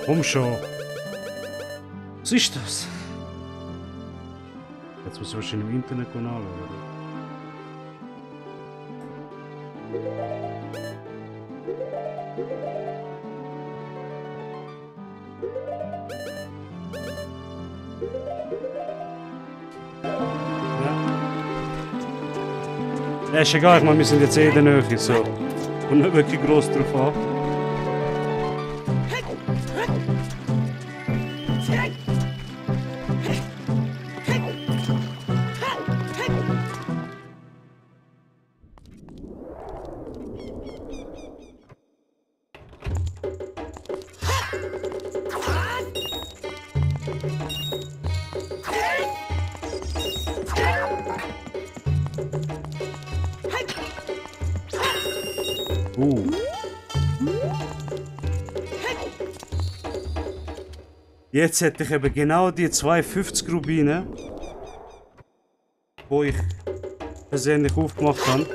Komm schon. Was ist das? Jetzt muss ich wahrscheinlich im Internet anschauen. Ja, ist egal, ich meine, wir sind jetzt in der Nähe, so. Und nicht wirklich gross drauf an. Jetzt hätte ich eben genau die 250 Rubine, die ich persönlich aufgemacht habe,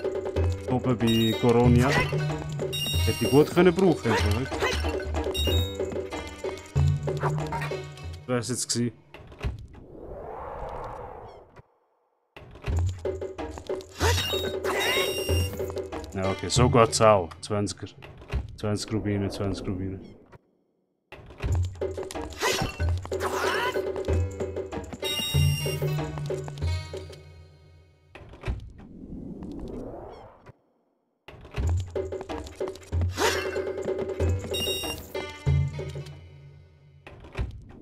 oben bei Coronia. Hätte ich gut können brauchen. Das wäre es jetzt gewesen. Ja, okay, so geht's auch. 20 Rubine, 20 Rubine.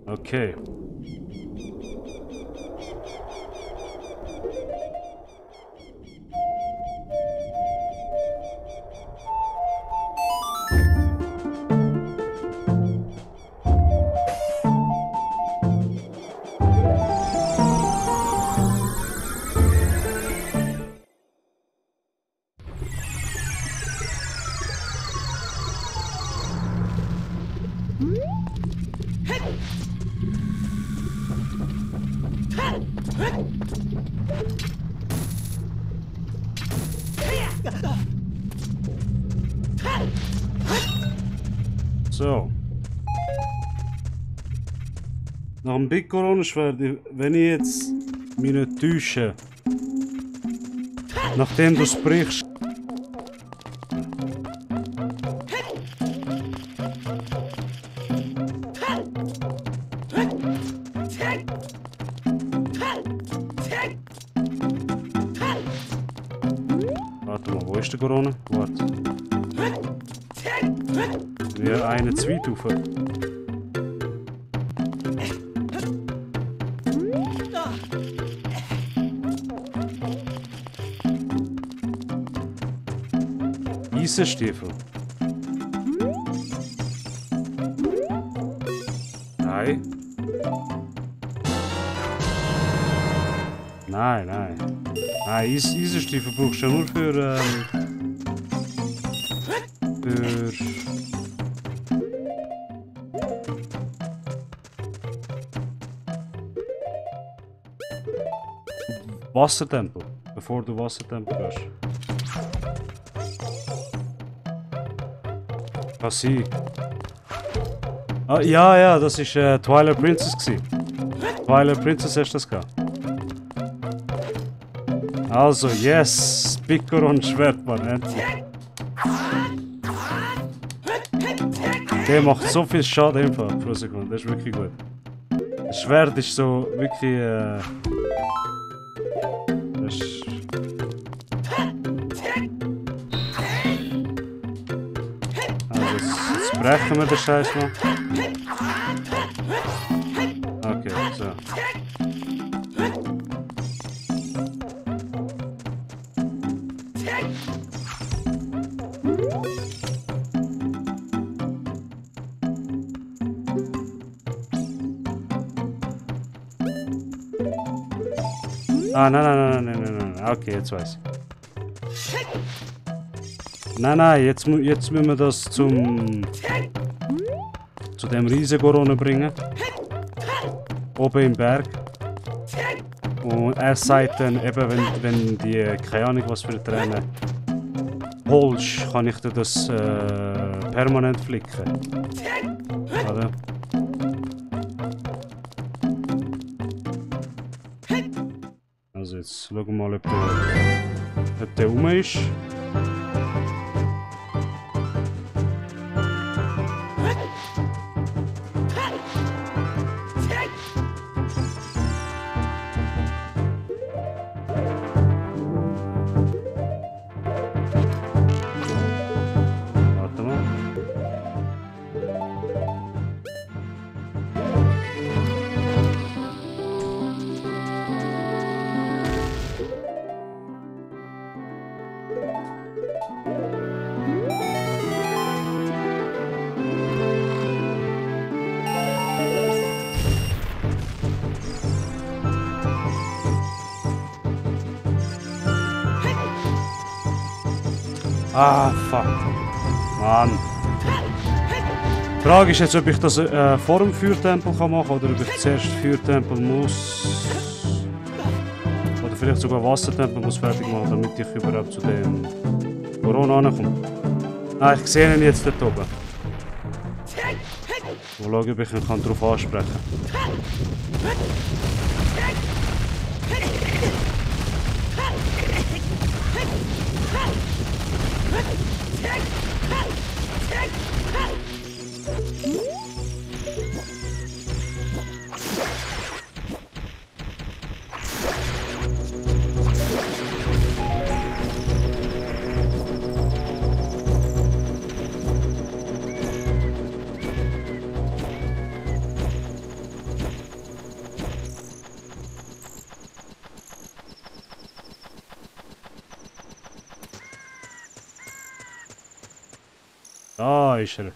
Okay. So. Nach dem Big Corona-Schwert, wenn ich jetzt mich nicht täusche, nachdem du sprichst. Warte mal, wo ist der Corona? Warte. Wir eine Zweitufe. Eisenstiefel. Nein. Nein, nein. Nein, Eisenstiefel brauchst du ja nur für Wassertempel, bevor du Wassertempel gehst. Kann sein. Ah, ja, ja, das war Twilight Princess gewesen. Twilight Princess hast du das gehabt. Also, yes! Piccolo Schwert, Mann, endlich. Der macht so viel Schaden einfach pro Sekunde, das ist wirklich gut. Das Schwert ist so wirklich. Das ist... Also, jetzt brechen wir den Scheiß mal. Okay, so. Ah, nein. Okay, jetzt weiß ich. Nein, jetzt müssen wir das zu dem Riesen-Corona bringen. Oben im Berg. Und er sagt dann eben, wenn die, keine Ahnung was für Tränen holst, kann ich dir das permanent flicken. Oder? Also jetzt schauen wir mal, ob der rum ist. Warte mal. Ah, fuck. Mann. Die Frage ist jetzt, ob ich das vor dem Feuertempel machen kann oder ob ich zuerst Feuertempel muss. Oder vielleicht sogar Wassertempel muss fertig machen, damit ich überhaupt zu dem Corona ankomme. Ah, ich sehe ihn jetzt dort oben. Wo schaue, ob ich ihn darauf ansprechen kann. Da ist er.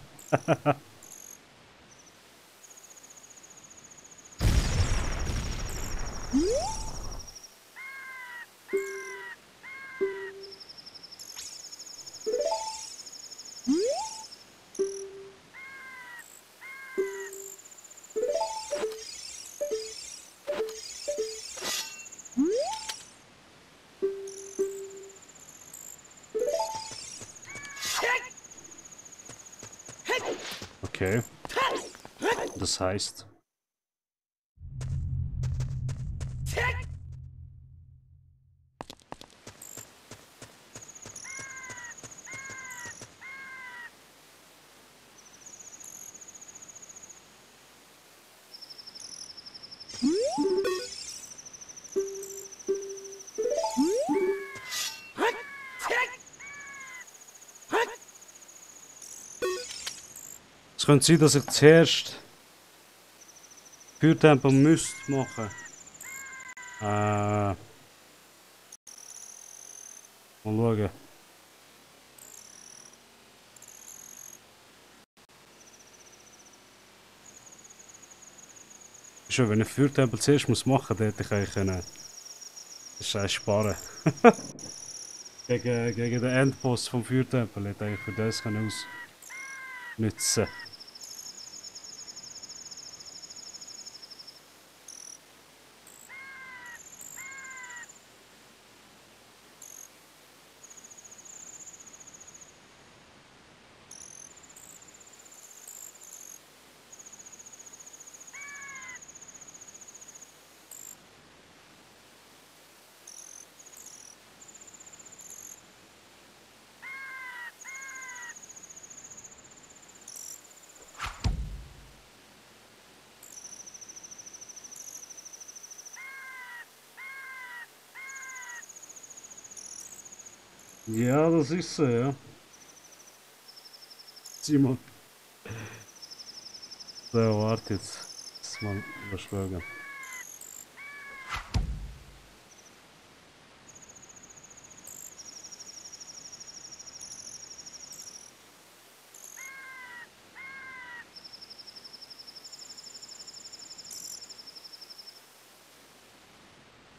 Okay. Das heißt... Es könnte sein, dass ich zuerst Feuertempel müsste machen. Mal schauen. Schon, wenn ich Feuertempel zuerst muss machen, dann hätte ich eigentlich können Scheiß sparen. gegen den Endboss vom Feuertempel hätte ich eigentlich für das können ausnutzen. Ja, das ist so, ja. Simon. So, warte jetzt. Das mal überschlagen.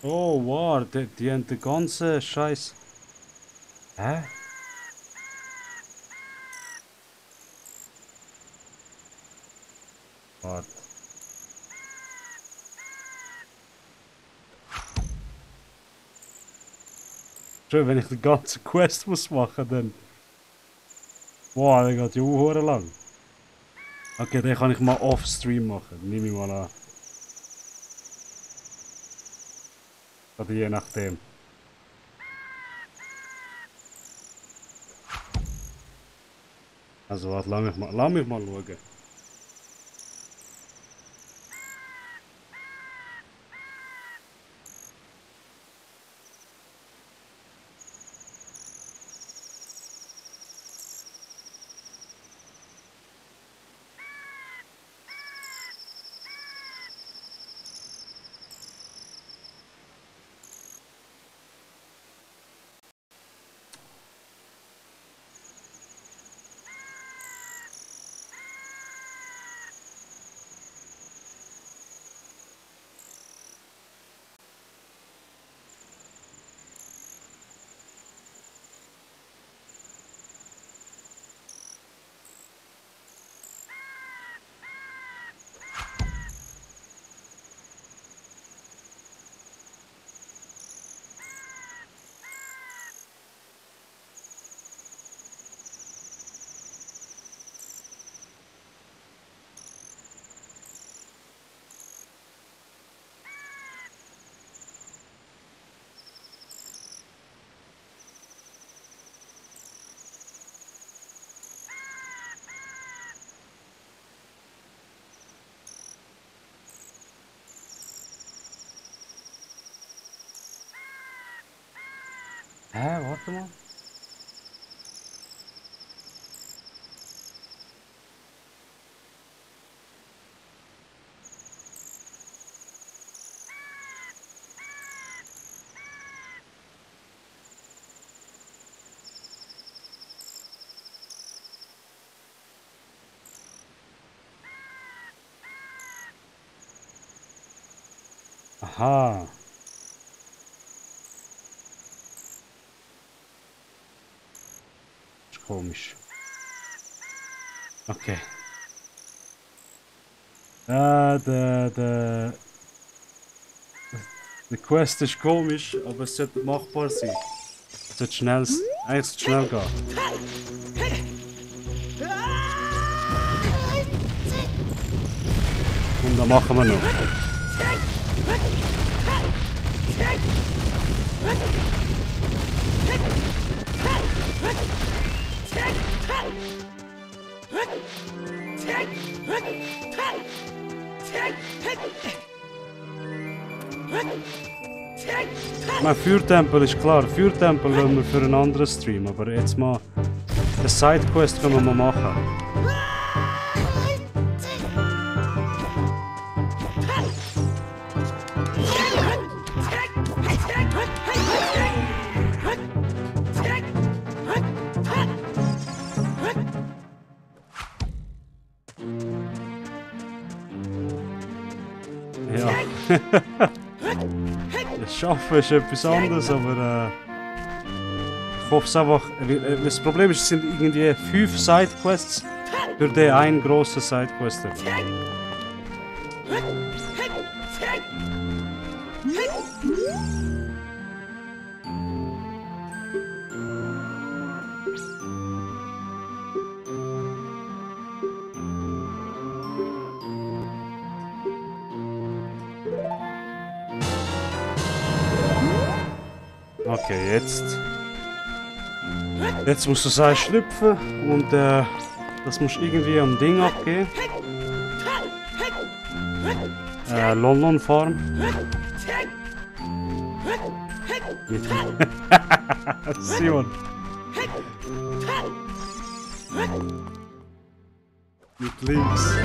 Oh, wow, die haben den ganzen Scheiß. Hä? Warte. Schön, wenn ich die ganze Quest muss machen, dann. Boah, der geht ja auch lang. Okay, den kann ich mal off-stream machen. Nehme ich mal an. Oder je nachdem. Also warte, lass mich mal schauen. Hä, warte mal. Aha. Ist komisch. Okay. Der Quest ist komisch, aber es sollte machbar sein. Es sollte schnell, eigentlich sollte schnell gehen. Und dann machen wir noch. Mein Feuertempel ist klar, Feuertempel wollen wir für einen anderen Stream, aber jetzt mal eine Sidequest können wir mal machen. Ja. Das Schaffen ist etwas anderes, aber ich hoffe es einfach. Das Problem ist, es sind irgendwie 5 Sidequests für den einen grossen Sidequest. Okay, jetzt musst du sein schlüpfen und das muss irgendwie am Ding abgehen. London Farm. Simon. Mit links.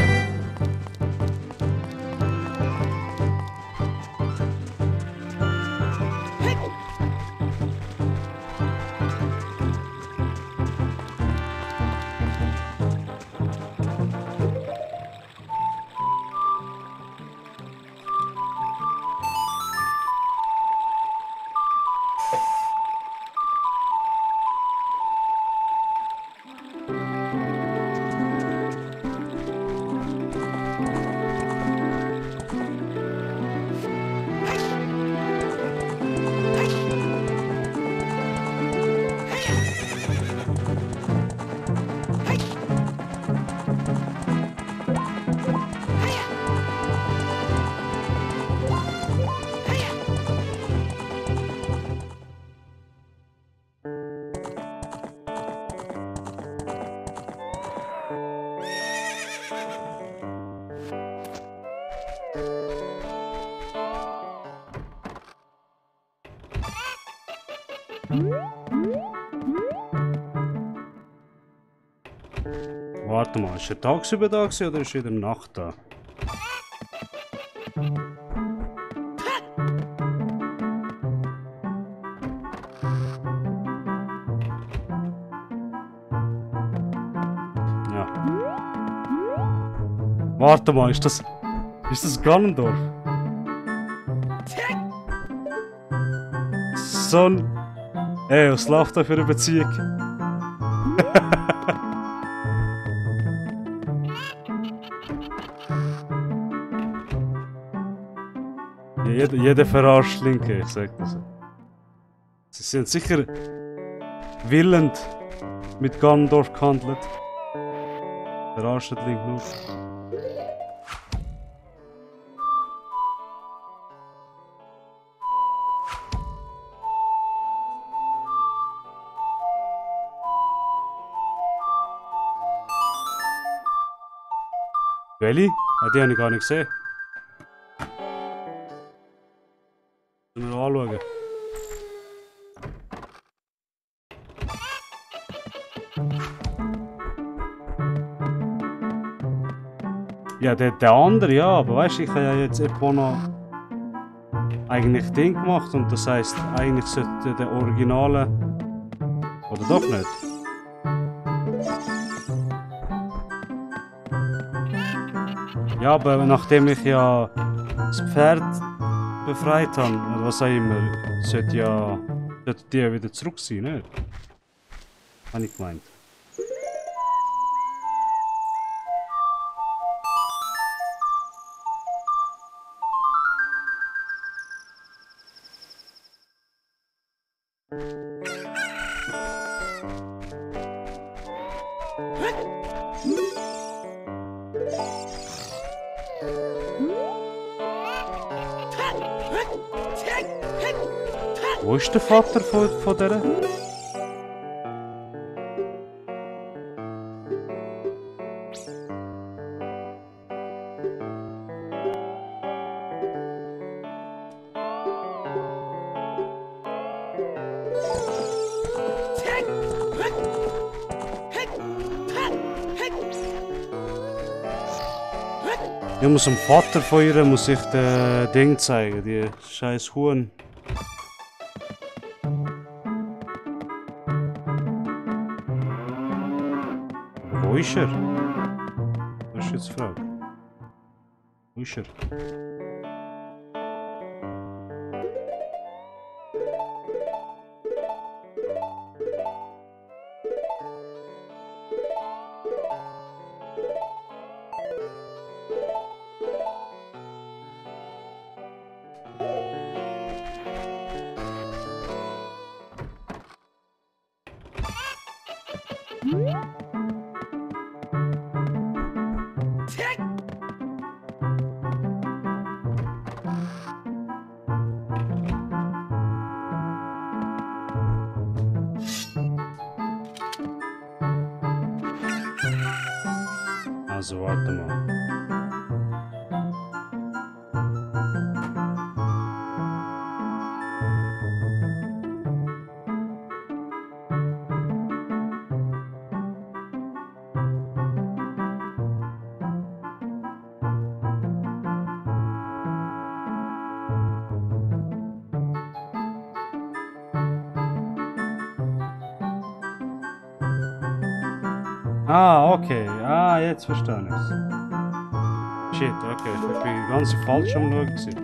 Warte mal, ist er tagsüber da gewesen, oder ist er in der Nacht da? Ja. Warte mal, ist das Ganondorf? So ein... Ey, was läuft da für eine Beziehung? Jeder verarscht Linke, ich sag das. Sie sind sicher willend mit Ganondorf gehandelt. Verarscht Link nur. Welche? Ah, die habe ich gar nicht gesehen. Müssen wir anschauen. Ja, der andere, ja, aber weißt du, ich habe ja jetzt Epona eigentlich Ding gemacht und das heisst, eigentlich sollte der Originale. Oder doch nicht? Ja, aber nachdem ich ja das Pferd befreit habe, oder was auch immer, sollte die wieder zurück sein, nicht? Habe ich gemeint. Wo ist der Vater von der? Ich muss dem Vater von ihr muss ich den Ding zeigen, die scheiß Huhn. Wo ist er? Das ist jetzt die Frage. Wo ist er? Also warte mal. Ah, okay. Ah, jetzt verstehe ich's. Shit, okay. Ich bin ganz falsch am Schauen gewesen.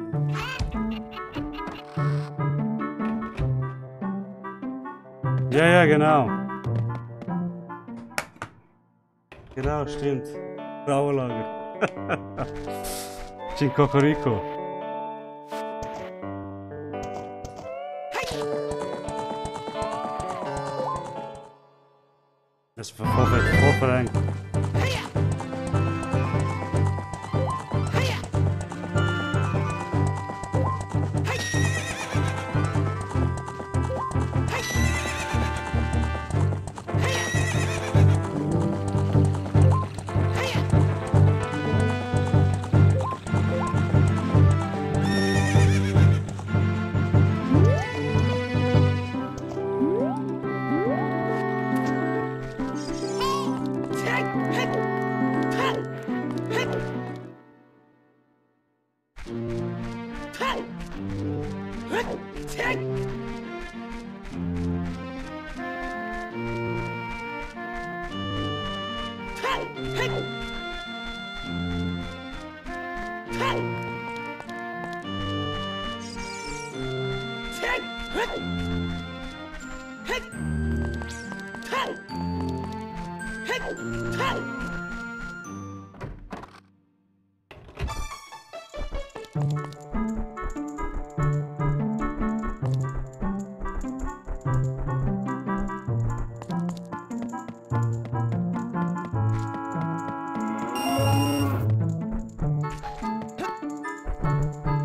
Ja, ja, genau. Genau, stimmt. Frauenlager. Cocorico. Das ist vorverrenkt.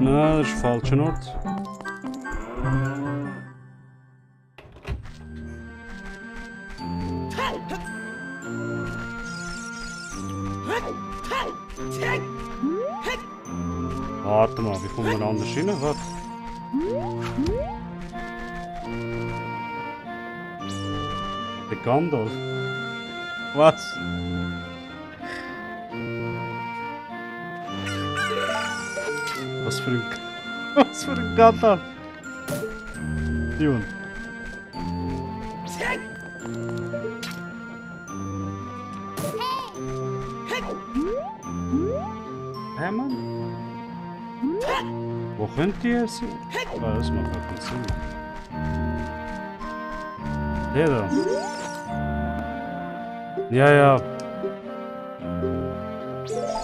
Nein, das ist der falsche Ort. Warte mal, wie kommen wir anders rein? Warte. Der Gandalf. Was? Was für ein Gandalf? Jun. Hä, Mann? Wo könnt ihr sein? Ah, das macht keinen Sinn. Der da. Ja, ja.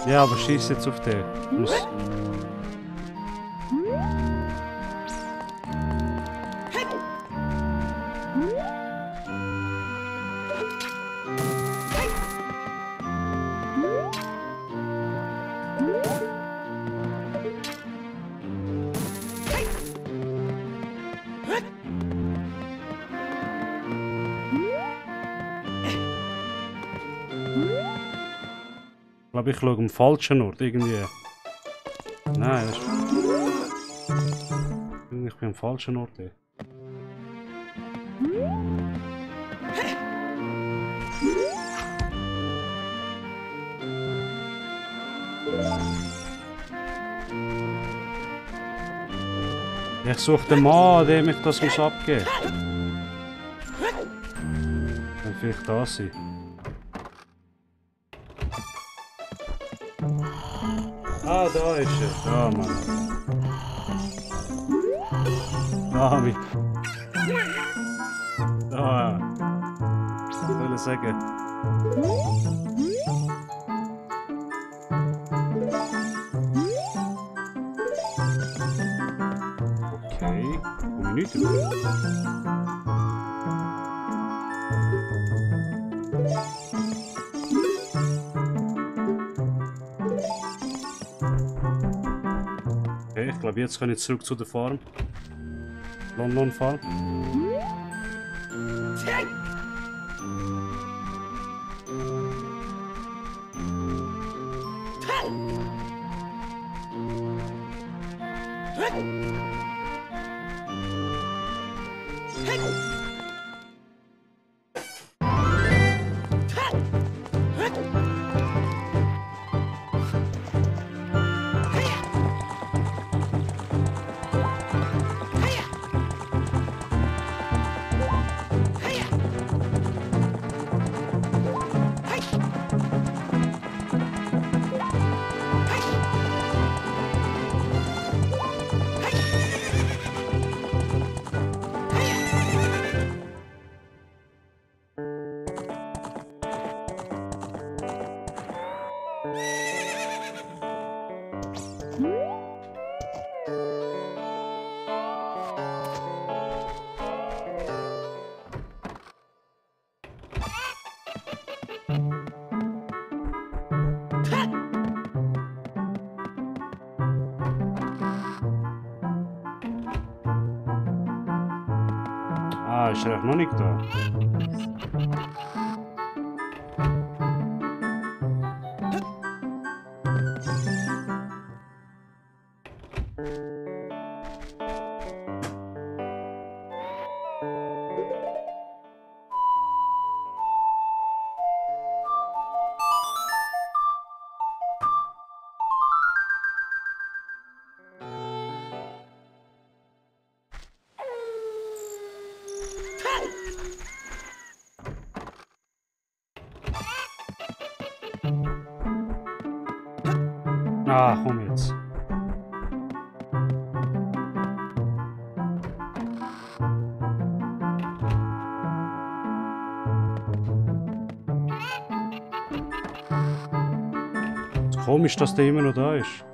Ja, aber schieß jetzt auf den. Muss. glaube, ich schaue am falschen Ort. Irgendwie. Nein, das ist... Ich bin am falschen Ort. Ey. Ich suche den Mann, dem ich das muss abgeben muss. Dann vielleicht da sein. Ah, da ist er. Da, Mann. Da hab ich. Da. Was soll ich sagen? Okay. Komm ich nicht über. Okay, ich glaube, jetzt kann ich zurück zu der Farm. London Farm. Ah, ist er noch nicht da? Ah, komm jetzt. Ist komisch, dass der immer noch da ist.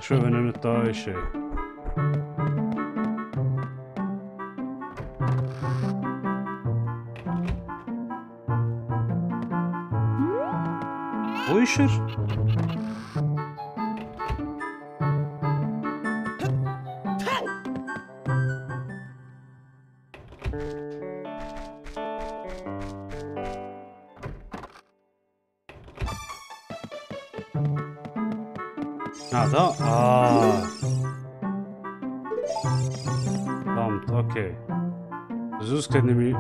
Schön, wenn er nicht da ist. Ey. Wo ist er? Ah, da. Ah. Verdammt, okay. Sonst geht nämlich...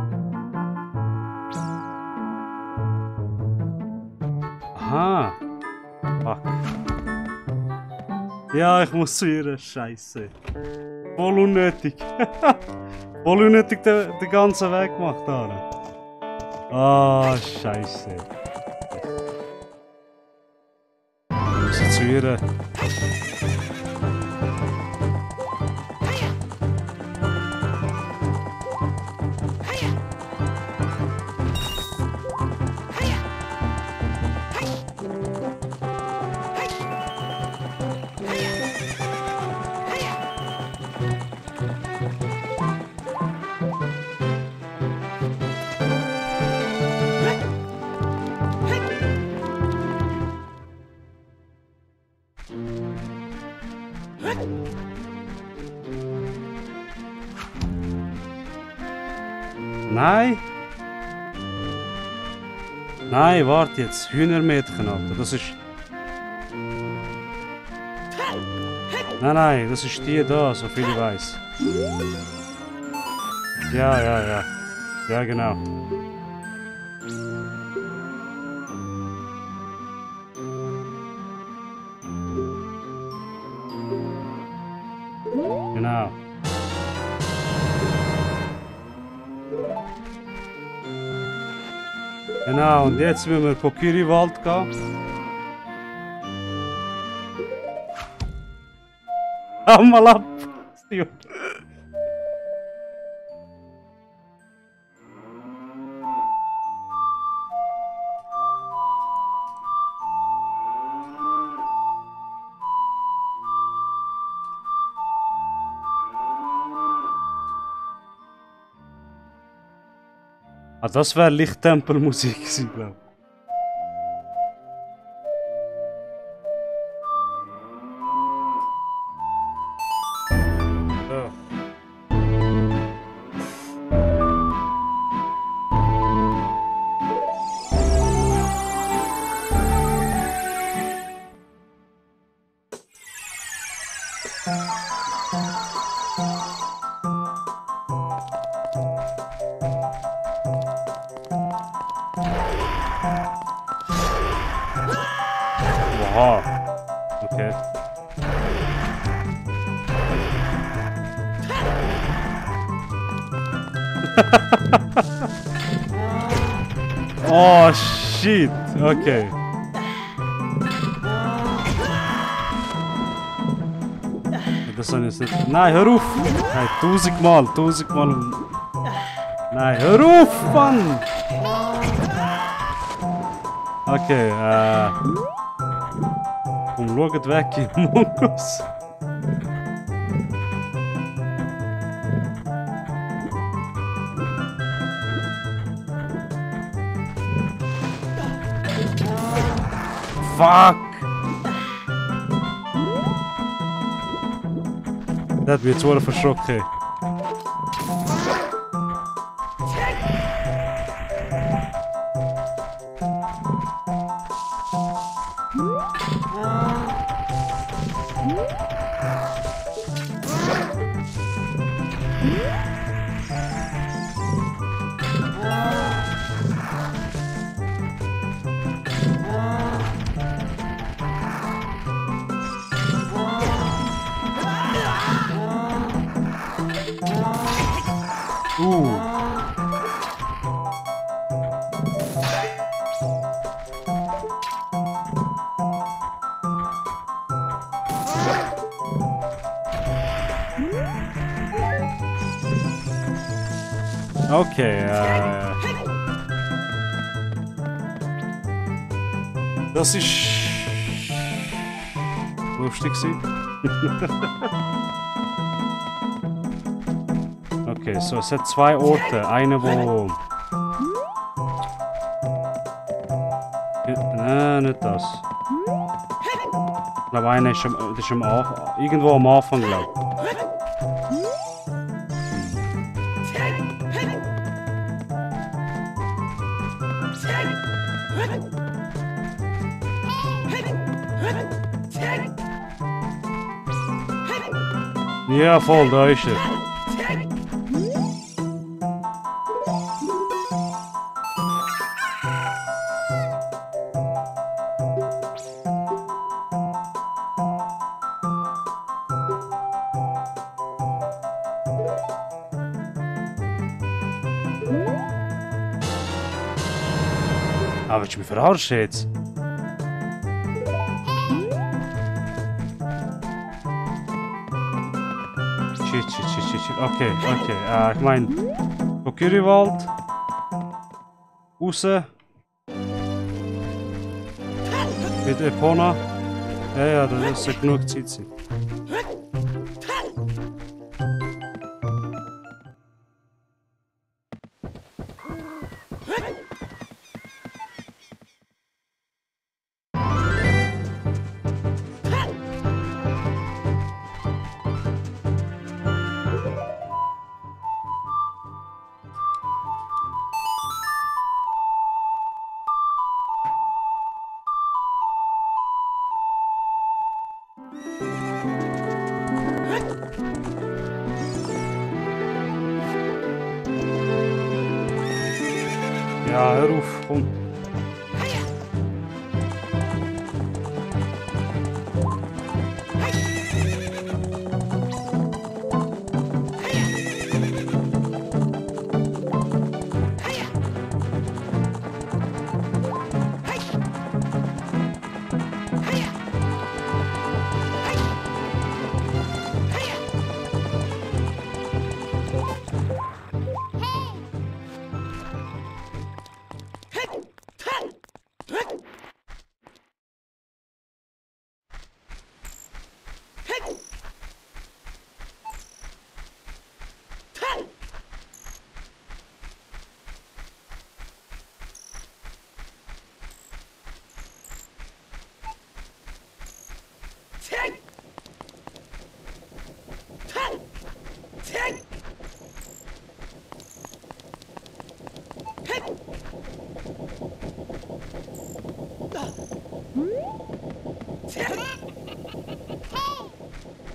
Aha. Fuck. Ja, ich muss zu ihr. Scheiße. Voll unnötig. Voll unnötig den ganzen Weg gemacht haben. Ah, Scheiße. Ich muss zu ihr. Nein! Nein, warte jetzt. Hühnermädchen, Alter. Das ist... Nein, nein, das ist die da, so viel ich weiß. Ja, ja, ja. Ja, genau. Genau. Genau, und jetzt müssen wir Kokiri-Wald gehen. Hau mal ab! Steve. Ah, das wäre Lichttempelmusik gewesen, glaube ich. Wow. Okay. Oh shit. Okay. Das soll jetzt nicht. Nein, hör auf! Nein, tausendmal. Nein, hör auf, Mann! Okay, komm, schaut weg, ihr Mongos. Fuck! Das hat mich jetzt sehr verschrocken. Okay, das ist lustig gewesen. Okay, so es hat zwei Orte, eine wo... Nein, nicht das. Ich glaube, einer ist, irgendwo am Anfang, glaube ich. Ja, voll, da ist er. Ah, willst du mich verarschen jetzt? Shit. Okay. Ich meine, Kokiri-Wald. Raus. Mit Epona. Ja, das sollte genug Zeit sein. Ja, hör auf, komm.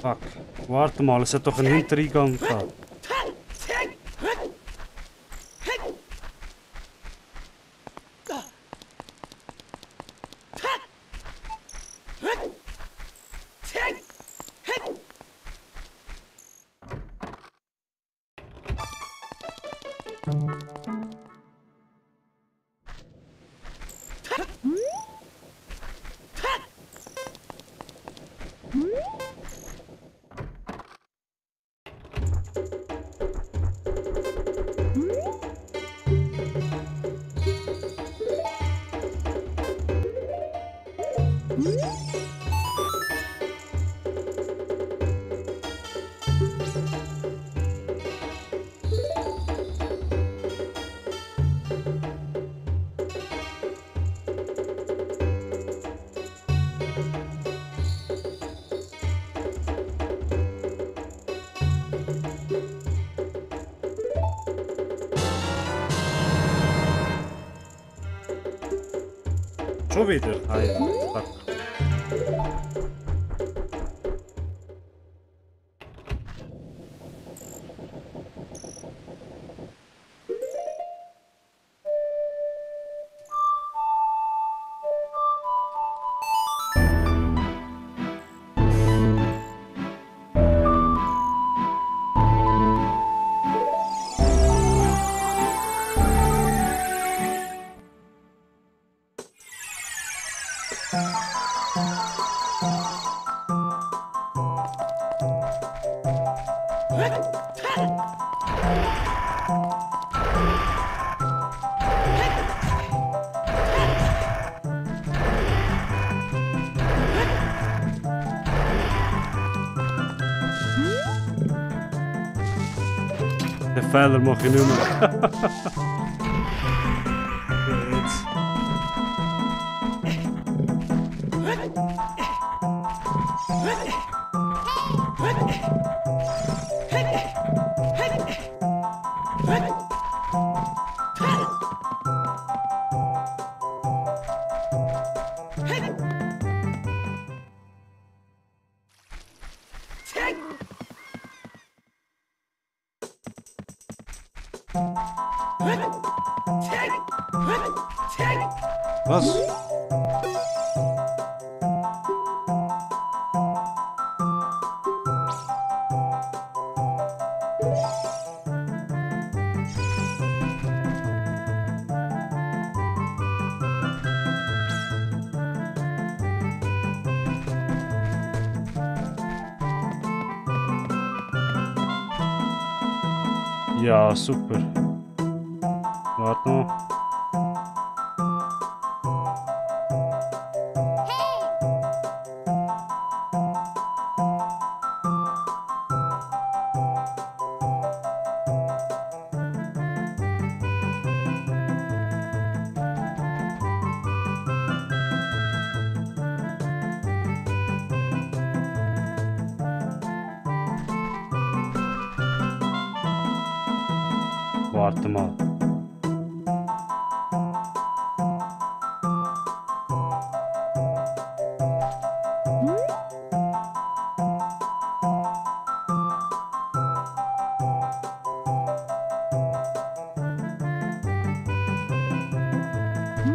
Fuck. Warte mal, es hat doch einen Hintereingang gehabt. Schon wieder? Fuck. Den Fehler mache ich nicht mehr. Jetzt. Was? Ja, super. Warte noch. Warte mal.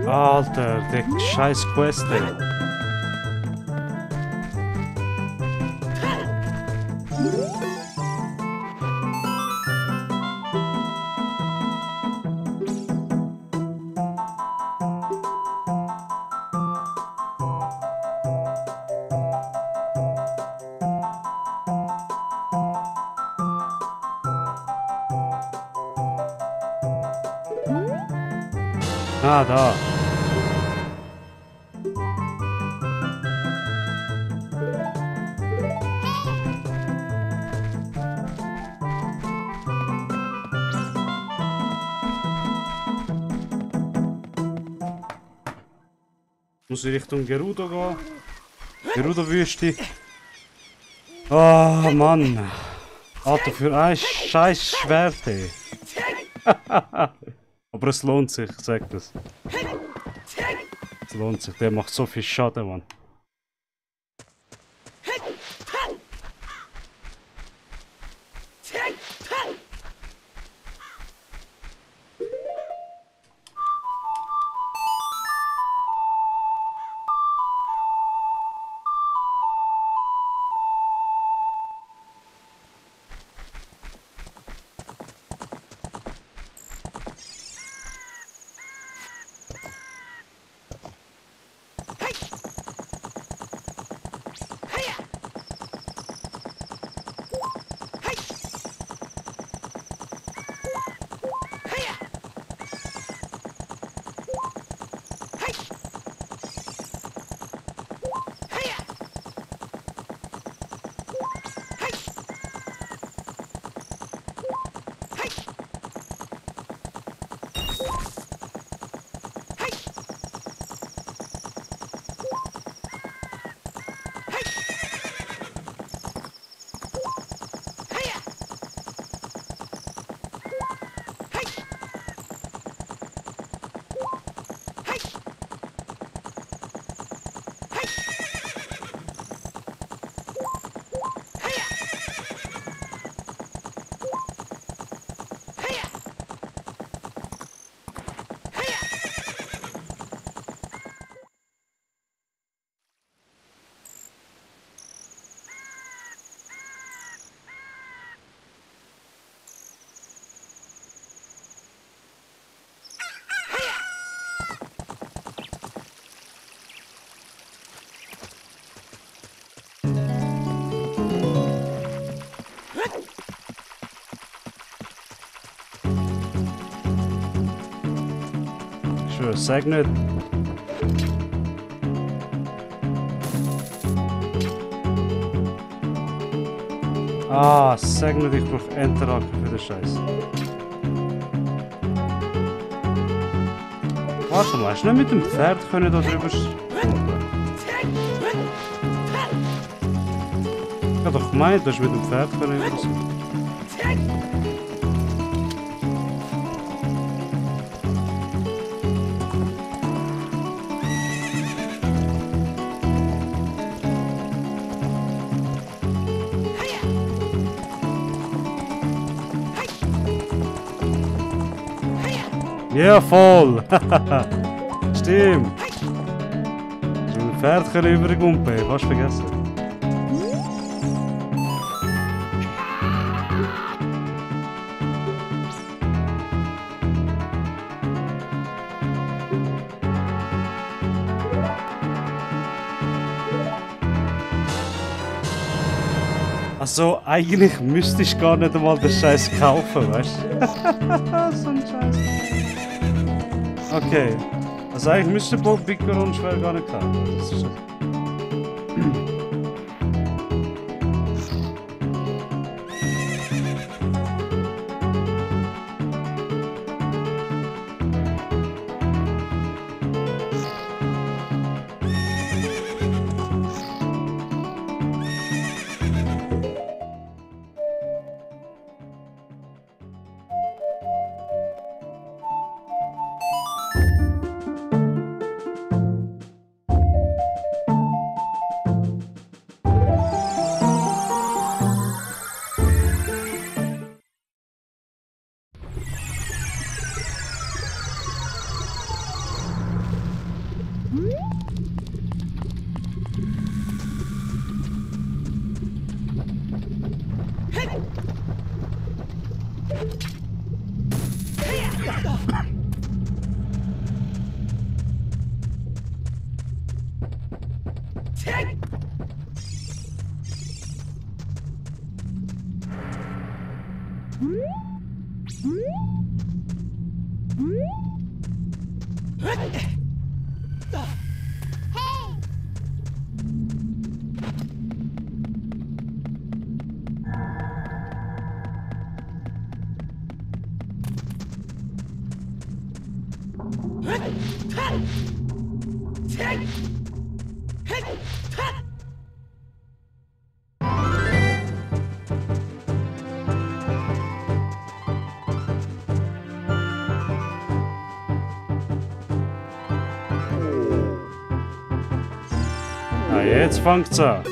Alter, der scheiß Quest, ey. Ah, da. Muss ich Richtung Gerudo gehen? Gerudo-Wüste. Oh Mann. Alter, für ein scheiß Schwert, ey. Aber es lohnt sich, ich sag das. Es lohnt sich, der macht so viel Schaden, Mann. Sure, sag nicht. Ah, sag nicht, ich brauche Enterhaken für den Scheiß. Warte mal, hast du nicht mit dem Pferd können da drüber schnuppern? Ich hab doch gemeint, du hast mit dem Pferd können oder so. Ja, voll! Stimmt! Ich habe ein Pferd übergumpen, fast vergessen. Also, eigentlich müsste ich gar nicht einmal den Scheiß kaufen, weißt du? So ein Scheiß. Okay. Also eigentlich müsste Piccolo und Schwer gar nicht kaufen. Das ist Ah, jetzt fängt's an.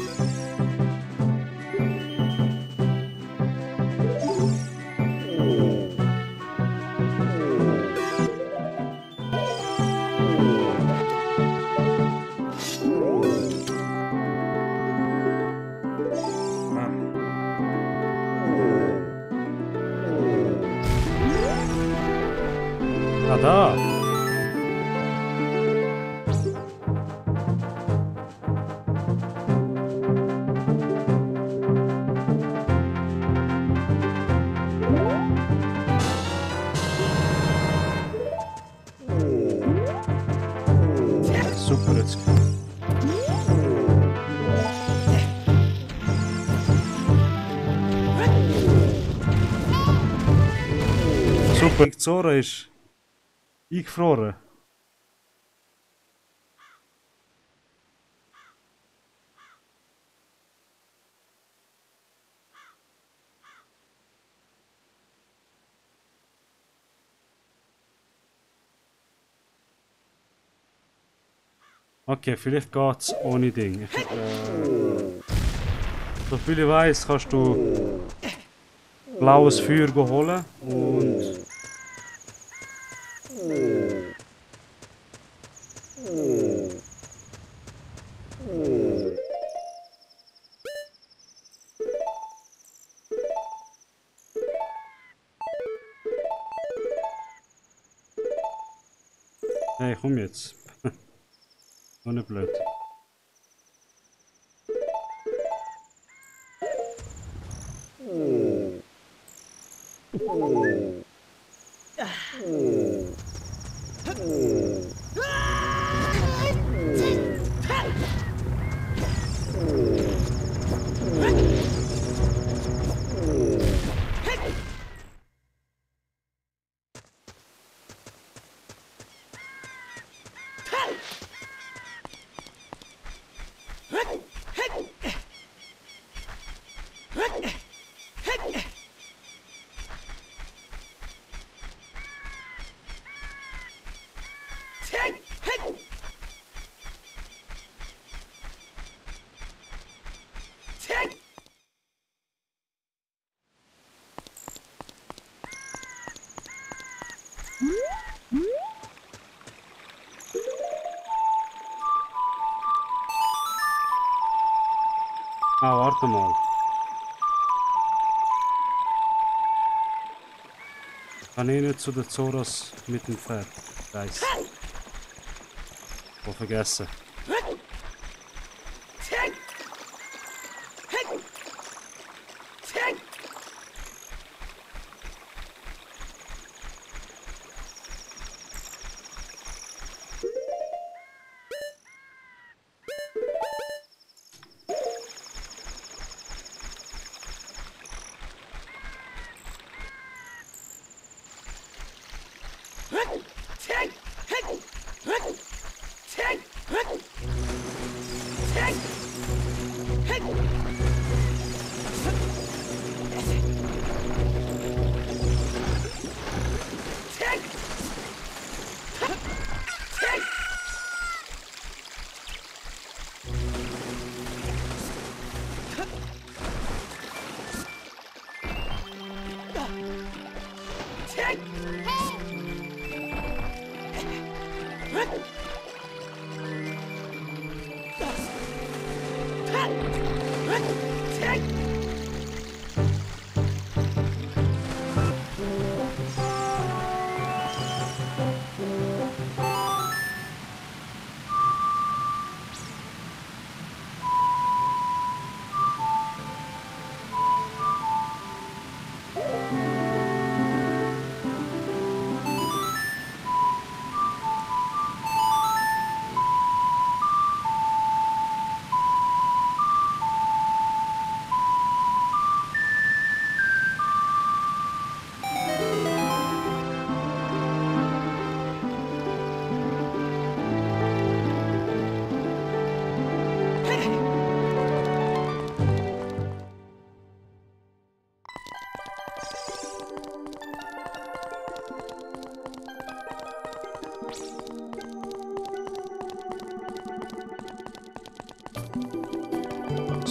Ah, da. Super, jetzt. Super, die Zora ist eingefroren. Okay, vielleicht geht's ohne Ding. Soviel ich weiss, kannst du blaues Feuer holen und hey, komm jetzt. Noch nicht blöd. Ah, warte mal. Kann ich nicht zu den Zoras mit dem Pferd? Scheiße. Oh, vergessen.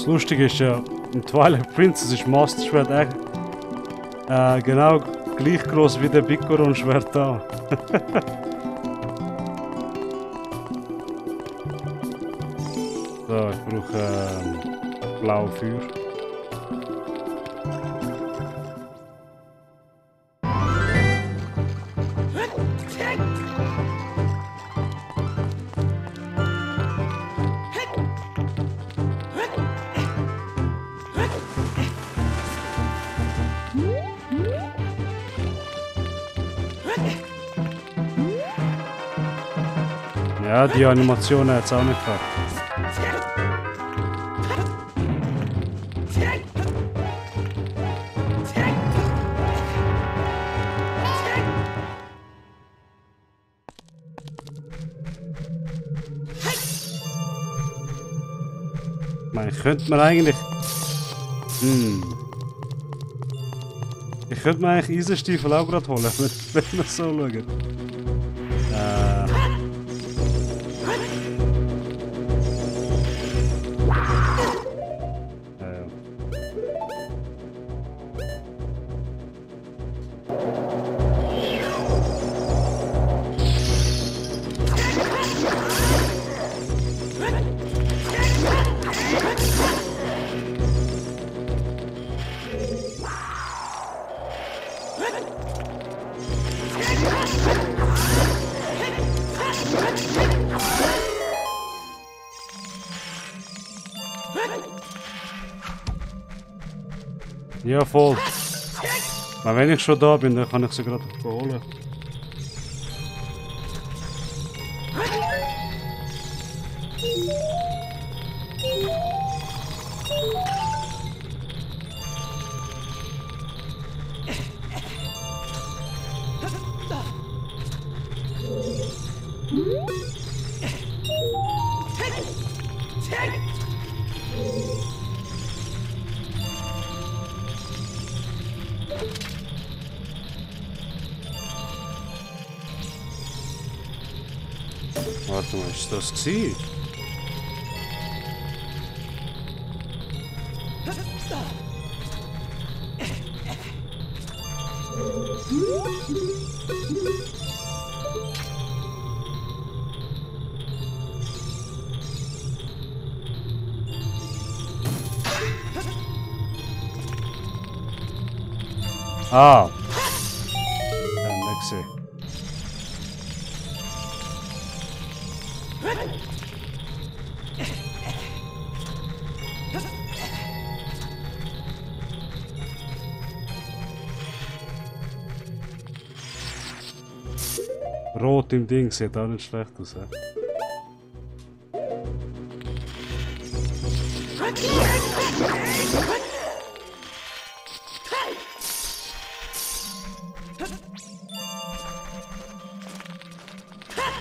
Das Lustige ist ja, im Twilight Princess ist Master Schwert echt genau gleich groß wie der Picoron Schwert da. So, ich brauche blaue Feuer. Ja, die Animation hat es auch nicht gehabt. Ich könnte mir eigentlich... Ich könnte mir eigentlich Eisenstiefel auch gerade holen, wenn wir so schauen. Ja, voll. Aber wenn ich schon da bin, dann kann ich sie gerade holen. Warte mal, ist das gewesen? Ah! Nicht gesehen. Rot im Ding sieht auch nicht schlecht aus. He?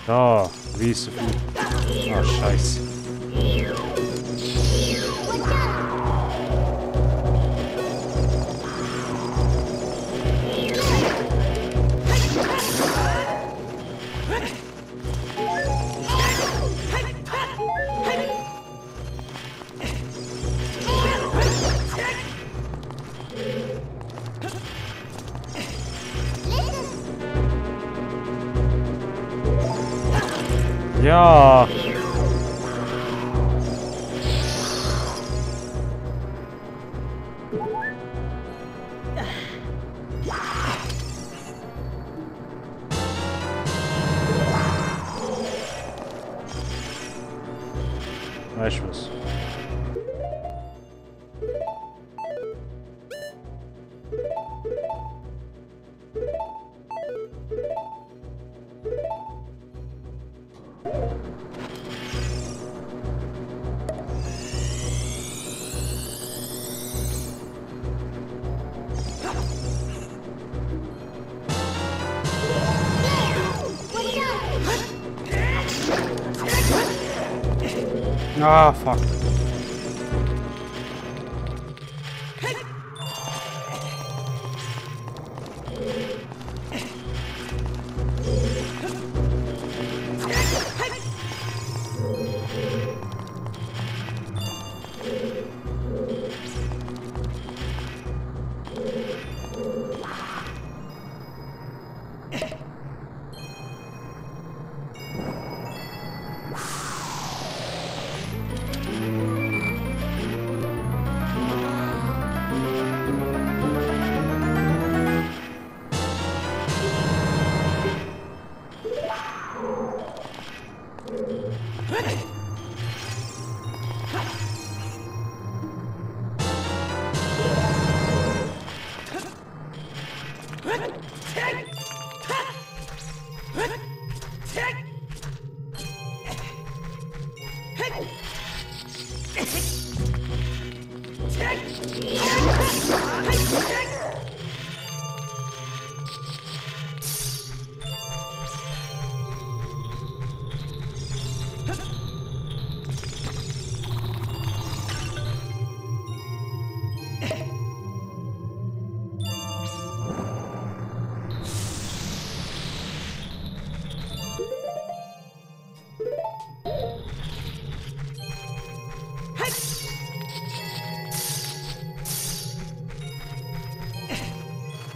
Da, weiße Feuer. Ah, Scheiße. Ja. Weißt du was? Ah, fuck.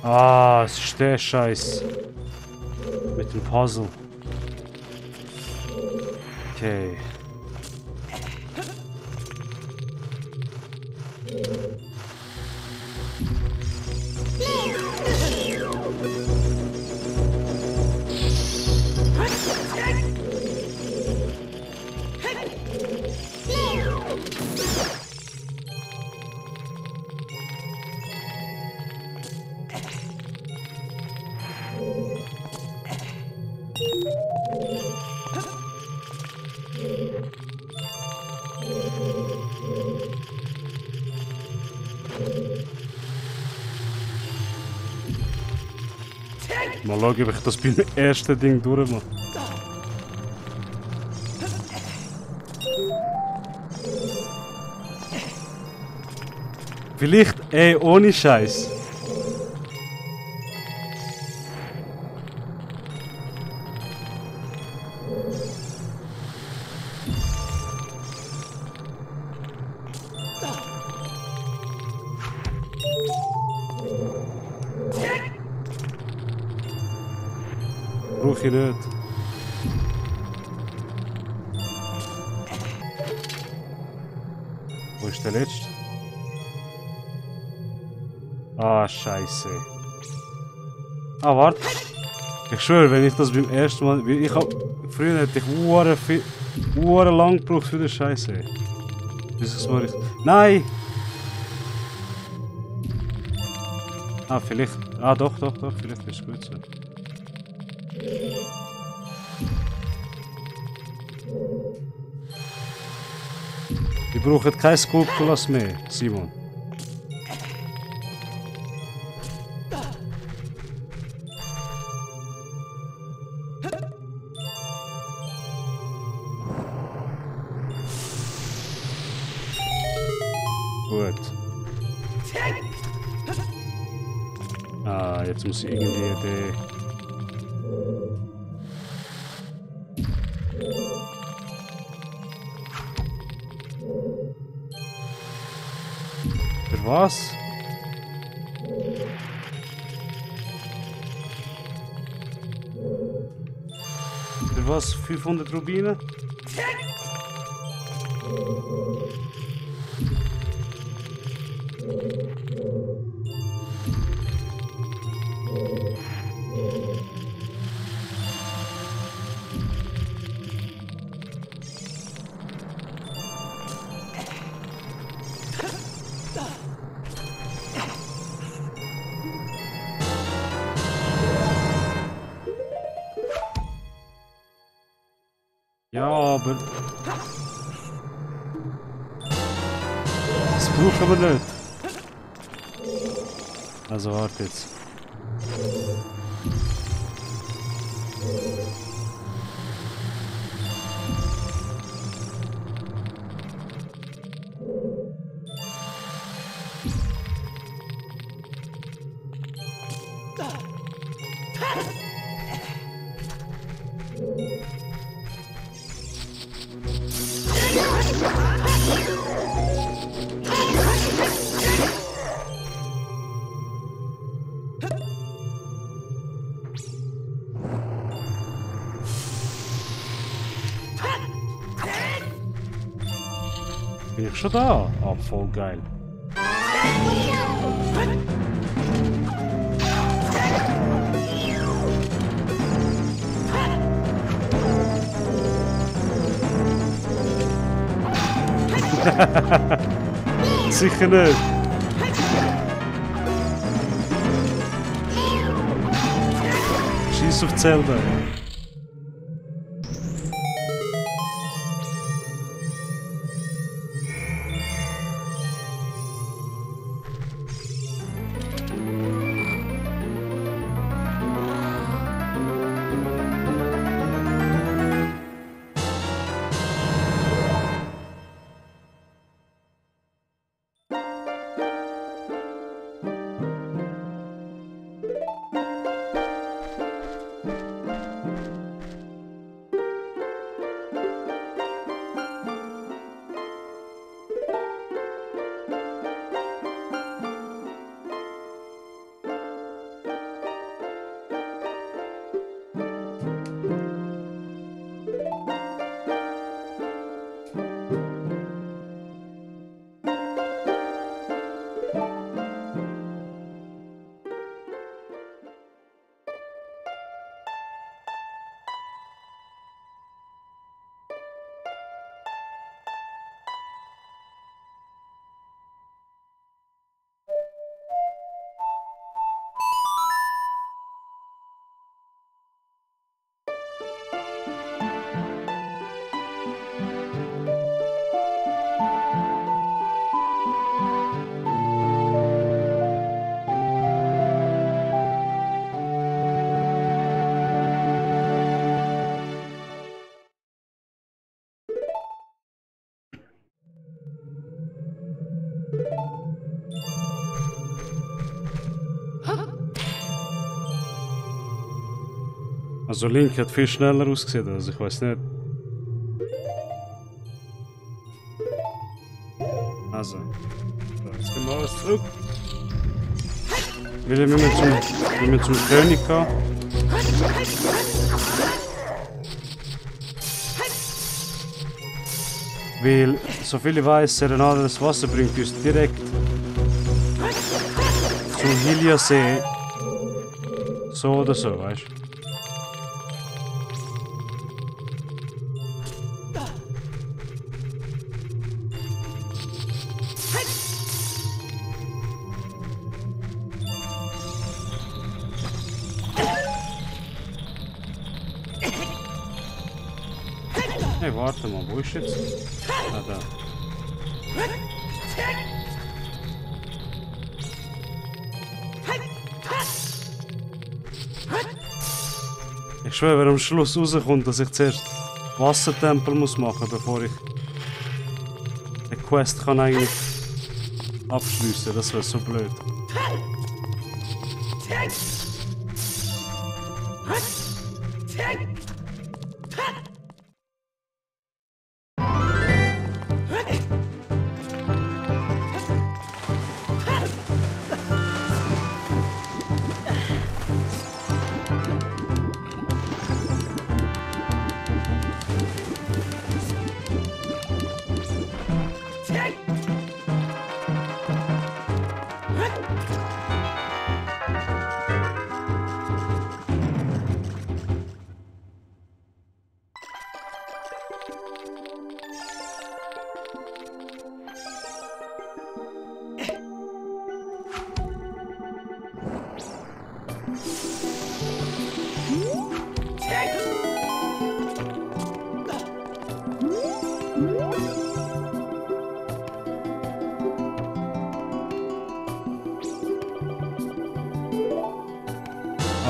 Ah, es ist der Scheiß. Mit dem Puzzle. Okay. Mal schauen, ob ich das beim ersten Ding durchmache. Vielleicht, ohne Scheiß. Brauche ich nicht. Wo ist der letzte? Ah, Scheiße. Ah, warte. Ich schwöre, wenn ich das beim ersten Mal. Früher hätte ich Uhren lang gebraucht für den Scheiße. Bis es mal richtig. Nein! Ah, vielleicht. Ah, doch. Vielleicht ist es gut so. Ich brauche kein Skulpturas mehr, Simon. Gut. Ah, jetzt muss ich irgendwie die... Für was? Für was? 500 Rubine? Ja, aber... Das brauchen wir nicht. Also warte jetzt. Bin ich schon da? Oh, voll geil. Sicher nicht. Scheiß auf Zelda. Also Link hat viel schneller ausgesehen, also ich weiß nicht. Also, so, jetzt gehen wir alles zurück. Weil wir müssen zum König gehen. Weil, soviel ich weiß, Serenaderes Wasser bringt uns direkt zum Hylia-See. So oder so, weißt du? Hey, warte mal, wo ist jetzt? Ah, da. Ich schwöre, wenn am Schluss rauskommt, dass ich zuerst Wassertempel muss machen, bevor ich die Quest kann eigentlich abschließen. Das wäre so blöd.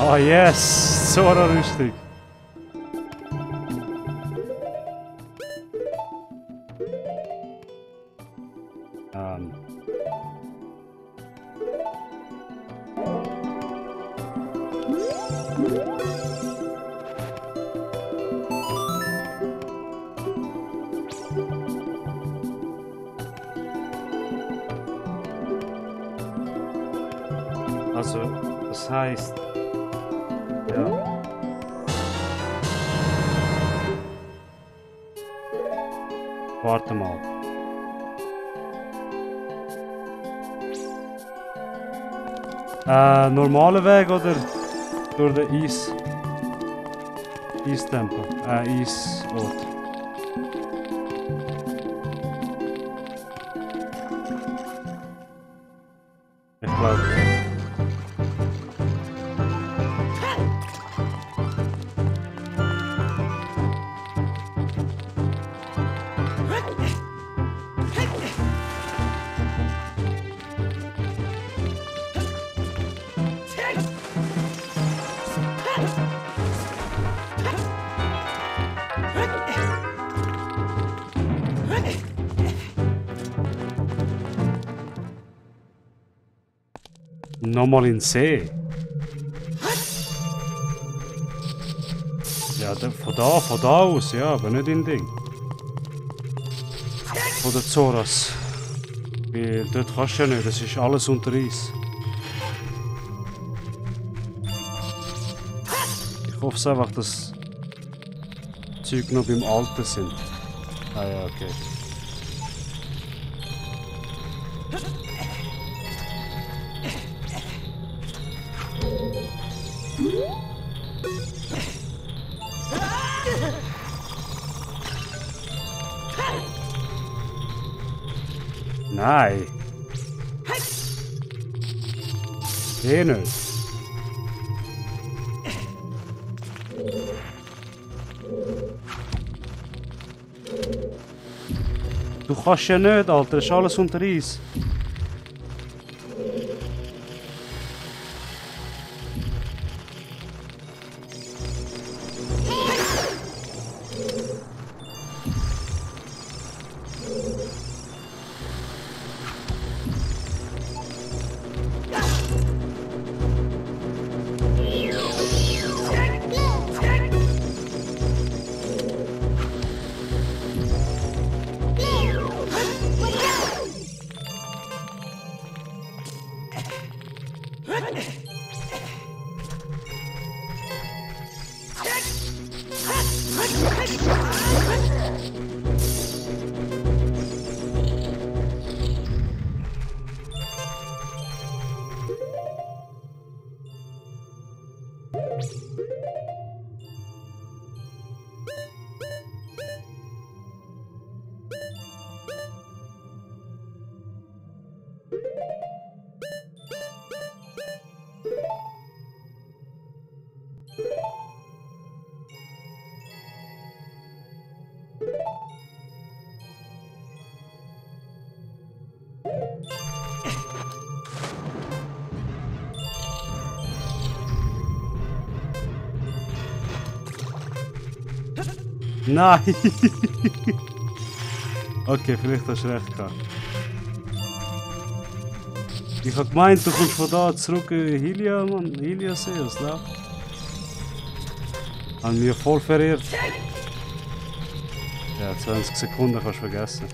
Oh yes, so richtig. Also, das heißt, ja. Warte mal. Normaler Weg oder durch den Eistempel? Eisort. Ich glaube. Nochmal in den See. Ja, von da aus, ja, aber nicht in Ding. Von der Zoras. Weil dort kannst du ja nicht, das ist alles unter Eis. Ich hoffe es einfach, dass die Züge noch beim Alten sind. Ah ja, okay. Nein. Eh nicht. Du kannst ja nicht, Alter. Das ist alles unter Eis. Nein! Okay, vielleicht hast du recht gehabt. Ich hab gemeint, du kommst von da zurück in Hylia, Mann. Hylia-See, was läuft? Haben mich voll verirrt. Ja, 20 Sekunden kannst du vergessen.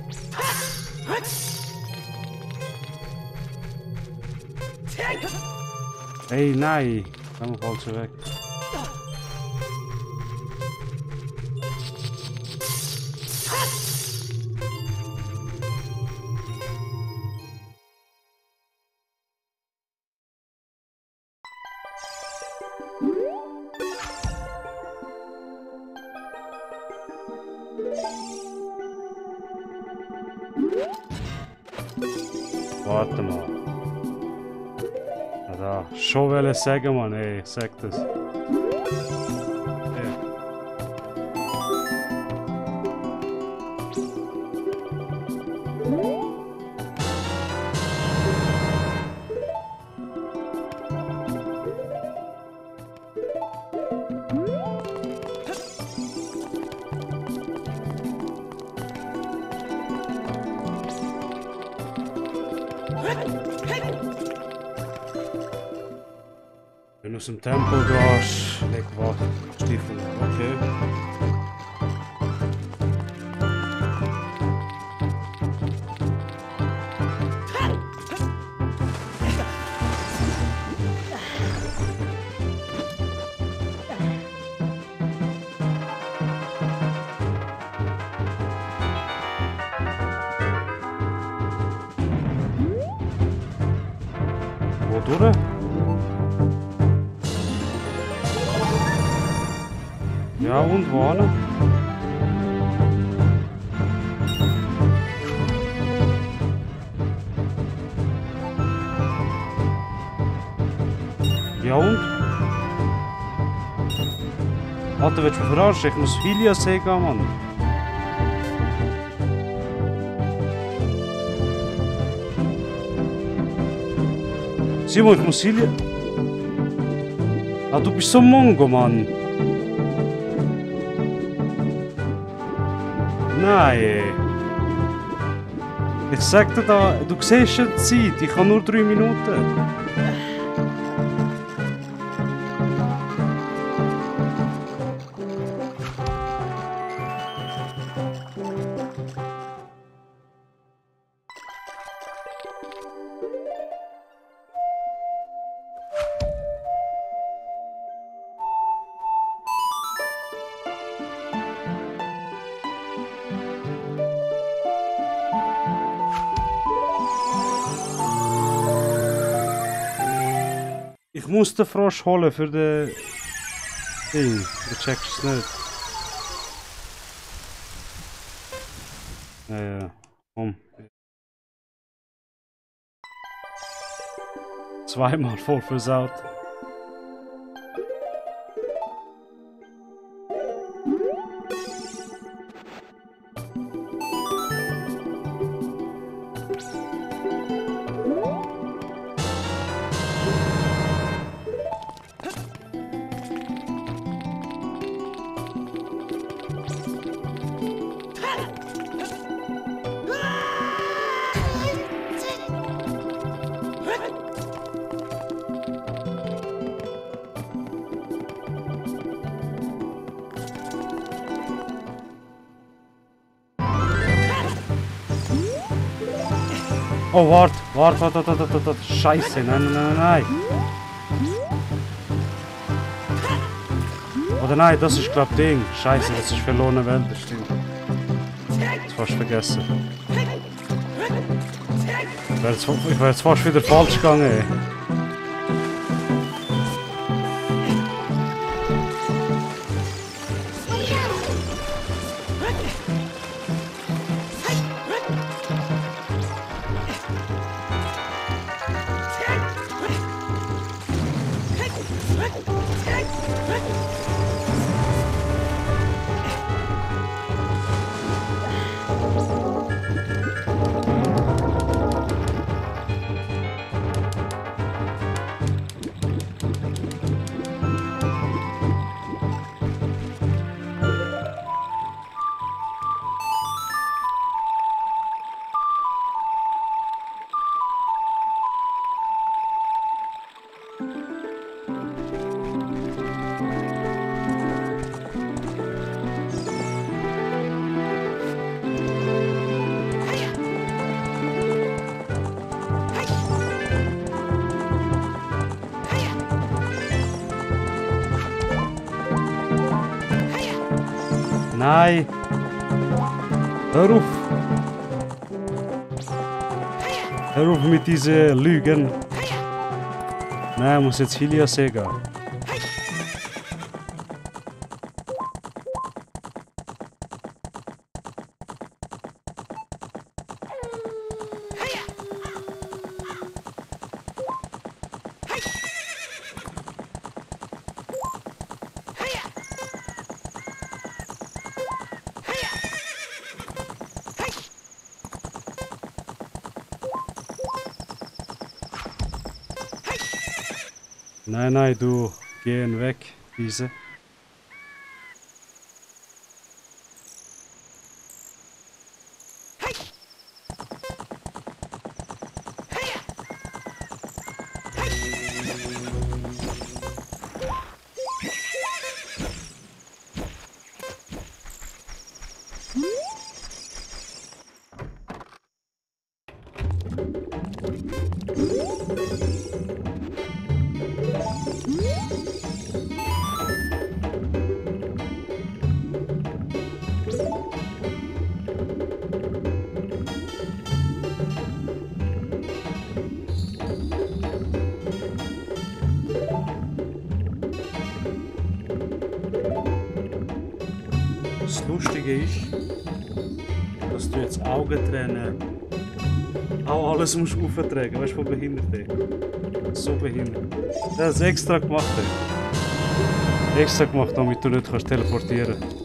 Ey, nein! Komm falsch weg. Warte mal. Ja, da. Schon wollen sagen, Mann, ey, sag das. Ja. Wenn du aus dem Tempel gehst, leg warte, Stiefel, okay. Wo durch? Ja, und wo? Ja und? Alter, willst du mich verarschen? Ich muss Hylia-See gehen, Mann. Simon, ich muss Hylia... Ah, du bist so Mongo, Mann. Nein. Ich sag dir da, du siehst schon die Zeit, ich habe nur 3 Minuten. muss den Frosch holen für den Ding. Du checkst es nicht. Ja, komm. Zweimal voll versaut. Oh, warte. Scheiße, nein. Oder nein, das ist glaub Ding. Scheiße, das ist verlorene Welt, das stimmt. Das fast vergessen. Ich wäre jetzt fast wieder falsch gegangen, ey. Nein! Hör auf! Hör auf mit diesen Lügen! Nein, ich muss jetzt Hylia sagen. Nein, du, gehen weg, diese. Das Lustige ist, dass du jetzt Augentränen auch alles musst auftragen, weißt du, von Behinderten. So behindert. Der hat es extra gemacht. Extra gemacht, damit du nicht kannst teleportieren kannst.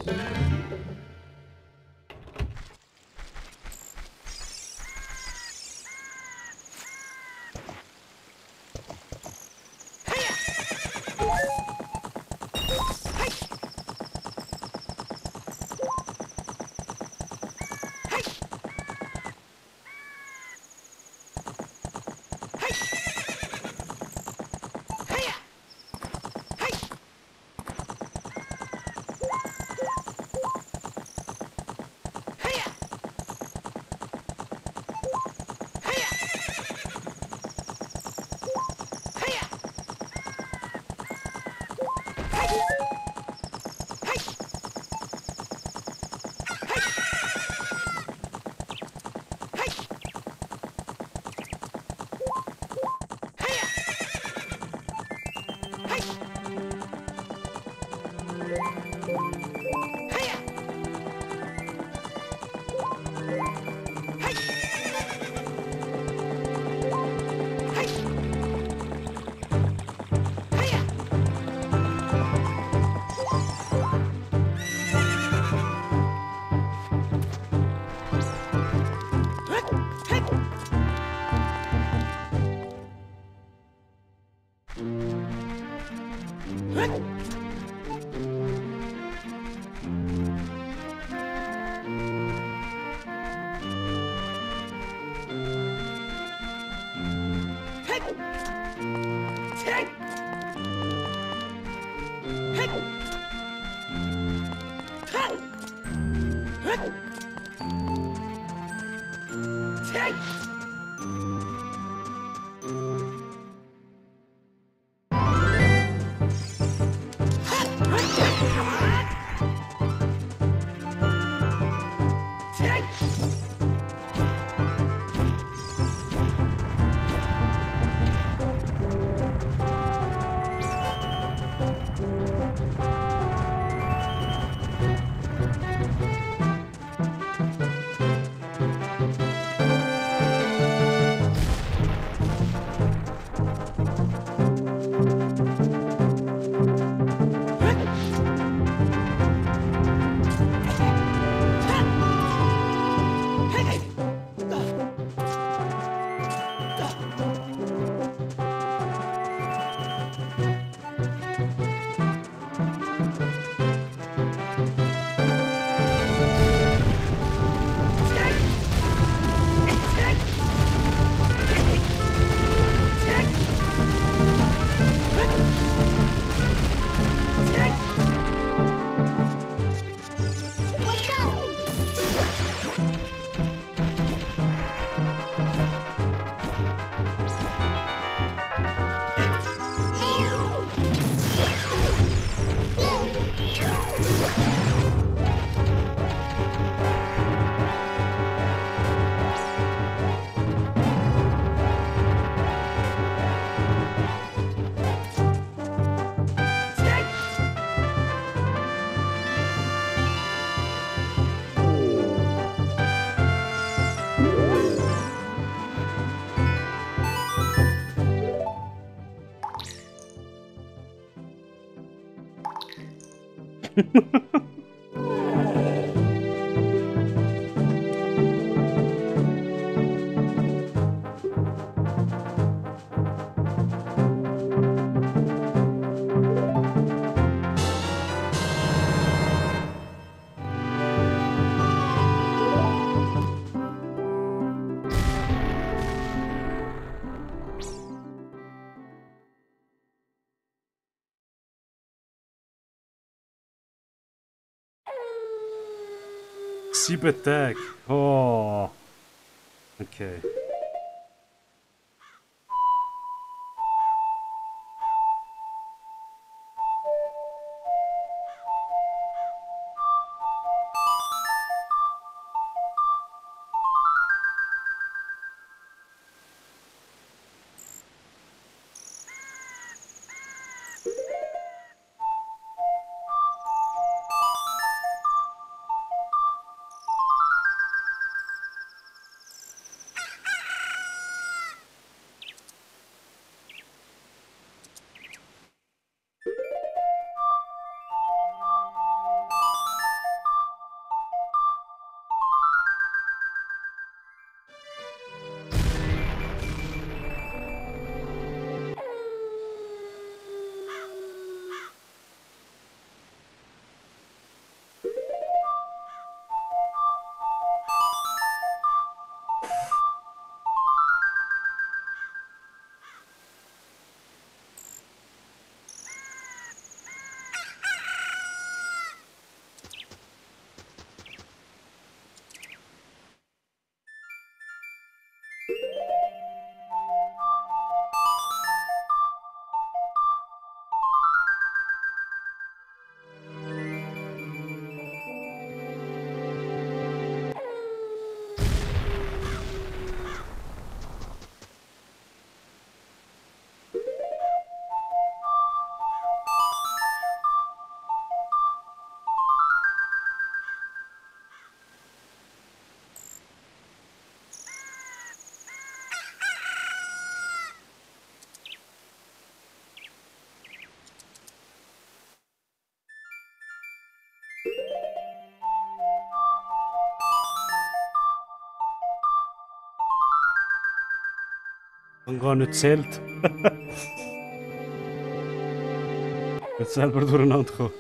7 Tage. Oh. Okay. Und gar nicht zählt. Wird selber durcheinander kommen.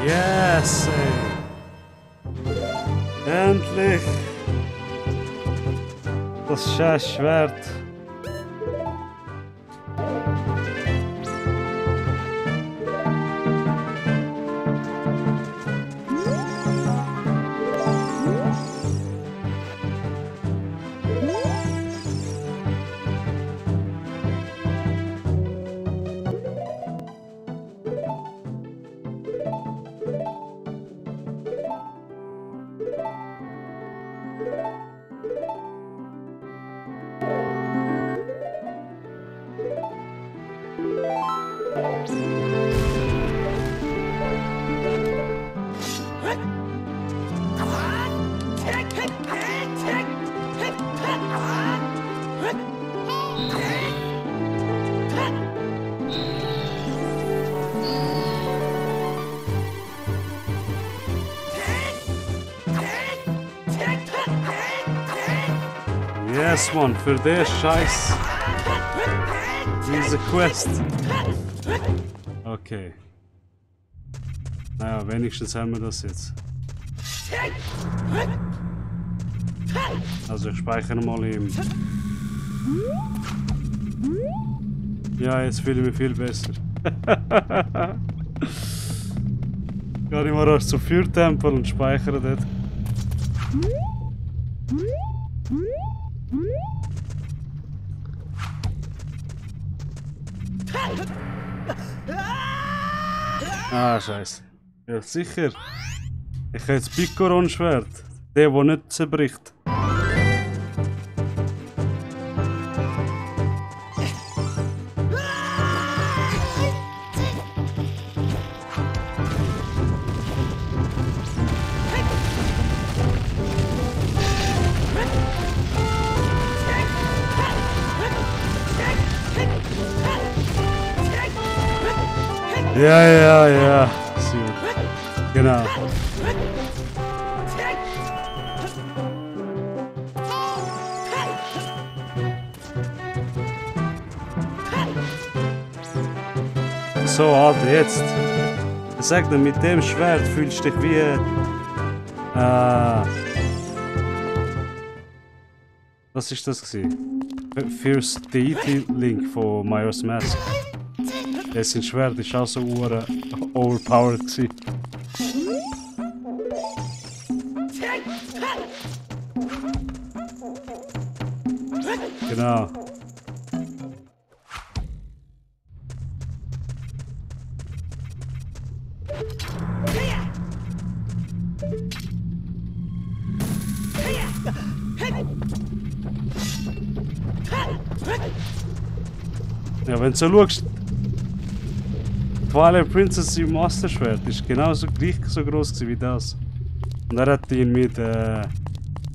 Yes! Endlich! Das scheiß Schwert! Yes, Mann, für den Scheiß. Diese Quest. Okay. Naja, wenigstens haben wir das jetzt. Also ich speichere mal im... Ja, jetzt fühle ich mich viel besser. Gehe ich mal raus zum Feuertempel und speichere dort. Ah, scheiße. Ja, sicher. Ich habe jetzt Picoron-Schwert. Der nicht zerbricht. Ja. So. Genau. So, Alter, jetzt. Ich sag dir, mit dem Schwert fühlst du dich wie... was ist das gewesen? Fierce Deity Link von Majora's Mask. Dessen Schwert ist auch so overpowered gewesen. Genau. Ja, wenn du so schaust, Twilight Princess im Master Schwert ist genauso gleich so groß wie das. Und er hat ihn mit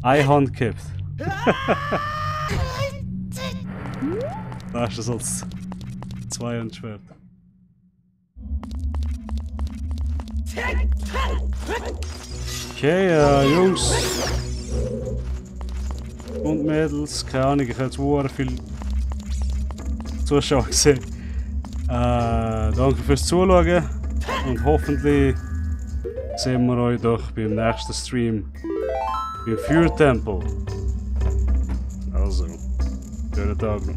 Einhand gehabt. Da ist es als Zweihandschwert. Okay, Jungs und Mädels, keine Ahnung, ich habe jetzt sehr viel Zuschauer gesehen. Danke fürs Zuschauen und hoffentlich sehen wir euch doch beim nächsten Stream im Feuertempel. Also, schönen Tag noch.